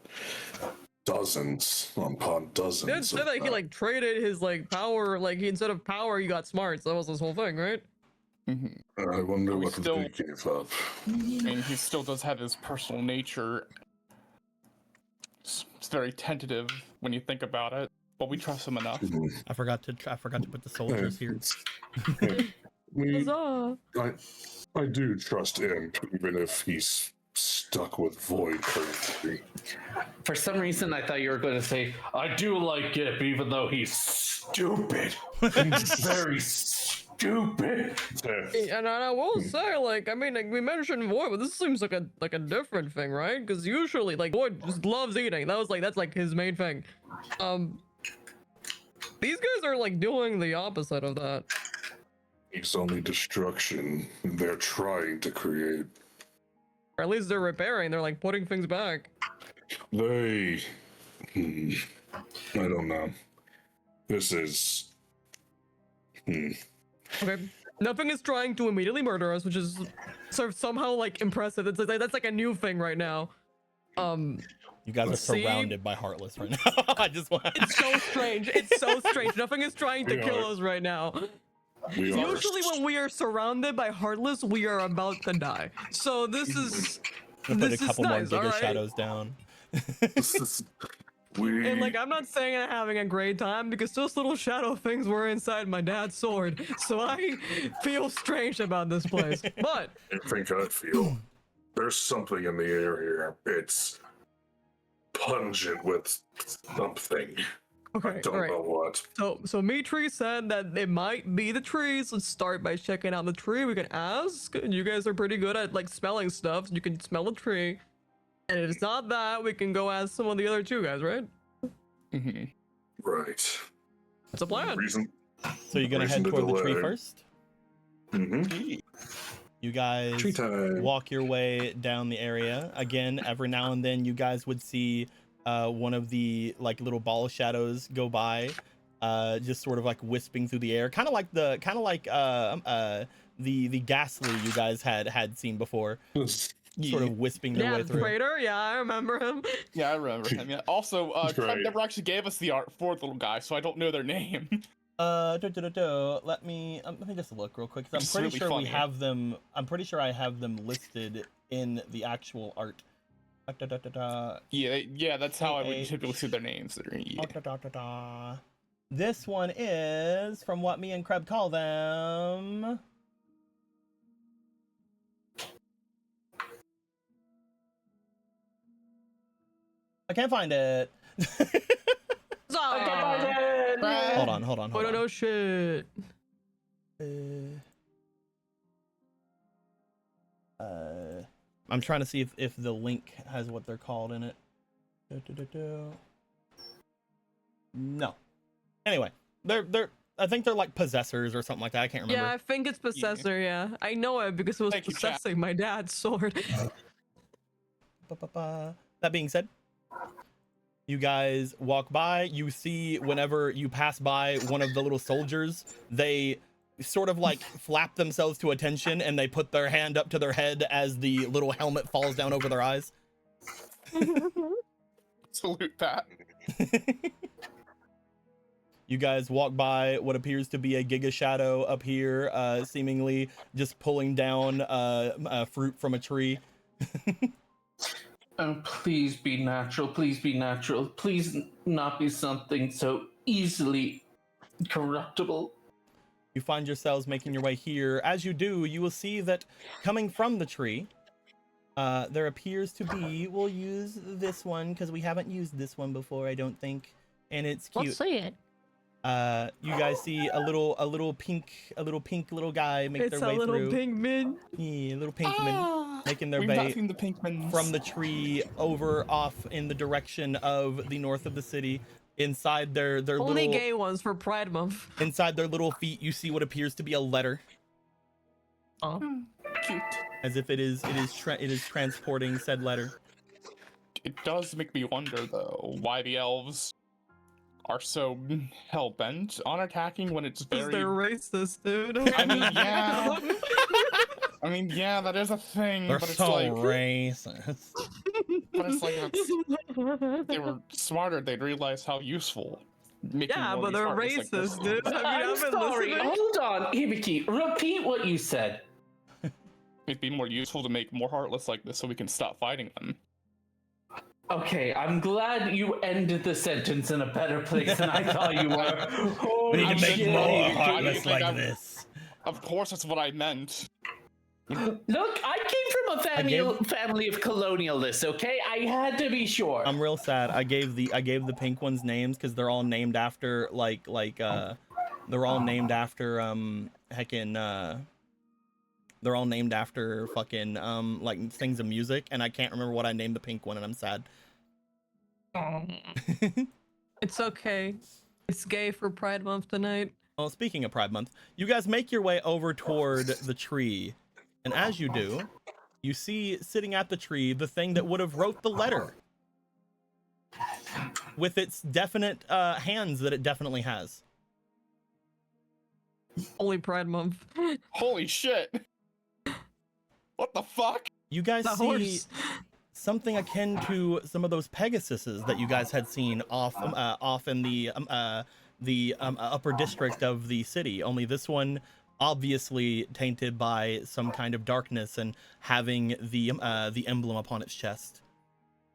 dozens upon dozens. He did say that he traded his power, instead of power he got smarts. That was his whole thing, right? I wonder what still- they gave up. And he still does have his personal nature. It's very tentative when you think about it, but we trust him enough. I forgot to put the soldiers here. Huzzah. I do trust him, even if he's stuck with void currency. For some reason, I thought you were going to say, I do like Gip, even though he's stupid. He's very stupid. And I will say, we mentioned Void, but this seems like a different thing, right? Because usually, Void just loves eating. That's his main thing. These guys are doing the opposite of that. He's only destruction they're trying to create. Or at least they're repairing. They're putting things back. They... I don't know. This is... Okay. Nothing is trying to immediately murder us, which is sort of somehow impressive. It's that's a new thing right now. You guys are surrounded by Heartless right now. I just want. It's so strange. It's so strange. Nothing is trying to kill us right now. Usually when we are surrounded by Heartless, we are about to die. So this is Put a couple more nice, Giga Shadows down. And I'm not saying I'm having a great time because those little shadow things were inside my dad's sword. So I feel strange about this place. But I think I feel there's something in the air here. It's pungent with something. Okay, Don't all right. know what. So Mitri said that it might be the trees. Let's start by checking out the tree. We can ask. You guys are pretty good at like smelling stuff. So you can smell a tree. And if it's not that, we can go ask some of the other two guys, right? Mm-hmm. Right. That's a plan. Reason. So you're gonna Reason head to toward the tree delay. first. Mm-hmm. You guys Tree time. walk your way down the area. Again, every now and then you guys would see one of the like little ball shadows go by, just sort of like wisping through the air, kind of like the ghastly you guys had seen before, sort of wisping their way Yeah, through. Praetor. Yeah, I remember him. Yeah, I remember him. Yeah. Also, That's Trent right. never actually gave us the art for the little guy, so I don't know their name. Let me just look real quick, 'cause I'm It's pretty really sure we funny. have them. I'm pretty sure I have them listed in the actual art. Yeah, that's how I would AH. typically see their names. This one is from what me and Kreb call them. I can't find it. Hold on. Oh no, shit. I'm trying to see if the link has what they're called in it. No. Anyway, they're I think they're like possessors or something like that. I can't remember. Yeah, I think it's Possessor, yeah. I know it because it was Thank you, chat. possessing my dad's sword. That being said, you guys walk by. You see whenever you pass by one of the little soldiers, they sort of like flap themselves to attention and they put their hand up to their head as the little helmet falls down over their eyes. Salute that. You guys walk by what appears to be a Giga Shadow up here, seemingly just pulling down fruit from a tree. Oh, please be natural. Please be natural. Please not be something so easily corruptible. You find yourselves making your way here. As you do, you will see that coming from the tree, there appears to be, we'll use this one because we haven't used this one before, I don't think, and it's cute. Let's see it. You guys see a little pink little guy make their way through. It's a little pink man. Yeah, little pinkman making their We've not way seen the Pinkmans. from the tree over off in the direction of the north of the city. Inside their Only little gay ones for Pride Month. inside their little feet, you see what appears to be a letter, Oh. Cute. as if it is transporting said letter. It does make me wonder, though, why the elves are so hell-bent on attacking when it's Because very... they're racist, dude. I mean, yeah. I mean, yeah, that is a thing, They're but it's so like... racist. But it's like, if they were smarter, they'd realize how useful making Yeah, but all these they're artists like this racist, dude. is. I mean, I'm I've been sorry. listening. Hold on, Hibiki. Repeat what you said. It'd be more useful to make more Heartless like this so we can stop fighting them. Okay, I'm glad you ended the sentence in a better place than I thought you were. We need I'm to make kidding. more I Heartless think like I'm- this. Of course, that's what I meant. Look, I came from a family of colonialists, okay? I had to be sure. I'm real sad. I gave the pink ones names because they're all named after they're all named after they're all named after fucking like things of music, and I can't remember what I named the pink one, and I'm sad. It's okay. It's gay for Pride Month tonight. Well, speaking of Pride Month, you guys make your way over toward the tree, and as you do, you see sitting at the tree the thing that would have wrote the letter, with its definite hands that it definitely has. Only Pride Month. Holy shit! What the fuck? You guys The see horse. something akin to some of those Pegasuses that you guys had seen off in the upper district of the city. Only this one obviously tainted by some kind of darkness and having the emblem upon its chest.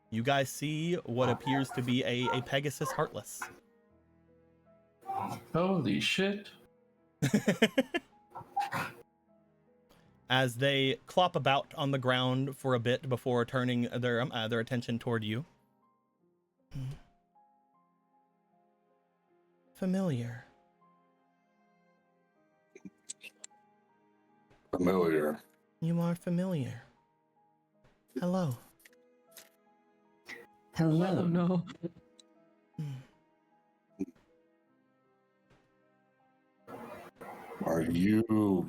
You guys see what appears to be a Pegasus Heartless. Holy shit. As they clop about on the ground for a bit before turning their attention toward you. familiar. Familiar. You are familiar. Hello. Hello. Oh no. Hmm. Are you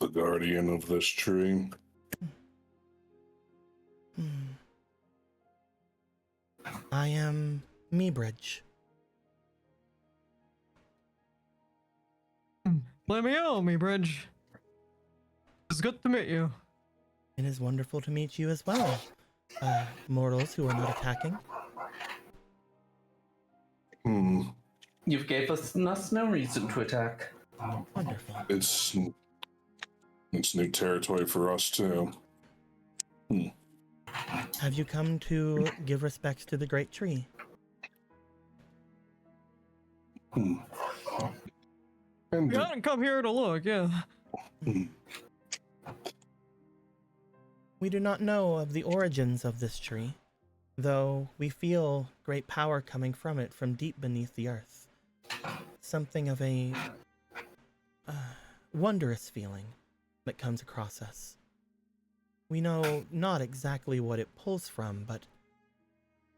the guardian of this tree? Hmm. I am Meebridge. Let me know, me bridge. It's good to meet you. It is wonderful to meet you as well, mortals who are not attacking. Hmm. You've gave us no reason to attack. Wonderful. It's new territory for us too. Have you come to give respects to the great tree? Hmm. And We hadn't come here to look, yeah. We do not know of the origins of this tree, though we feel great power coming from it from deep beneath the earth. Something of a wondrous feeling that comes across us. We know not exactly what it pulls from, but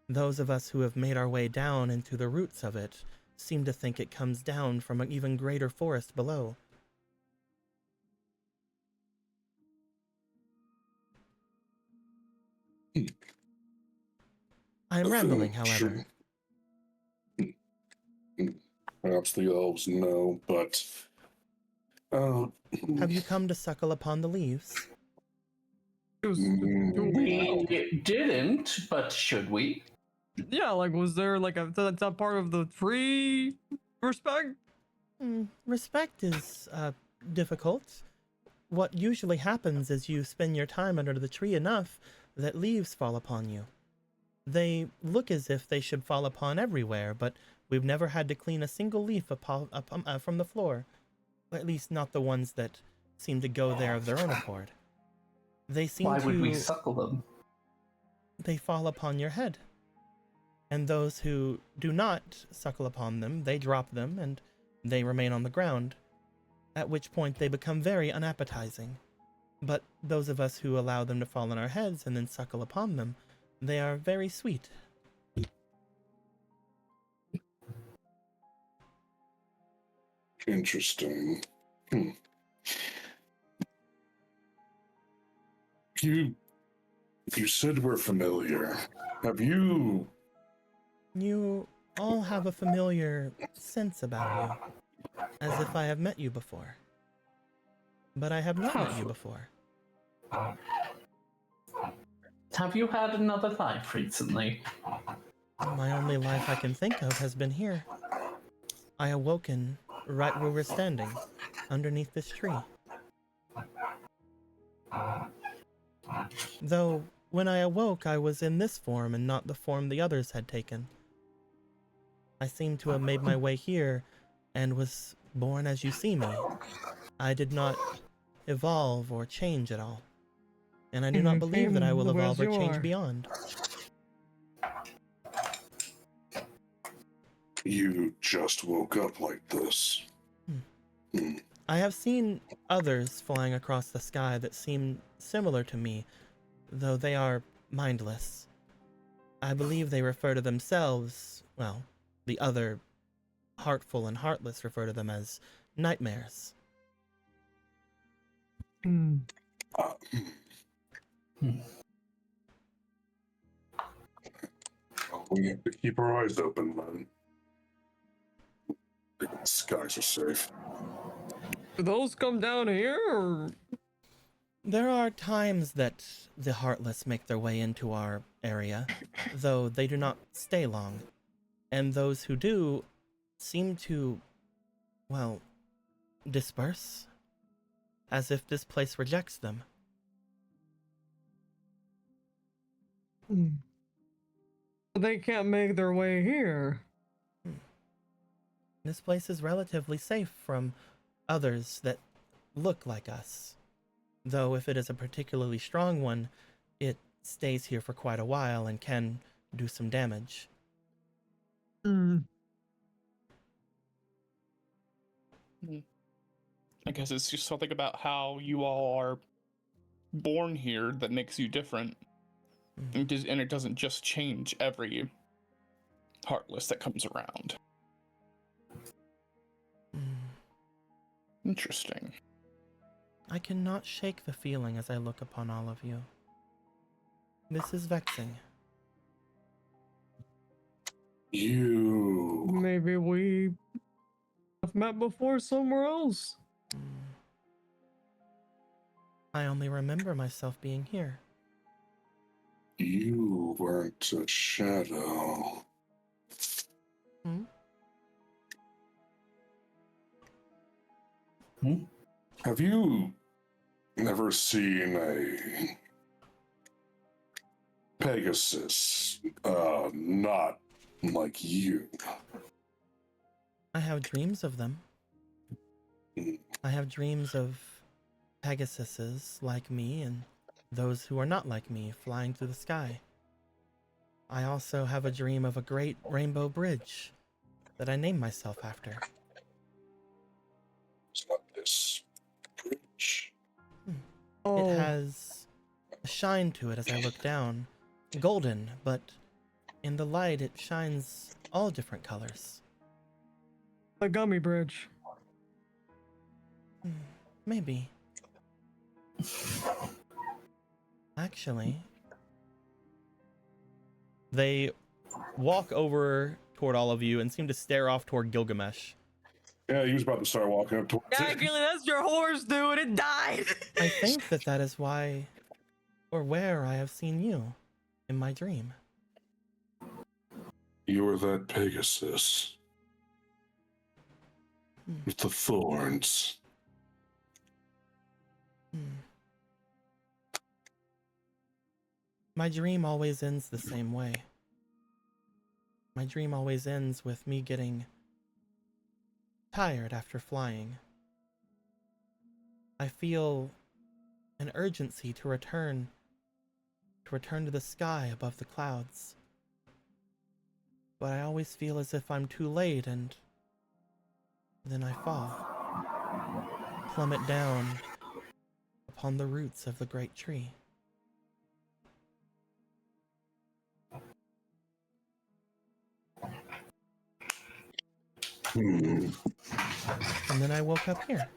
those of us who have made our way down into the roots of it seem to think it comes down from an even greater forest below. I am rambling, however. Perhaps the elves know, but Have you come to suckle upon the leaves? It was We didn't, but should we? yeah, like was there like that's a part of the tree respect? Respect is difficult. What usually happens is you spend your time under the tree enough that leaves fall upon you. They look as if they should fall upon everywhere, but we've never had to clean a single leaf from the floor. At least not the ones that seem to go there of their own accord. They seem Why to... would we suckle them? They fall upon your head. And those who do not suckle upon them, they drop them and they remain on the ground, at which point they become very unappetizing. But those of us who allow them to fall on our heads and then suckle upon them, they are very sweet. interesting. You said we're familiar. Have you? You all have a familiar sense about you, as if I have met you before. But I have not met you before. Have you had another life recently? My only life I can think of has been here. I awoken right where we're standing, underneath this tree. Though, when I awoke, I was in this form and not the form the others had taken. I seem to have made my way here and was born as you see me. I did not evolve or change at all. And I do not believe that I will evolve or change beyond. You just woke up like this. I have seen others flying across the sky that seem similar to me, though they are mindless. I believe they refer to themselves, well, the other heartful and heartless refer to them as nightmares. We have to keep our eyes open, man. The skies are safe. Do those come down here or There are times that the heartless make their way into our area, though they do not stay long. And those who do seem to, well, disperse, as if this place rejects them. they can't make their way here? This place is relatively safe from others that look like us. Though if it is a particularly strong one, it stays here for quite a while and can do some damage. I guess it's just something about how you all are born here that makes you different. And it doesn't just change every Heartless that comes around. Interesting. I cannot shake the feeling as I look upon all of you. This is vexing. You. Maybe we have met before somewhere else. I only remember myself being here. You weren't a shadow. Have you never seen a Pegasus? Not like you. I have dreams of them. I have dreams of Pegasuses like me and those who are not like me flying through the sky. I also have a dream of a great rainbow bridge that I named myself after. It's not this bridge. Oh, It has a shine to it as I look down. Golden, but in the light it shines all different colors. a gummy bridge. Maybe. Actually, they walk over toward all of you and seem to stare off toward Gilgamesh. Yeah, he was about to start walking up towards Yeah, it. Gilly, that's your horse, dude. It died. I think that is why, or where I have seen you in my dream. You were that Pegasus with the thorns. My dream always ends the same way. My dream always ends with me getting tired after flying. I feel an urgency to return to the sky above the clouds. But I always feel as if I'm too late and then I fall, plummet down upon the roots of the great tree. Hmm. And then I woke up here.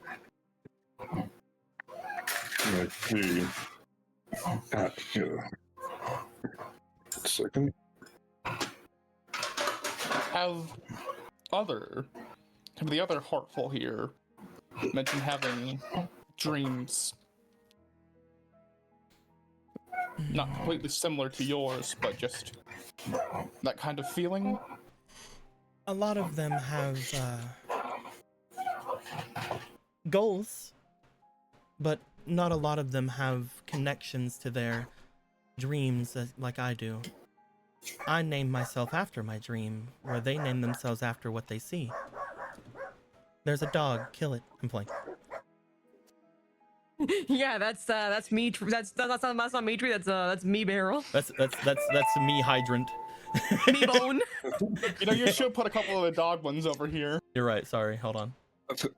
Let's see. Here. A second. Have the other Heartful here mentioned having dreams not completely similar to yours, but just that kind of feeling? A lot of them have goals, but not a lot of them have connections to their dreams like I do. I name myself after my dream, where they name themselves after what they see. There's a dog, kill it. I'm playing. Yeah, that's me. That's not me tree. That's me barrel. That's me hydrant. Me bone. You know, you should put a couple of the dog ones over here. You're right. Sorry. Hold on.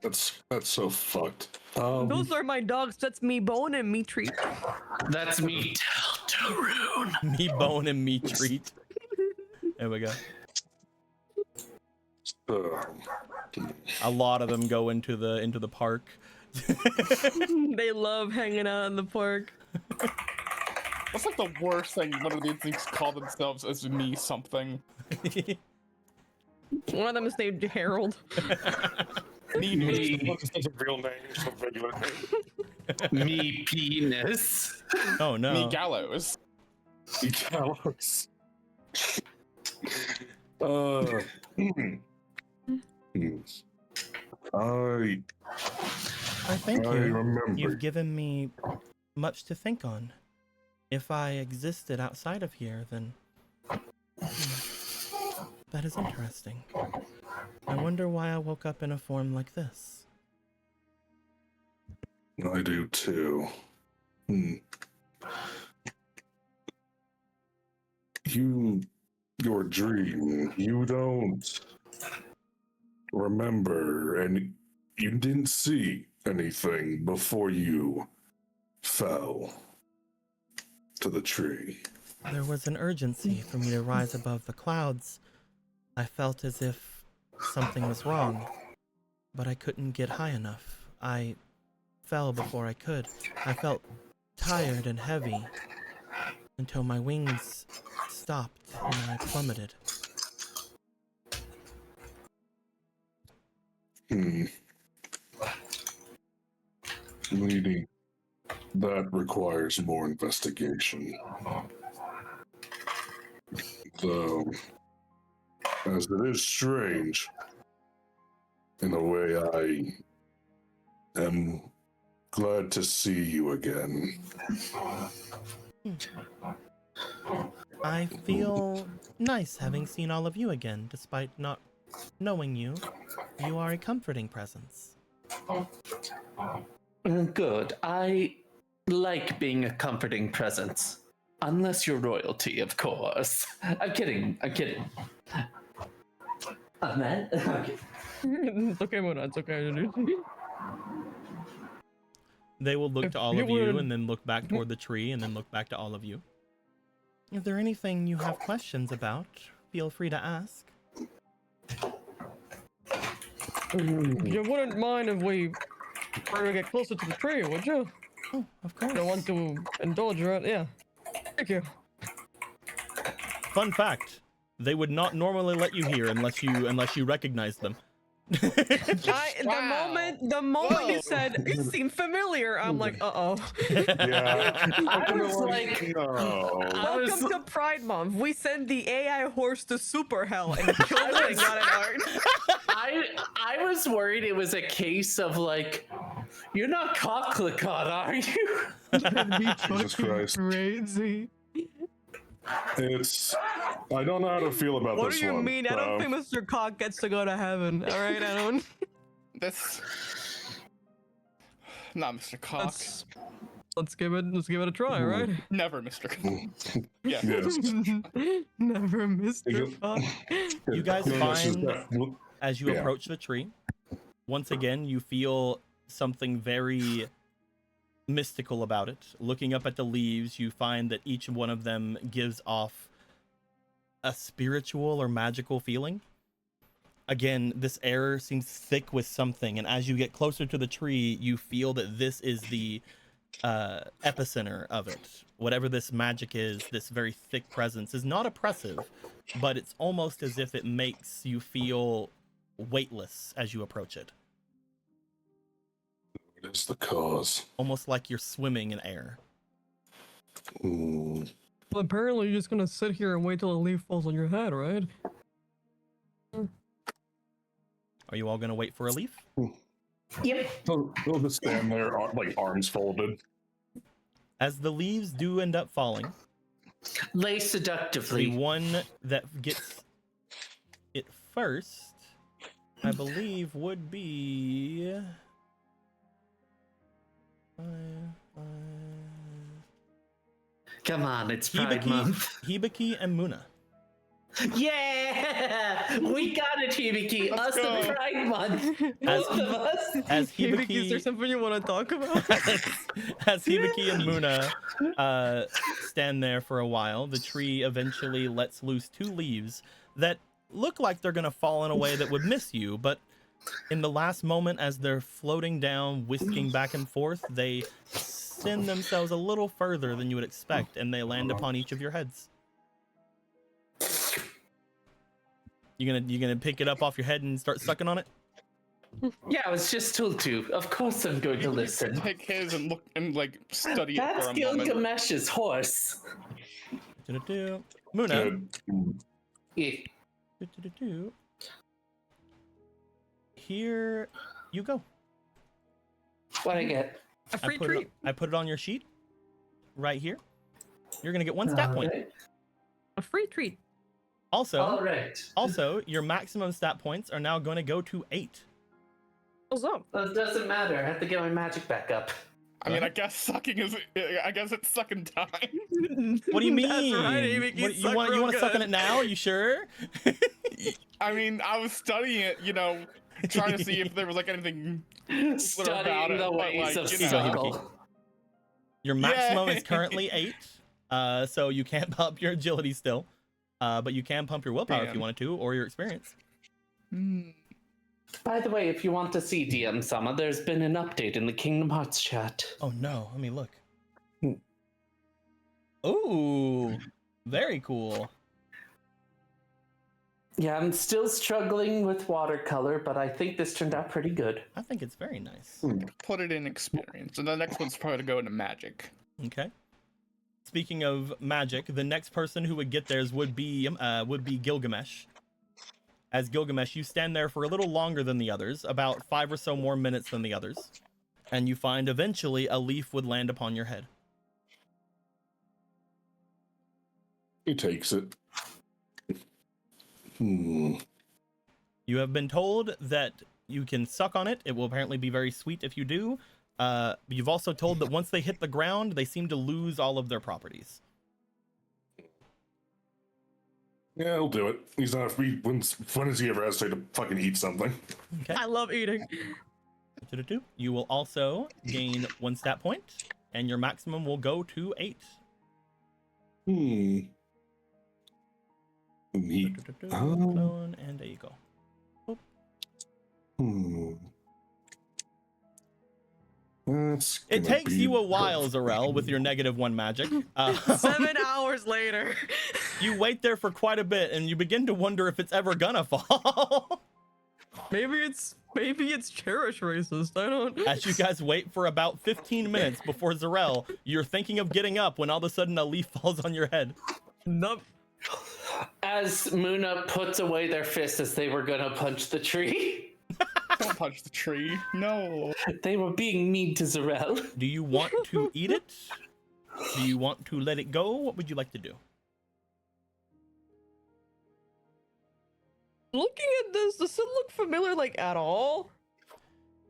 That's so fucked. Those are my dogs. That's me bone and me treat. That's me, Deltarune. Me bone and me treat. There we go. A lot of them go into the park. They love hanging out in the park. That's like the worst thing one of these things call themselves as me something. One of them is named Harold. Me. That's a real name. It's a regular name. Me penis. Oh no. Me Gallows. Me Gallows. I thank I you. remember. You've given me much to think on. If I existed outside of here, then that is interesting. I wonder why I woke up in a form like this. I do too. Your dream, you don't remember you didn't see anything before you fell to the tree. There was an urgency for me to rise above the clouds. I felt as if something was wrong, but I couldn't get high enough. I fell before I could. I felt tired and heavy until my wings stopped and I plummeted. Lady, that requires more investigation. Though, as it is strange, in a way I am glad to see you again. I feel nice having seen all of you again, despite not knowing you. You are a comforting presence. Good. I like being a comforting presence. Unless you're royalty, of course. I'm kidding. Ahmed? Okay. It's okay, Mona. It's okay, dude. They will look If to all you of you would- and then look back toward the tree and then look back to all of you. If there anything you have questions about, feel free to ask. You wouldn't mind if we were to get closer to the tree, would you? Oh, of course. I don't want to indulge, right? Yeah. Thank you. Fun fact, they would not normally let you here unless you recognize them. The moment you Whoa. said you seem familiar, I'm like, uh-oh. Yeah. I was like, no. Welcome to Pride Month. We send the AI horse to super hell and kill it and got an art. I was worried it was a case of like, you're not Cocklicot, are you? That'd be Jesus Christ. crazy. I don't know how to feel about What this do you one. mean? I don't think Mr. Cock gets to go to heaven. All right, I don't. This. Not Mr. Cock. Let's give it a try, right? Never Mr. Cock. Yeah. Yes. Never Mr. Cock. You guys Illness is find, death. as you Yeah. approach the tree, once again, you feel something very mystical about it. Looking up at the leaves, you find that each one of them gives off a spiritual or magical feeling. Again, this air seems thick with something, and as you get closer to the tree, you feel that this is the epicenter of it. Whatever this magic is, this very thick presence is not oppressive, but it's almost as if it makes you feel weightless as you approach it. What is the cause? Almost like you're swimming in air. Mm. Well, apparently you're just gonna sit here and wait till a leaf falls on your head, right? Are you all going to wait for a leaf? Yep. They'll just stand there, like arms folded. As the leaves do end up falling, Lay the seductively. one that gets it first, I believe, would be... Come on, it's Pride Hibiki, Month. Hibiki and Muna. Yeah! We got it, Hibiki. Let's Us go. and Pride Month. As- Both of us. As Hibiki, is there Hibiki, something you want to talk about? as Hibiki and Muna stand there for a while, the tree eventually lets loose two leaves that look like they're gonna fall in a way that would miss you, but in the last moment, as they're floating down, whisking back and forth, they send themselves a little further than you would expect, and they land upon each of your heads. You gonna pick it up off your head and start sucking on it? Yeah, I was just told to. Of course I'm going to You listen. take his and look and like study it That's for a moment. Gilgamesh's horse. Do-do-do. Muna. Good. Yeah. Do-do-do-do. Here you go. What I get? A free I put treat. I put it on your sheet right here. You're gonna get one stat point. Alright. A free treat. Also, Alright. also, your maximum stat points are now going to go to 8. What's up? Well, it doesn't matter. I have to get my magic back up. I mean, I guess it's sucking time. What do you mean? That's right, Amy. You want to suck on it now? Are you sure? I mean, I was studying it, trying to see if there was like anything about Studying it, the but, ways like, of you know. suckle. Your maximum Yay. is currently 8, so you can't pump your agility still, but you can pump your willpower if you Damn. wanted to, or your experience. By the way, if you want to see DM Sama, there's been an update in the Kingdom Hearts chat. Oh no, let me look. Ooh, very cool. Yeah, I'm still struggling with watercolor, but I think this turned out pretty good. I think it's very nice. Put it in experience, and the next one's probably to go into magic. Okay. Speaking of magic, the next person who would get theirs would be Gilgamesh. As Gilgamesh, you stand there for a little longer than the others, about 5 or so more minutes than the others, and you find eventually a leaf would land upon your head. He takes it. You have been told that you can suck on it. It will apparently be very sweet if you do. You've also told that once they hit the ground, they seem to lose all of their properties. Yeah, he'll do it. He's not. When has he ever asked to fucking eat something? Okay. I love eating. You will also gain 1 stat point, and your maximum will go to 8. Meat. Clone, and there you go. It takes you a while, Zarel, with your -1 magic. 7 hours later. You wait there for quite a bit, and you begin to wonder if it's ever gonna fall. Maybe it's Cherished racist. I don't. As you guys wait for about 15 minutes before Zarel, you're thinking of getting up when all of a sudden a leaf falls on your head. Nope. As Muna puts away their fists as they were gonna punch the tree. Don't punch the tree. No. They were being mean to Zarel. Do you want to eat it? Do you want to let it go? What would you like to do? Looking at this, does it look familiar, like, at all?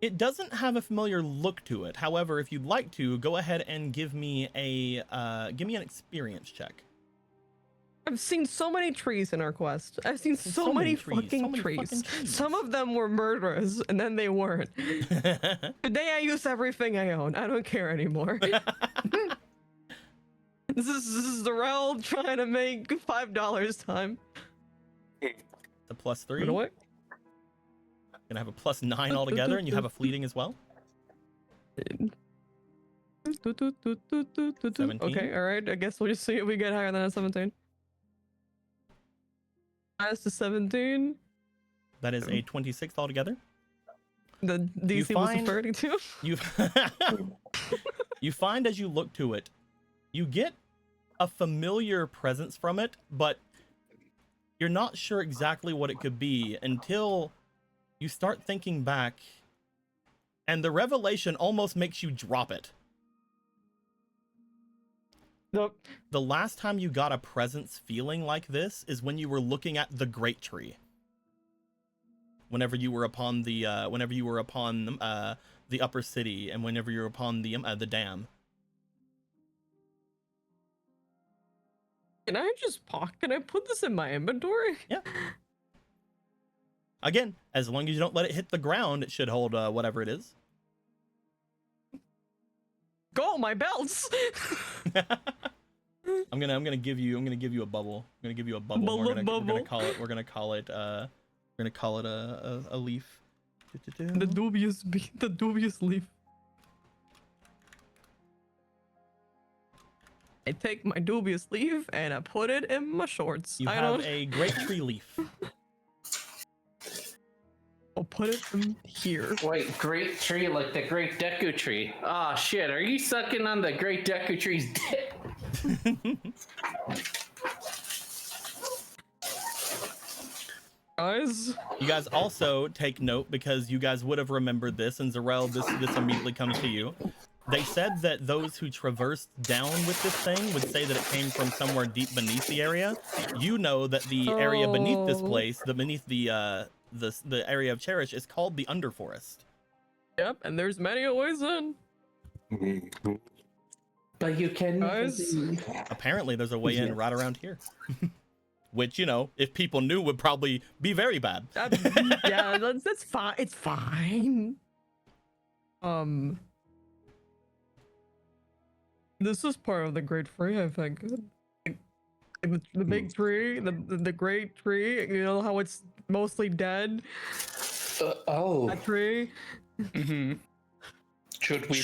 It doesn't have a familiar look to it. However, if you'd like to, go ahead and give me an experience check. I've seen so many trees in our quest. I've seen so many fucking trees. Some of them were murderous, and then they weren't. Today I use everything I own. I don't care anymore. This is Zarel trying to make $5 time. The +3. You know what? Gonna have a +9 altogether, and you have a fleeting as well. 17. Okay, all right. I guess we'll just see if we get higher than a 17. That's the 17. That is a 26 altogether. The DC was a 32. You find as you look to it, you get a familiar presence from it, but you're not sure exactly what it could be until you start thinking back, and the revelation almost makes you drop it. Nope. The last time you got a presence feeling like this is when you were looking at the Great Tree. Whenever you were upon the the upper city, and whenever you were upon the dam. Can I put this in my inventory? Yeah. Again, as long as you don't let it hit the ground, it should hold whatever it is. Go, my belts. I'm gonna give you a bubble. I'm gonna give you a bubble. We're gonna call it a leaf. The dubious leaf. I take my dubious leaf and I put it in my shorts. You have a great tree leaf. I'll put it in here. Wait, great tree like the Great Deku Tree. Ah, shit, are you sucking on the Great Deku Tree's dick? Guys. You guys also take note, because you guys would have remembered this, and Zarel, this immediately comes to you. They said that those who traversed down with this thing would say that it came from somewhere deep beneath the area. You know that the area beneath this place, beneath the area of Cherished, is called the Underforest. Yep, and there's many ways in. Mhm. But you can Guys? Apparently, there's a way in Yeah. right around here. Which, you know, if people knew, would probably be very bad. Yeah, that's fine. It's fine. This is part of the Great Free, I think. Like the big tree, the great tree. You know how it's mostly dead. Oh, That tree. Mm-hmm. should we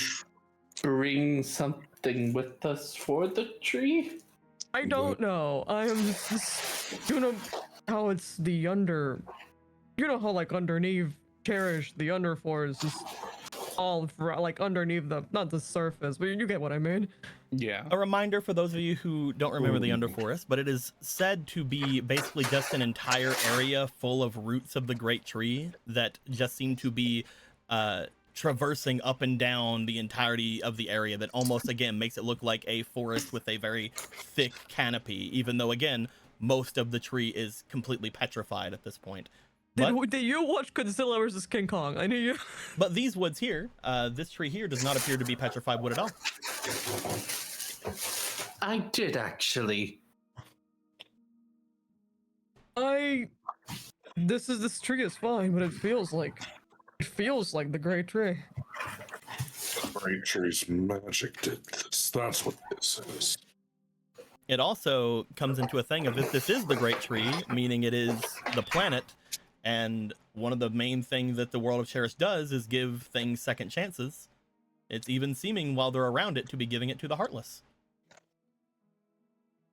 bring something with us for the tree? I don't know. I'm just, you know how it's the under. You know how like underneath Cherished, the underfloor is just all like underneath the not the surface, but you get what I mean. Yeah. A reminder for those of you who don't remember the Underforest, but it is said to be basically just an entire area full of roots of the great tree that just seem to be traversing up and down the entirety of the area, that almost again makes it look like a forest with a very thick canopy, even though again most of the tree is completely petrified at this point. But, Did you watch Godzilla vs King Kong? I knew you. but these woods here, this tree here does not appear to be petrified wood at all. I did actually. This tree is fine, but it feels like the great tree. Great Tree's magic did this. That's what this is. It also comes into a thing of if this is the great tree, meaning it is the planet, and one of the main things that the world of Cherished does is give things second chances. It's even seeming while they're around it to be giving it to the heartless.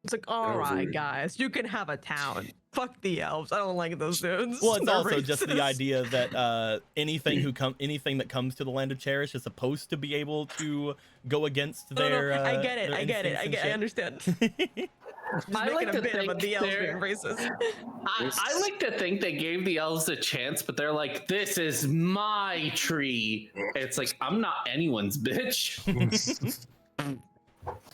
It's like, all right, Every- guys, you can have a town. Fuck the elves. I don't like those dudes. Well, it's They're also just the racist. idea that anything that comes to the land of Cherish is supposed to be able to go against No, their. I get it. their I get it. instincts and I shit. understand. Just I making like a to bit think about the elves being they're- racist. I like to think they gave the elves a chance, but they're like, "This is my tree." It's like I'm not anyone's bitch.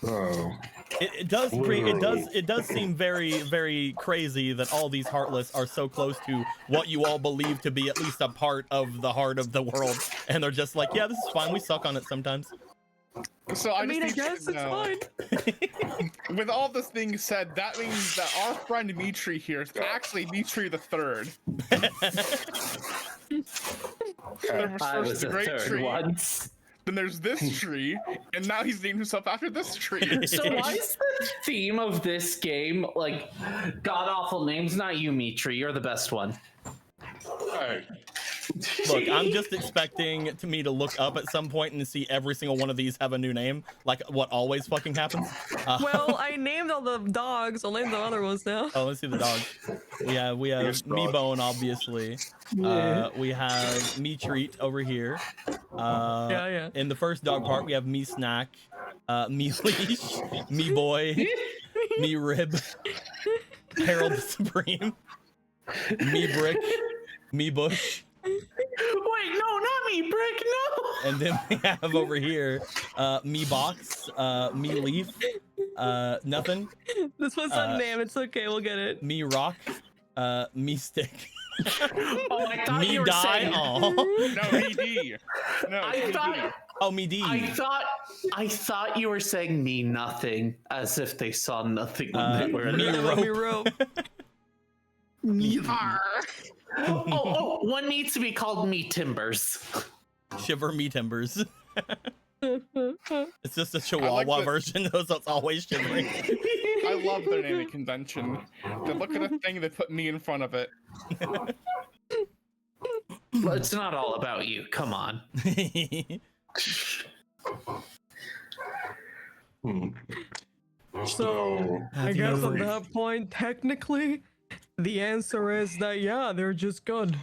Oh, It does create. It does seem very, very crazy that all these heartless are so close to what you all believe to be at least a part of the heart of the world, and they're just like, yeah, this is fine. We suck on it sometimes. So I I mean, I just need guess to it's know, fine. with all this being said, that means that our friend Mitri here is actually Mitri the Third. There's I first was the a great third tree, once. then there's this tree, and now he's named himself after this tree. So why is the theme of this game like god awful names? Not you, Mitri. You're the best one. hey, Look, I'm just expecting me to look up at some point and see every single one of these have a new name, like what always fucking happens. Well, I named all the dogs. I'll name the other ones now. Oh, let's see the dogs. We have Yes, dog. Meebone, obviously. We have Me Treat over here. Yeah. In the first dog part, we have Me Snack, Me Leash, Me Boy, Me Rib, Harold the Supreme, Me Brick, Me Bush, Wait, no, not me, Brick. No. and then we have over here Me Box, Me Leaf, Nothing, This one's unnamed. It's okay. We'll get it. Me Rock, Me Stick, Oh, I thought Me you were Die. saying. Aw. No, ED. No, I ED. thought. Oh, Me D. I thought you were saying me nothing, as if they saw nothing when they were. me Yeah, let me rope. Oh, one needs to be called me timbers. Shiver Me Timbers. It's just a Chihuahua like the- version, so it's always shivering. I love their naming convention. They look at a thing, they put me in front of it. Well, it's not all about you. Come on. So I Have you guess ever- at that point, technically, the answer is that yeah, they're just good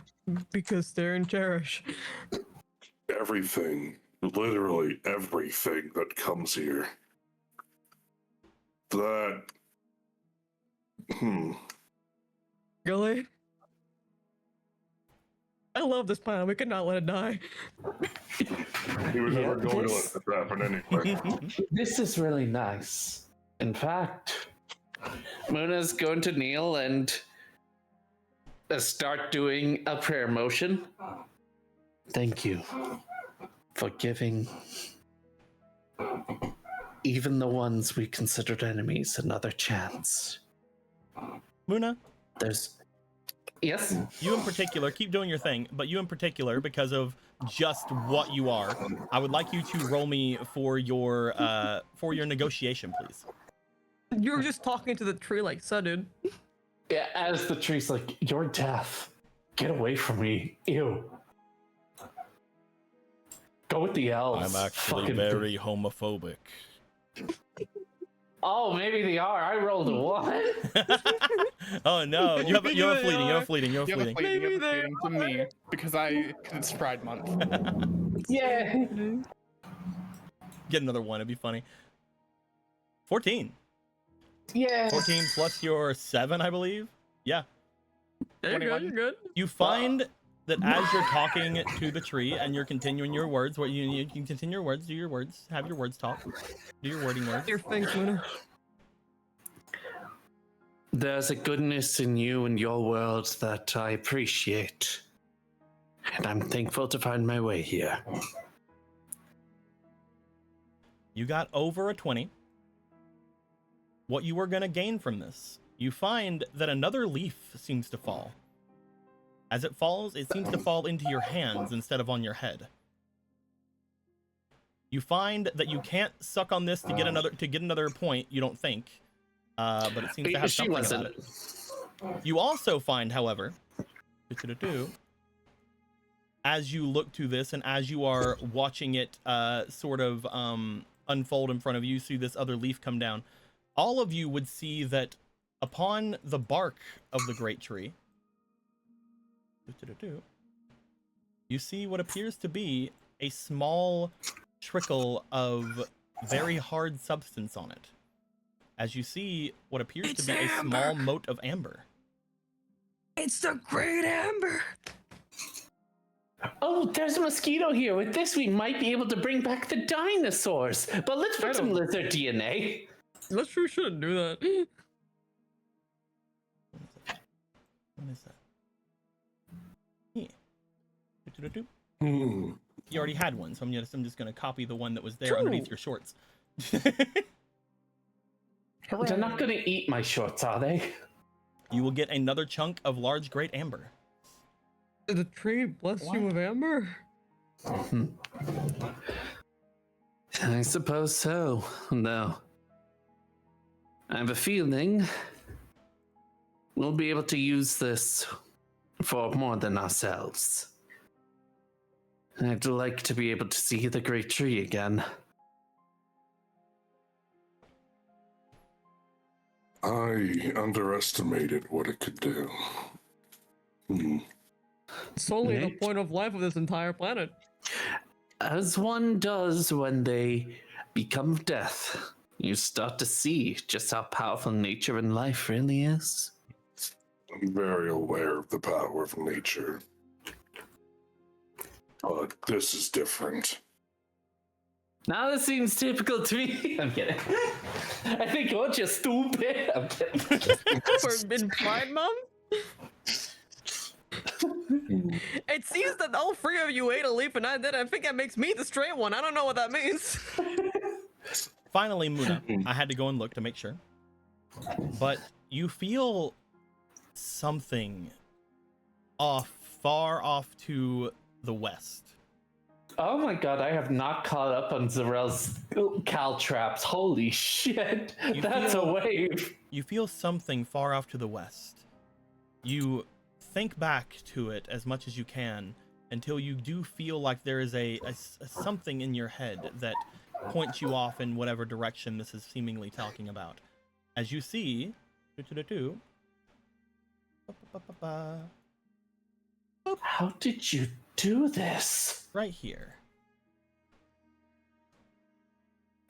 because they're in Cherish. everything, literally everything that comes here. That. Really? I love this planet. We could not let it die. He was never Yeah, going to this- let that happen anyway. This is really nice. In fact, Muna's going to kneel and start doing a prayer motion. Thank you for giving even the ones we considered enemies another chance. Muna, There's. Yes? you in particular, keep doing your thing, but you in particular, because of just what you are, I would like you to roll me for your negotiation, please. You're just talking to the tree like so, dude. Yeah, as the tree's like, you're deaf. Get away from me. Ew. Go with the elves. I'm actually Fucking very homophobic. Oh, maybe they are. I rolled a 1. Oh no, you have a fleeting, you have a fleeting, you have a You have a fleeting. fleeting, you have a Maybe fleeting to me because it's Pride Month. Yeah. Get another one, it'd be funny. 14. Yeah. 14 plus your 7, I believe. Yeah. There you go, you're good. You find that as you're talking to the tree and you're continuing your words, what you can continue your words, do your words, have your words talk, do your wording words. Your things, Luna. There's a goodness in you and your world that I appreciate, and I'm thankful to find my way here. You got over a 20. What you are going to gain from this, you find that another leaf seems to fall. As it falls, it seems to fall into your hands instead of on your head. You find that you can't suck on this to get another point, you don't think. But it seems to have something about it. You also find, however, as you look to this and as you are watching it sort of unfold in front of you, see this other leaf come down, all of you would see that upon the bark of the great tree, you see what appears to be a small trickle of very hard substance on it. As you see what appears to be a small mote of amber. It's the great amber. Oh, there's a mosquito here. With this, we might be able to bring back the dinosaurs. But let's put some lizard DNA. Let's sure shouldn't do that. What is that? Yeah. Hmm. You already had one, so I'm just gonna copy the one that was there underneath your shorts. They're not going to eat my shorts, are they? You will get another chunk of large great amber. Did the tree bless you with amber? I suppose so. No. I have a feeling we'll be able to use this for more than ourselves. I'd like to be able to see the great tree again. I underestimated what it could do. Hmm. It's only the point of life of this entire planet. As one does when they become death, you start to see just how powerful nature and life really is. I'm very aware of the power of nature. But this is different. Now this seems typical to me. I'm kidding. I think you're just stupid. I'm kidding. For in Pride Month? It seems that all 3 of you ate a leaf and I did. I think that makes me the straight one. I don't know what that means. Finally, Muna, I had to go and look to make sure. But you feel something far off to the west. Oh my god, I have not caught up on Zarel's caltraps. Holy shit. That's a wave. You feel something far off to the west. You think back to it as much as you can until you do feel like there is a something in your head that points you off in whatever direction this is seemingly talking about. As you see, How did you do this? right here.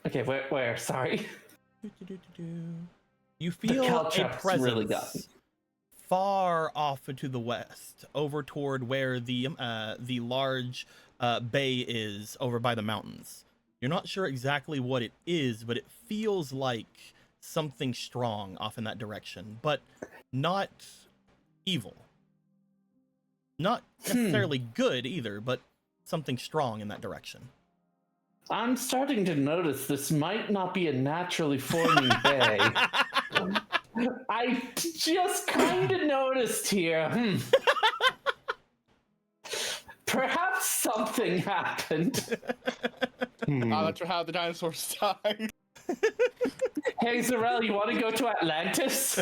Okay, where? Sorry. You feel a caltrap's presence really got me. far off to the west, over toward where the large bay is over by the mountains. You're not sure exactly what it is, but it feels like something strong off in that direction, but not evil. Not necessarily good either, but something strong in that direction. I'm starting to notice this might not be a naturally forming bay. I just kind of noticed here. Perhaps something happened. That's how the dinosaurs died. Hey, Zarel, you want to go to Atlantis?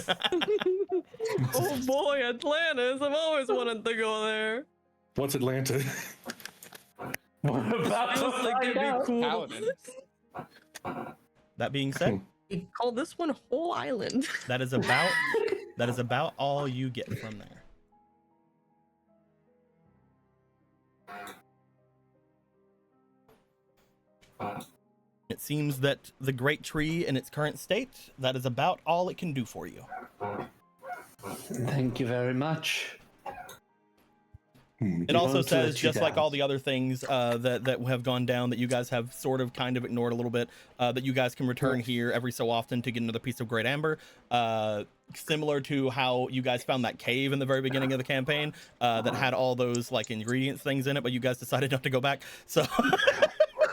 Oh boy, Atlantis! I've always wanted to go there. What's Atlanta? We're about to Feels like find it'd be out. cool. Paladin. That being said, We call this one Whole Island. that is about all you get from there. It seems that the great tree in its current state, that is about all it can do for you. Thank you very much. It also won't says, let you just like down. all the other things that have gone down that you guys have sort of kind of ignored a little bit, that you guys can return here every so often to get another piece of great amber. Similar to how you guys found that cave in the very beginning of the campaign that had all those like ingredients things in it, but you guys decided not to go back. So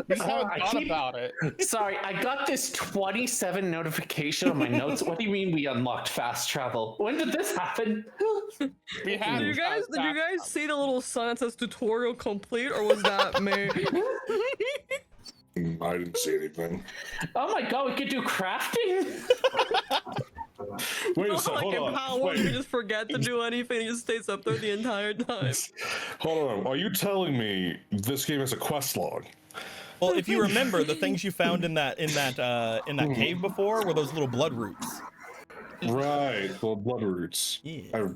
We just haven't I thought keep- about it. Sorry, I got this 27 notification on my notes. What do you mean we unlocked fast travel? When did this happen? We had. Did you guys see the little sign that says tutorial complete, or was that me? I didn't see anything. Oh my god, we could do crafting? Wait a Not second, like hold in on. Power, you Wait, just forget to do anything, it just stays up there the entire time. hold on. Are you telling me this game has a quest log? well, if you remember, the things you found in that cave before were those little blood roots. Right, the blood roots. Yeah.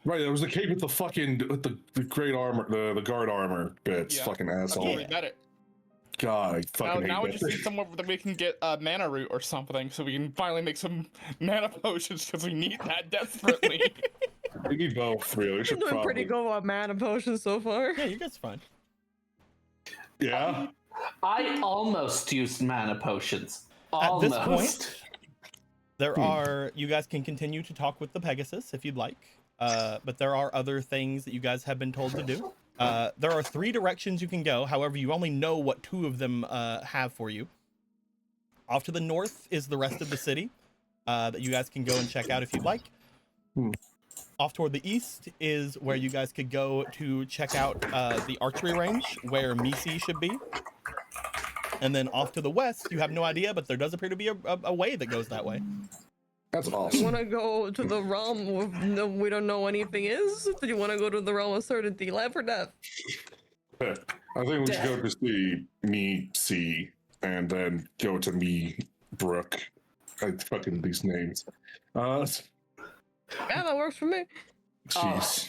Right, there was the cave with the fucking the great armor, the guard armor bits. Yeah. Fucking That's where asshole. we met it. God, I Now, fucking now we hate just need somewhere that we can get a mana root or something, so we can finally make some mana potions because we need that desperately. that. We need both, really. We I'm should doing probably. pretty good on mana potions so far. Yeah, you guys are fine. Yeah. I almost used mana potions. At this Almost. point, there are, you guys can continue to talk with the Pegasus if you'd like, but there are other things that you guys have been told to do. There are 3 directions you can go. However, you only know what 2 of them have for you. Off to the north is the rest of the city that you guys can go and check out if you'd like. Off toward the east is where you guys could go to check out the archery range where Misi should be. And then off to the west, you have no idea, but there does appear to be a way that goes that way. That's You awesome. want to go to the realm where we don't know anything is? Do you want to go to the realm of certainty, life or death? I think we should go to see me, C, and then go to me, Brooke. I fucking these names. Yeah, that works for me. Jeez.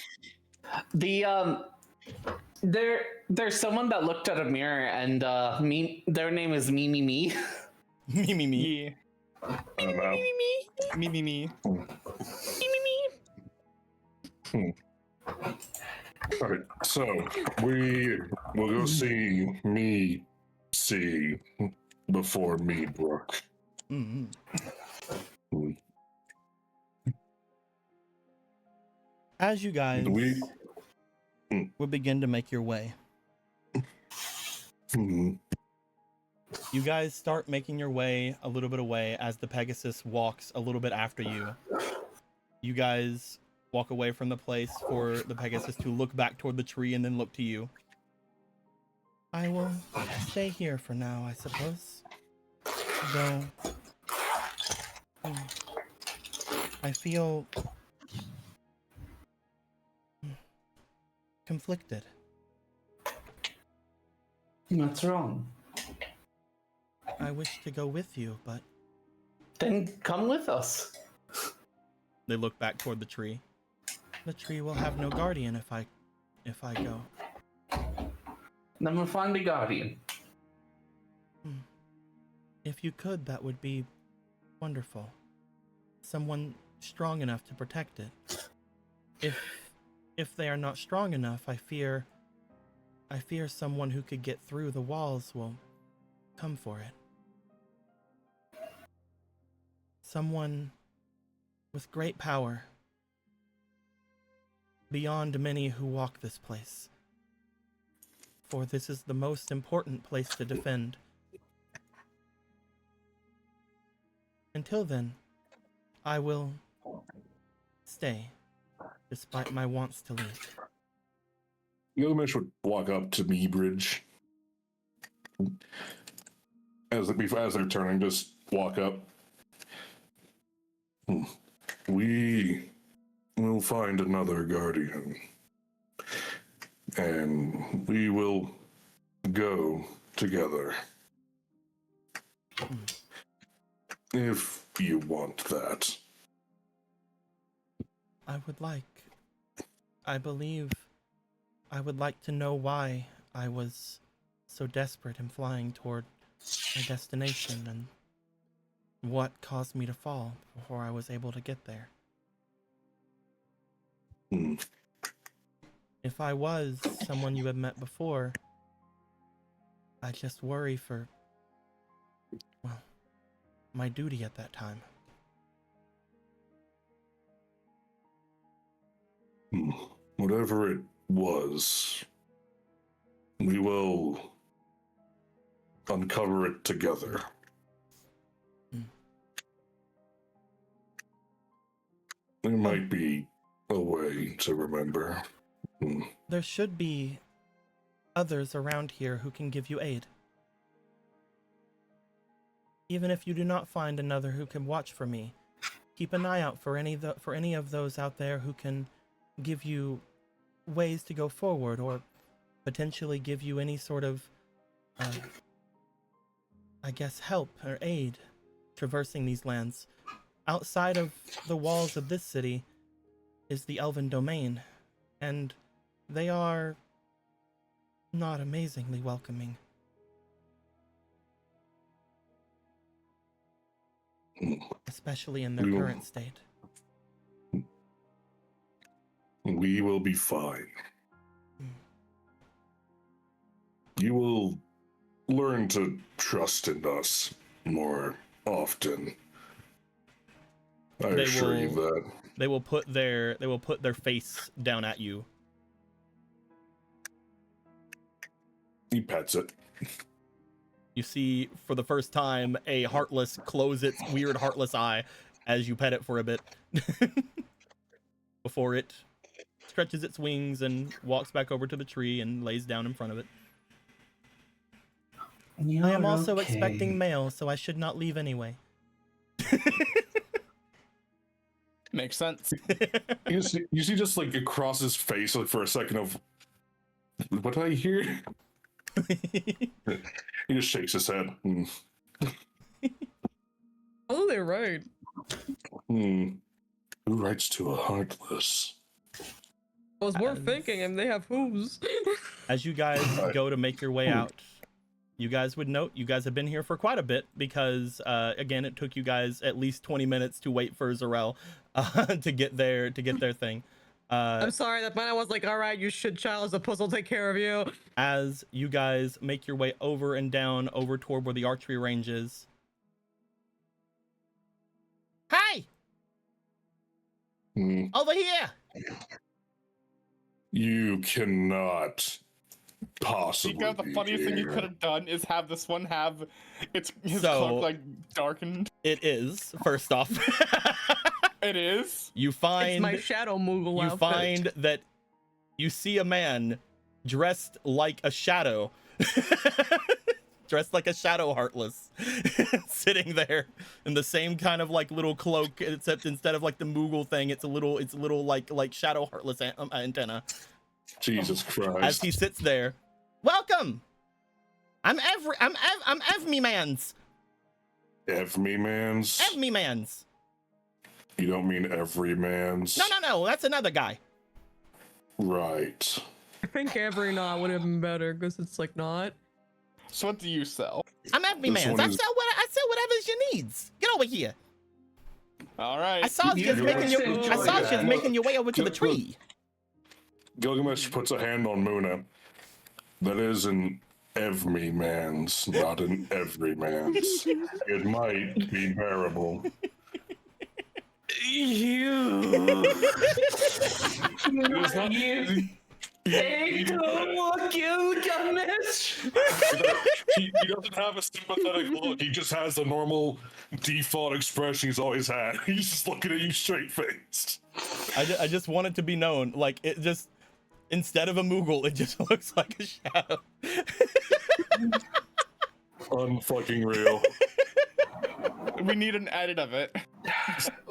There's someone that looked at a mirror and their name is Me. Me. Yeah. I don't know. Me. All right, so we will go see me, C, before me, Brooke. Mhm. As you guys We- will begin to make your way, you guys start making your way a little bit away as the Pegasus walks a little bit after you. You guys walk away from the place for the Pegasus to look back toward the tree and then look to you. I will stay here for now, I suppose. Though I feel conflicted. What's wrong? I wish to go with you, but Then come with us. they look back toward the tree. The tree will have no guardian if I go. Then we'll find a guardian. If you could, that would be wonderful. Someone strong enough to protect it. If they are not strong enough, I fear someone who could get through the walls will come for it. Someone with great power, beyond many who walk this place. for this is the most important place to defend. Until then, I will stay, despite my wants to leave. Gilgamesh would walk up to Meebridge. As they're turning, just walk up. We will find another guardian. And we will go together. If you want that. I believe I would like to know why I was so desperate in flying toward my destination and what caused me to fall before I was able to get there. If I was someone you had met before, I just worry for, well, my duty at that time. Whatever it was, we will uncover it together. There might be a way to remember. There should be others around here who can give you aid. Even if you do not find another who can watch for me, keep an eye out for any of those out there who can give you ways to go forward or potentially give you any sort of, I guess, help or aid traversing these lands. Outside of the walls of this city is the Elven Domain, and they are not amazingly welcoming. Especially in their current state. We will be fine. You will learn to trust in us more often. I assure you that. They will put their face down at you. He pets it. You see, for the first time, a Heartless close its weird Heartless eye as you pet it for a bit. Before it stretches its wings and walks back over to the tree and lays down in front of it. I am also expecting mail, so I should not leave anyway. Makes sense. You see just like across his face like for a second of, what did I hear? He just shakes his head. Oh, they're right. Who writes to a Heartless? I was more thinking, and they have hooves. As you guys go to make your way out, you guys would note you guys have been here for quite a bit because, again, it took you guys at least 20 minutes to wait for Zarel to get their thing. I'm sorry, that man, I was like, all right, you shit child, as opposed to take care of you. As you guys make your way over and down over toward where the archery range is. Hey! Over here! You cannot possibly. Chico, the funniest thing you could have done is have this one have his So- cloak like darkened. It is, first off. It is. You It's find my shadow Moogle outfit. find that you see a man dressed like a shadow. Dressed like a shadow Heartless. Sitting there in the same kind of like little cloak, except instead of like the Moogle thing, it's a little like shadow Heartless antenna. Jesus Christ. As he sits there. Welcome! I'm Evmy Mans. Evmy Mans? Evmy Mans. You don't mean every man's? No, that's another guy. Right. I think every knot would have been better, because it's like not. So what do you sell? I'm Evmy This Mans. one I is- sell whatever's your needs. Get over here. All right. I saw you making your way over to the tree. Gilgamesh puts a hand on Muna. That is an Evmy Man's, not an every man's. It might be bearable. You. Not you. Hey, Gilgamesh. He doesn't have a sympathetic look. He just has the normal default expression he's always had. He's just looking at you straight faced. I just want it to be known, like, it just, instead of a Moogle, it just looks like a shadow. Unfucking real. We need an edit of it.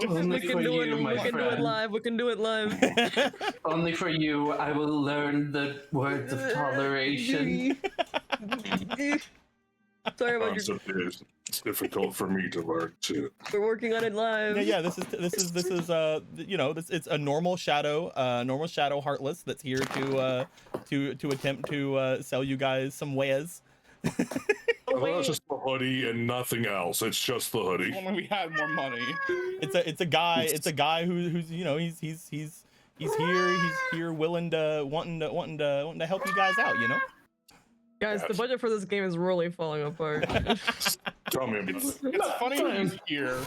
Only We for can do you, it. my We can do it friend. live. We can do it live. Only for you, I will learn the words of toleration. Sorry about your. Concept is it's difficult for me to learn too. We're working on it live. Yeah, this is you know, it's a normal shadow heartless that's here to attempt to sell you guys some wares. I thought it was just the hoodie and nothing else. It's just the hoodie. If only we had more money. It's a guy who's you know he's here willing to wanting to help you guys out, you know. Guys, the budget for this game is really falling apart. Tell me about it. It's funny he's here.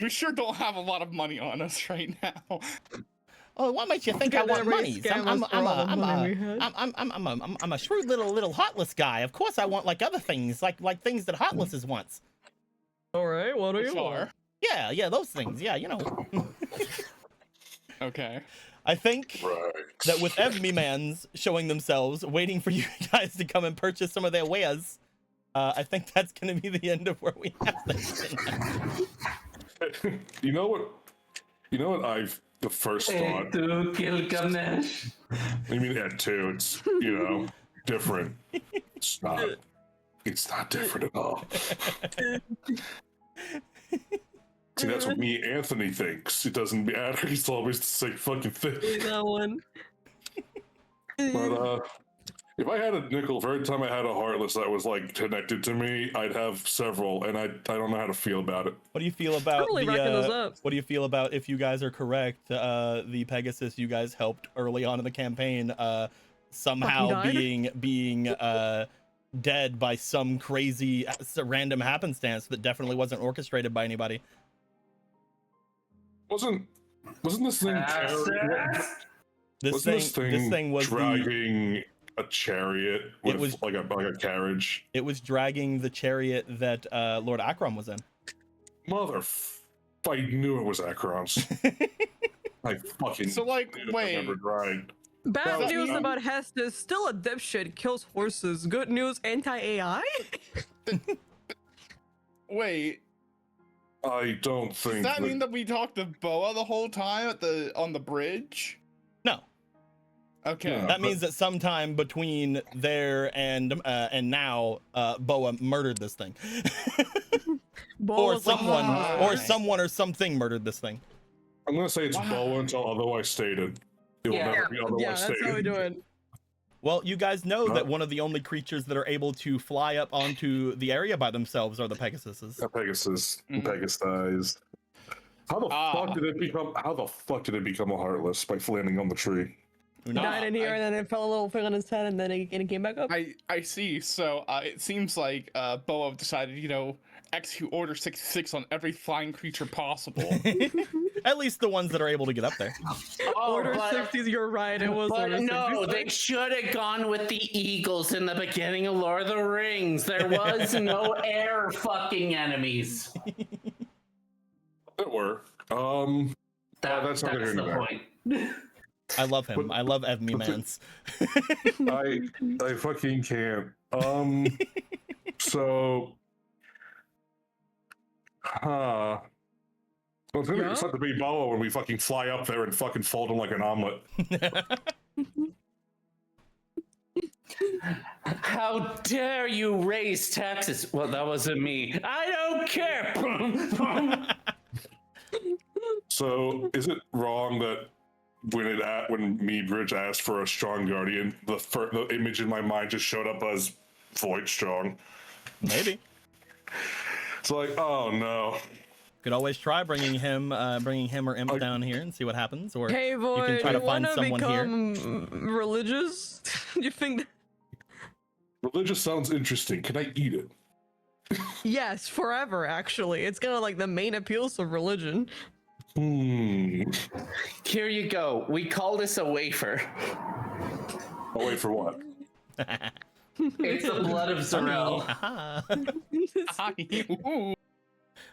We sure don't have a lot of money on us right now. Oh, what makes you think I want money? I'm a shrewd little heartless guy. Of course, I want like other things, like things that heartlesses wants. All right, what do you Sure. want? Yeah, those things. Yeah, you know. Okay. I think Right. that with Evmemans showing themselves, waiting for you guys to come and purchase some of their wares, I think that's going to be the end of where we have this. You know what I've the first thought. To Gilgamesh. I mean, yeah, too. It's different. It's not different at all. See, that's what me, Anthony, thinks. It doesn't matter. He's always the same fucking thing. That one. But if I had a nickel for every time I had a heartless that was like connected to me, I'd have several, and I don't know how to feel about it. What do you feel about really racking those up. What do you feel about, if you guys are correct, the Pegasus you guys helped early on in the campaign somehow being dead by some crazy random happenstance that definitely wasn't orchestrated by anybody? Wasn't this thing? This thing was dragging a chariot with It was- like a carriage. It was dragging the chariot that Lord Akram was in. I knew it was Akron's. I fucking So, like, knew it. wait. I never tried. Bad was- news about Hest is still a dipshit, kills horses. Good news, anti-AI? Wait, I don't does think that mean that we talked to Boa the whole time on the bridge? No, Okay. Yeah. that means that sometime between there and now, Boa murdered this thing, Boa's like, Why? someone or something murdered this thing. I'm gonna say it's Boa until otherwise stated. It will Yeah. never be otherwise yeah, that's stated. how we do it. Well, you guys know that one of the only creatures that are able to fly up onto the area by themselves are the Pegasuses. A Pegasus, Mhm. Pegasus. How the fuck did it become? How the fuck did it become a heartless by landing on the tree? Who He knows? died in here, I- and then it fell a little thing on his head, and then it came back up. I see. So it seems like Boa decided, execute Order 66 on every flying creature possible. At least the ones that are able to get up there. Order 60s, you're right. It was Order But no, 66. they should have gone with the Eagles in the beginning of Lord of the Rings. There was no air fucking enemies. It were. That's not the gonna point. I love him. I love Evmemans. I fucking can't. So, well, it's gonna Yeah? be such a big Boa when we fucking fly up there and fucking fold him like an omelet. How dare you raise taxes? Well, that wasn't me. I don't care. So, is it wrong that when Meadbridge asked for a strong guardian, the image in my mind just showed up as Void Strong? Maybe. It's like, oh no. Could always try bringing him or Imp down here and see what happens. Or Hey, boy, can try to you find wanna someone here. become religious? You think? Religious sounds interesting. Can I eat it? Yes, forever. Actually, it's kind of like the main appeals of religion. Here you go. We call this a wafer. Oh, wait, for what? It's the blood of Zarel. Haha. Ooh.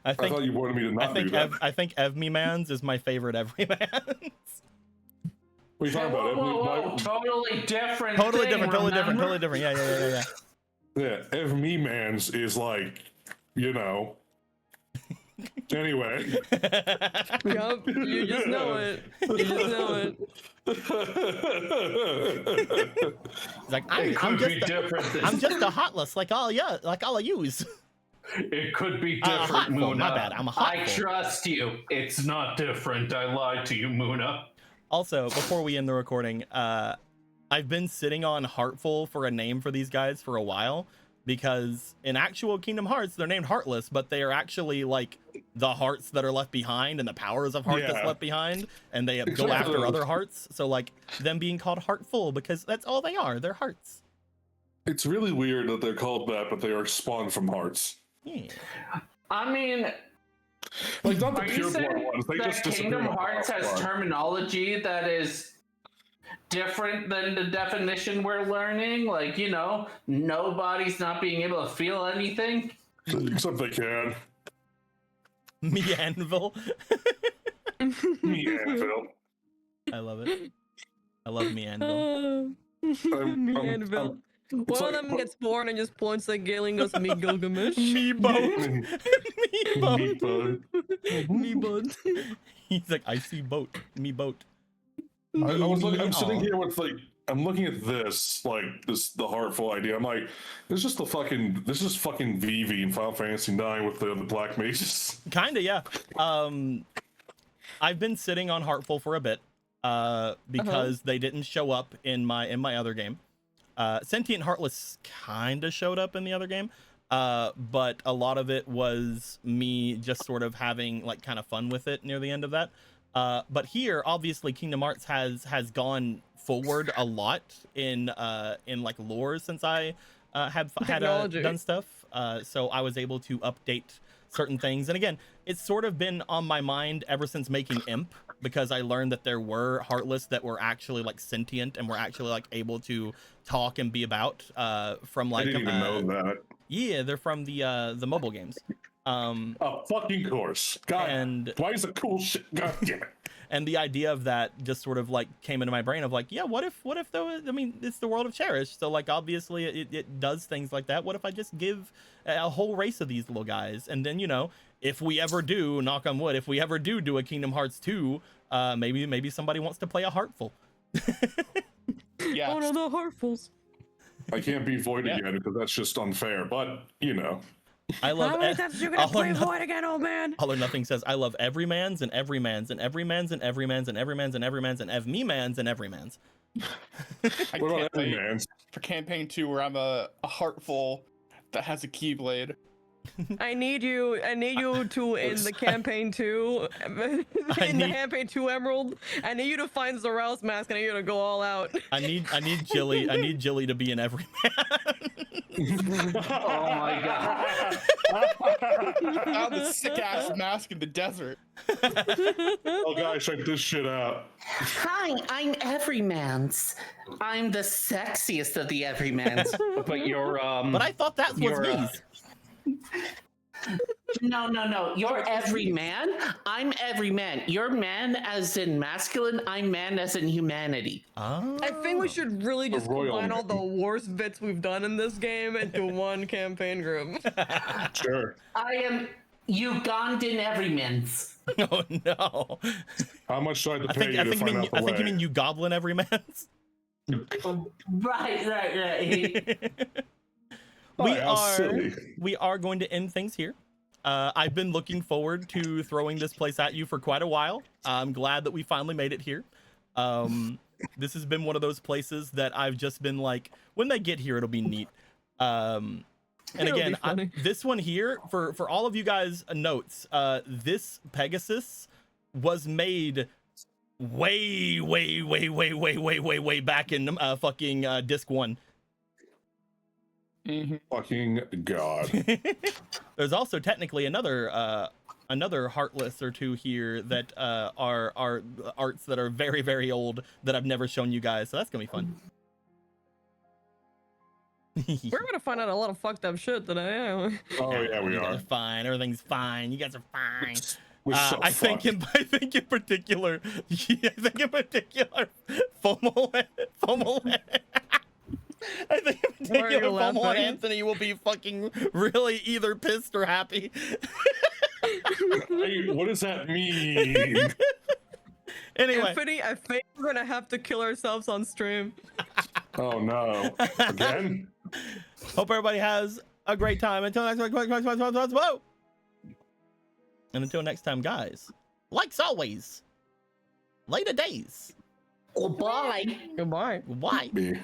I I thought you wanted me to not do that. I think Evmemans is my favorite Everymans. What are you talking about? Whoa, totally different. Totally thing, different, totally different, remember? totally different. Yeah. Yeah, Evmemans is like, you know. Anyway. Yup, you just know it. You just know it. He's like, It I'm could be just different. I'm just a hotless like all of yous. It could be A different, hotful, Muna. my bad, I'm a I hotful. trust you. It's not different. I lied to you, Muna. Also, before we end the recording, I've been sitting on Heartful for a name for these guys for a while, because in actual Kingdom Hearts, they're named Heartless, but they are actually like the hearts that are left behind and the powers of heart that's Yeah. left behind, and they go Exactly. after other hearts. So like them being called Heartful, because that's all they are. They're hearts. It's really weird that they're called that, but they are spawned from hearts. Yeah. I mean, Like, not the are you pure blood saying ones. They that just disappear Kingdom on the Hearts has outside. terminology that is different than the definition we're learning? Like, you know, nobody's not being able to feel anything? Except they can. Me Anvil. Me, Anvil. I love it. I love me Anvil. Me Anvil. it's One like- of them gets born and just points like Galen goes, me Gilgamesh. Me boat. Me boat. Meatbug. Me bud. He's like, I see boat. Me boat. I'm sitting Aw. here with like, I'm looking at this, like the Heartful idea. I'm like, this is fucking Vivi in Final Fantasy 9 with the black mages. Kinda, yeah. I've been sitting on Heartful for a bit, because they didn't show up in my other game. Sentient Heartless kinda showed up in the other game, but a lot of it was me just sort of having like kind of fun with it near the end of that. But here, obviously, Kingdom Hearts has gone forward a lot in like lore since I had Technology. done stuff. So I was able to update certain things. And again, it's sort of been on my mind ever since making Imp, because I learned that there were Heartless that were actually like sentient and were actually like able to talk and be about from I like didn't even know that. yeah, they're from the mobile games. A fucking course. God, And why is it cool shit? God damn it. and the idea of that just sort of like came into my brain of like, yeah, what if though, I mean, it's the world of Cherished, so like obviously it does things like that. What if I just give a whole race of these little guys, and then, you know, if we ever do, knock on wood, if we ever do a Kingdom Hearts 2, maybe somebody wants to play a Heartful. Yeah. One of the Heartfuls. I can't beat Void Yeah. again because that's just unfair, but you know. I love How many times are you gonna All or play Nothing- Void again, old man? All or Nothing says, I love Everymans and Everymans and Everymans and Everymans and Everymans and Everymans and Evmemans and Everymans. I What can't about wait Everyman? for campaign 2 where I'm a Heartful that has a Keyblade. I need you to in the campaign 2 in the need- campaign 2 Emerald. I need you to find Zarel's mask and I need you to go all out. I need Jilly to be an Everyman. Oh my god. I found the sick ass mask in the desert. Oh guys, check this shit out. Hi, I'm Everymans. I'm the sexiest of the Everymans. But you're But I thought that's what's You're, me's. No. You're Everyman. I'm Everyman. You're man as in masculine. I'm man as in humanity. Oh. I think we should really just royal combine all man. the worst bits we've done in this game into one campaign group. Sure. I am Ugandan Everymans. Oh no. How much do I have to I pay think you to find out the I think you way? mean you goblin Everymans. Right. We are going to end things here. I've been looking forward to throwing this place at you for quite a while. I'm glad that we finally made it here. This has been one of those places that I've just been like, when they get here, it'll be neat. And It'll be again, funny. this one here, for all of you guys notes, this Pegasus was made way back in fucking disc 1. Fucking god. There's also technically another Heartless or two here that are arts that are very old that I've never shown you guys, so that's gonna be fun. We're gonna find out a lot of fucked up shit today. Oh yeah, we You guys are. fine. Everything's fine. You guys are fine. We're so I think in particular, FOMO. I think in Why are you particular, FOMO and laughing? Anthony will be fucking really either pissed or happy. Hey, what does that mean? Anyway, Anthony, I think we're gonna have to kill ourselves on stream. Oh no! Again? hope everybody has a great time. Until next time, whoa! And until next time, guys, like always, later days. Goodbye. Goodbye. Why? Me.